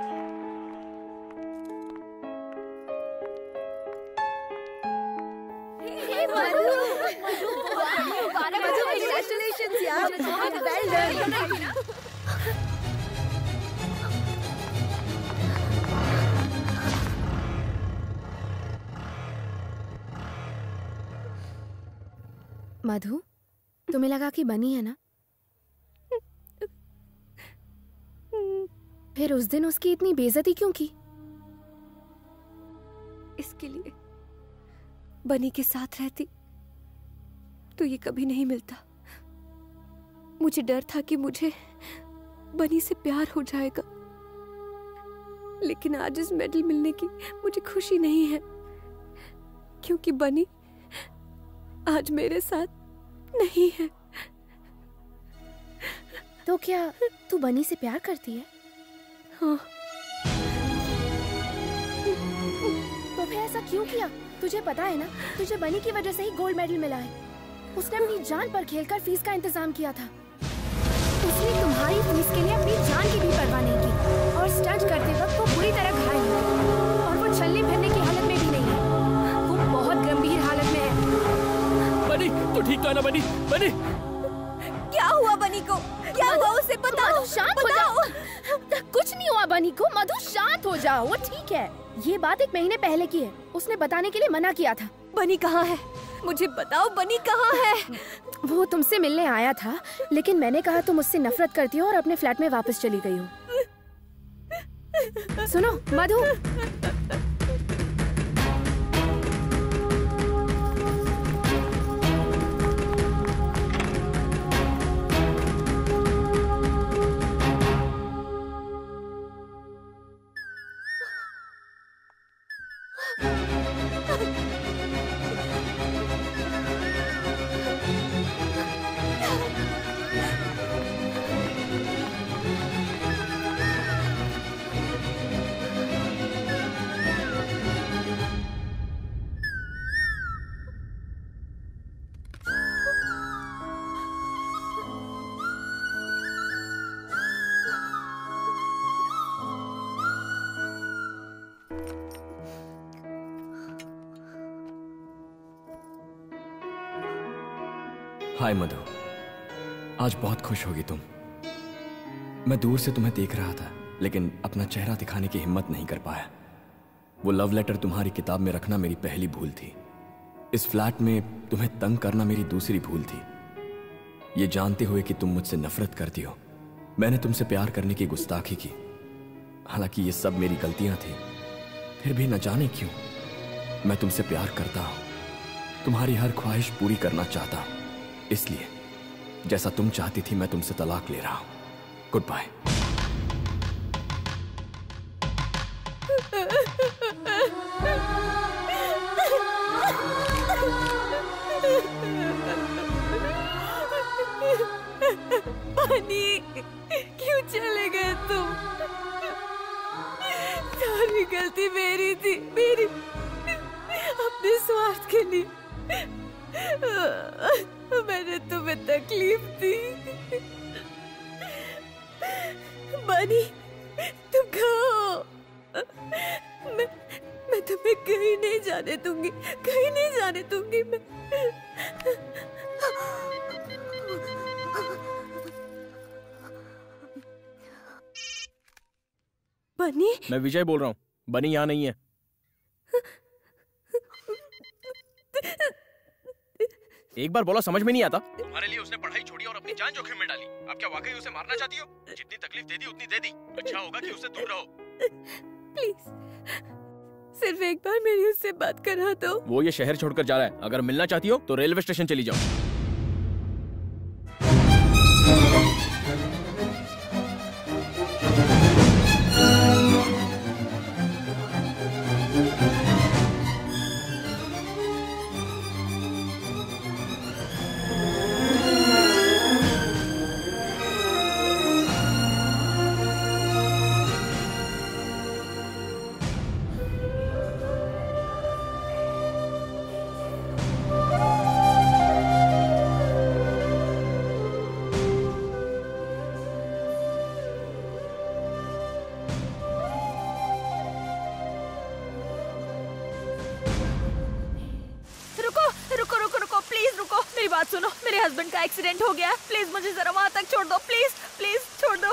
Congratulations यार, well done। मधु, तुम्हें लगा कि बनी है ना? फिर उस दिन उसकी इतनी बेइज्जती क्यों की? इसके लिए बनी के साथ रहती तो ये कभी नहीं मिलता। मुझे डर था कि मुझे बनी से प्यार हो जाएगा, लेकिन आज इस मेडल मिलने की मुझे खुशी नहीं है, क्योंकि बनी आज मेरे साथ नहीं है। तो क्या तू बनी से प्यार करती है? हाँ। तो फिर ऐसा क्यों किया? तुझे पता है ना, तुझे बनी की वजह से ही गोल्ड मेडल मिला है। उसने अपनी जान पर खेलकर फीस का इंतजाम किया था। उसने तुम्हारी फीस के लिए अपनी जान की भी परवाह नहीं की और स्टंट करते वक्त वो बुरी तरह घायल हुआ। ना बनी। बनी क्या हुआ बनी को? क्या हुआ उसे बताओ। शांत हो जाओ। कुछ नहीं हुआ बनी को। मधु शांत हो जाओ, वो ठीक है। ये बात 1 महीने पहले की है। उसने बताने के लिए मना किया था। बनी कहाँ है? मुझे बताओ बनी कहाँ है? वो तुमसे मिलने आया था, लेकिन मैंने कहा तुम मुझसे नफरत करती हो और अपने फ्लैट में वापस चली गई हो। सुनो मधु, हाय मधु, आज बहुत खुश होगी तुम। मैं दूर से तुम्हें देख रहा था, लेकिन अपना चेहरा दिखाने की हिम्मत नहीं कर पाया। वो लव लेटर तुम्हारी किताब में रखना मेरी पहली भूल थी। इस फ्लैट में तुम्हें तंग करना मेरी दूसरी भूल थी। ये जानते हुए कि तुम मुझसे नफरत करती हो, मैंने तुमसे प्यार करने की गुस्ताखी की। हालांकि ये सब मेरी गलतियां थी, फिर भी न जाने क्यों मैं तुमसे प्यार करता हूं। तुम्हारी हर ख्वाहिश पूरी करना चाहता हूं। इसलिए जैसा तुम चाहती थी मैं तुमसे तलाक ले रहा हूं। Good bye. पानी, क्यों चले गए तुम? सारी गलती मेरी थी, मेरी, अपने स्वार्थ के लिए मैंने तुम्हें तकलीफ दी। बनी, तुम कहाँ हो? मैं तुम्हें कहीं नहीं जाने दूंगी, कहीं नहीं जाने दूंगी मैं। बनी? मैं विजय बोल रहा हूँ। बनी यहाँ नहीं है। एक बार बोला समझ में नहीं आता। तुम्हारे लिए उसने पढ़ाई छोड़ी और अपनी जान जोखिम में डाली। अब क्या वाकई उसे मारना चाहती हो? जितनी तकलीफ दे दी उतनी दे दी। अच्छा होगा कि उससे दूर रहो। प्लीज, सिर्फ एक बार मेरी उससे बात करा दो। वो ये शहर छोड़कर जा रहा है। अगर मिलना चाहती हो तो रेलवे स्टेशन चली जाओ। एक्सीडेंट हो गया, प्लीज मुझे जरा वहां तक छोड़ दो। प्लीज प्लीज छोड़ दो।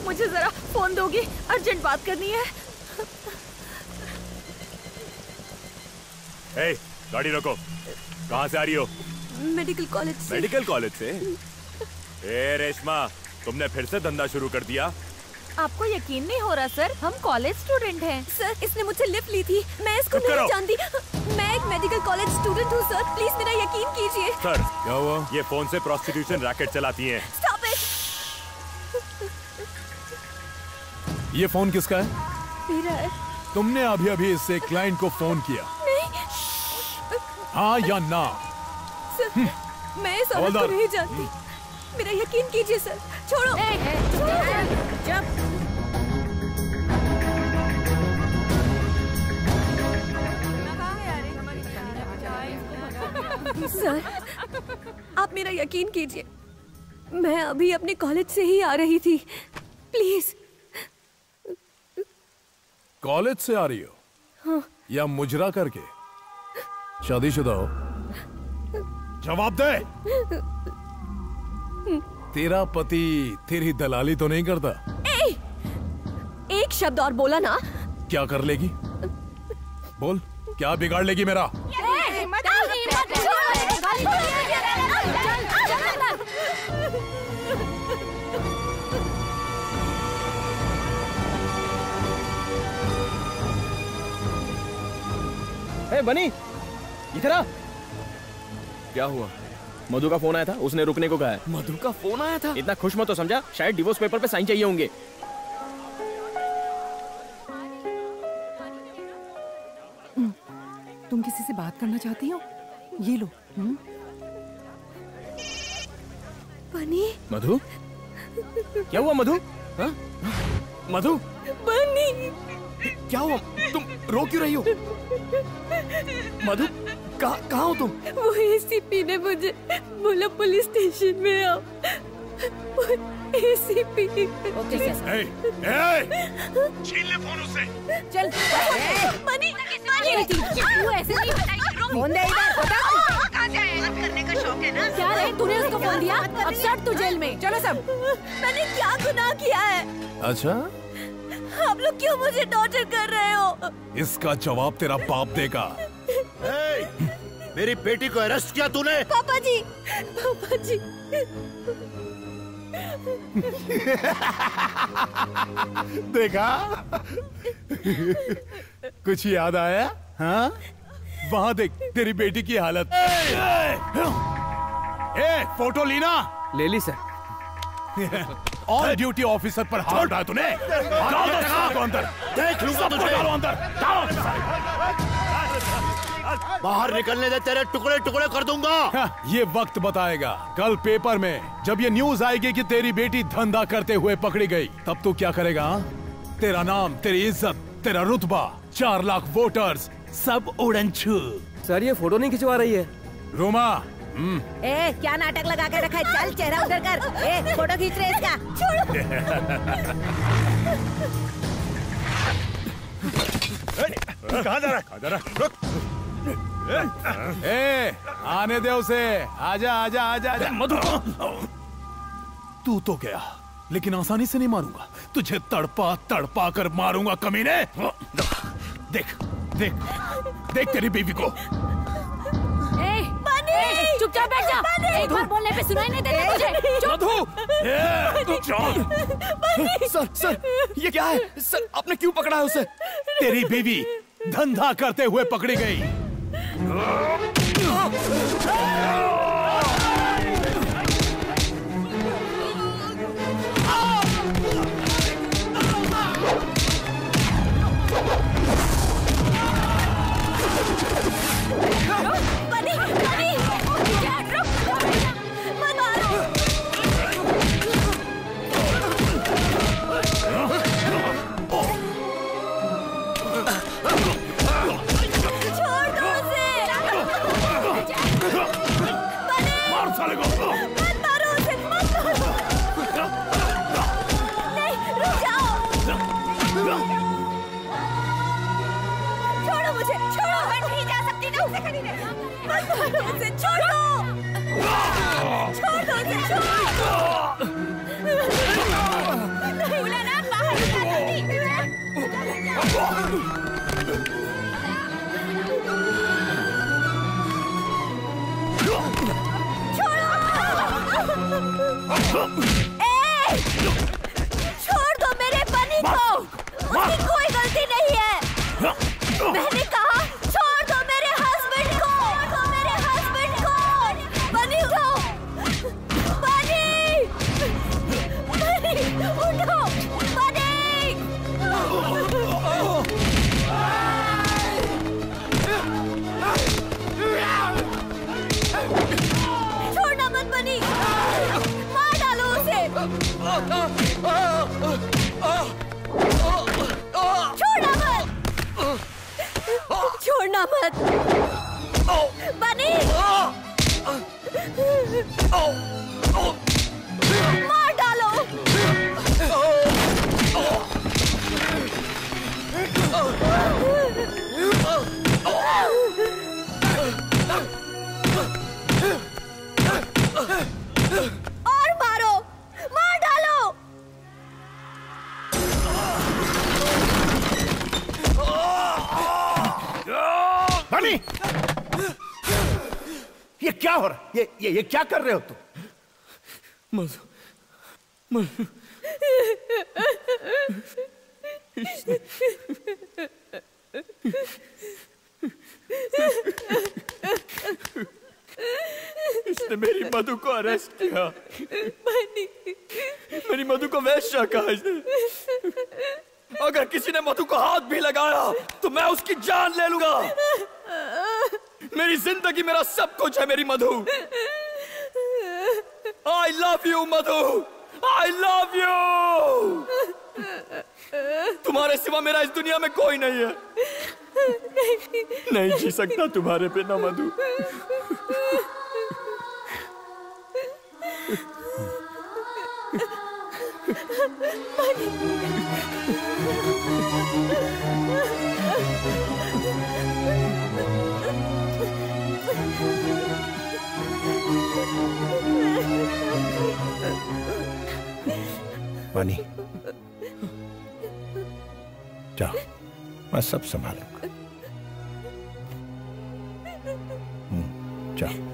मुझे जरा फोन दोगी, अर्जेंट बात करनी है। ए, गाड़ी रोको। कहाँ से आ रही हो? मेडिकल कॉलेज से। मेडिकल कॉलेज से? ए रेशमा, तुमने फिर से धंधा शुरू कर दिया? आपको यकीन नहीं हो रहा सर, हम कॉलेज स्टूडेंट हैं। सर, इसने मुझसे लिफ्ट ली थी, मैं इसको नहीं जानती। मैं एक मेडिकल कॉलेज स्टूडेंट हूँ सर, प्लीज मेरा यकीन कीजिए। सर, क्या हुआ? ये फोन से प्रोस्टिट्यूशन रैकेट चलाती हैं। Stop it! ये फोन किसका है? मेरा है। तुमने अभी अभी इससे क्लाइंट को फोन किया? नहीं। हाँ या ना? सर, मैं इस औरत को नहीं जानती, मेरा यकीन कीजिए सर। छोड़ो। सर, आप मेरा यकीन कीजिए, मैं अभी अपने कॉलेज से ही आ रही थी। प्लीज कॉलेज से आ रही हो? हाँ। या मुजरा करके? शादीशुदा हो? जवाब दे। तेरा पति तेरी दलाली तो नहीं करता? एक शब्द और बोला ना। क्या कर लेगी? बोल, क्या बिगाड़ लेगी मेरा? बनी, इधर आ। क्या हुआ? मधु का फोन आया था, उसने रुकने को कहा है। मधु का फोन आया था? इतना खुश मत हो, समझा? शायद डिवोर्स पेपर पे साइन चाहिए होंगे। तुम किसी से बात करना चाहती हो? ये लो। बनी। मधु, क्या हुआ मधु? हाँ? मधु? बनी, क्या हुआ? तुम रो क्यों रही हो? मधु, कहाँ हो तुम? वो एसीपी ने मुझे बोला पुलिस स्टेशन में आओ। एसीपी। Okay sir. छीन ले फोन उससे। चल। बनी, तू ऐसे नहीं बताएगी। फोन दे इधर। कहाँ से आया? बात करने का शौक है ना? क्या रहे? तूने उसको फोन दिया? अब सट तू जेल में। चलो सब। मैंने क्या गुनाह किया है? अच्छा, आप लोग क्यों मुझे टॉर्चर कर रहे हो? इसका जवाब तेरा बाप देगा। मेरी बेटी को अरेस्ट किया तूने? पापा जी, पापा जी। देखा? कुछ याद आया? हाँ? वहाँ देख तेरी बेटी की हालत। फोटो ली ना? ले ली सर। ऑन ड्यूटी ऑफिसर पर हाथ उठाया तूने? अंदर देख लूंगा तुझे। अंदर बाहर निकलने दे, तेरे टुकड़े टुकड़े कर दूंगा। ये वक्त बताएगा। कल पेपर में जब ये न्यूज आएगी कि तेरी बेटी धंधा करते हुए पकड़ी गई, तब तू क्या करेगा? तेरा नाम, तेरी इज्जत, तेरा रुतबा, 4 लाख वोटर्स सब उड़न छू। सर ये फोटो नहीं खिंचवा रही है। रोमा। क्या नाटक लगा के रखा है? चल चेहरा उधर कर। फोटो खींच रहे इसका। कहाँ जा रहा है? आने दे उसे। आजा आजा आजा आजा। मधु, तू तो गया, लेकिन आसानी से नहीं मारूंगा। तुझे तड़पा तड़पा कर मारूंगा कमीने। देख देख देख तेरी बीवी को। चुपचाप बैठ जा। एक बार बोलने पे सुनाई नहीं देता तुझे। सर सर, ये क्या है? सर आपने क्यों पकड़ा है उसे? तेरी बीवी धंधा करते हुए पकड़ी गई। छोड़ दो मेरे बनी को, उसकी कोई गलती नहीं है। मैंने कहा छोड़ दो मेरे हस्बैंड को, मेरे हस्बैंड को। बनी उठो, बनी, बनी उठो, बनी। छोड़ना मत बनी, मार डालो उसे। छोड़ना मत बनी। मार डालो। बनी, ये क्या हो रहा है? ये क्या कर रहे हो तुम? मधु इसने मेरी मधु को अरेस्ट किया। मेरी मधु को वैश्या कहा इसने। अगर किसी ने मधु को हाथ भी लगाया तो मैं उसकी जान ले लूंगा। मेरी जिंदगी मेरा सब कुछ है मेरी मधु। I love you Madhu, I love you। तुम्हारे सिवा मेरा इस दुनिया में कोई नहीं है। नहीं जी सकता तुम्हारे बिना मधु। बनी, जाओ, मैं सब संभालूंगा। जाओ।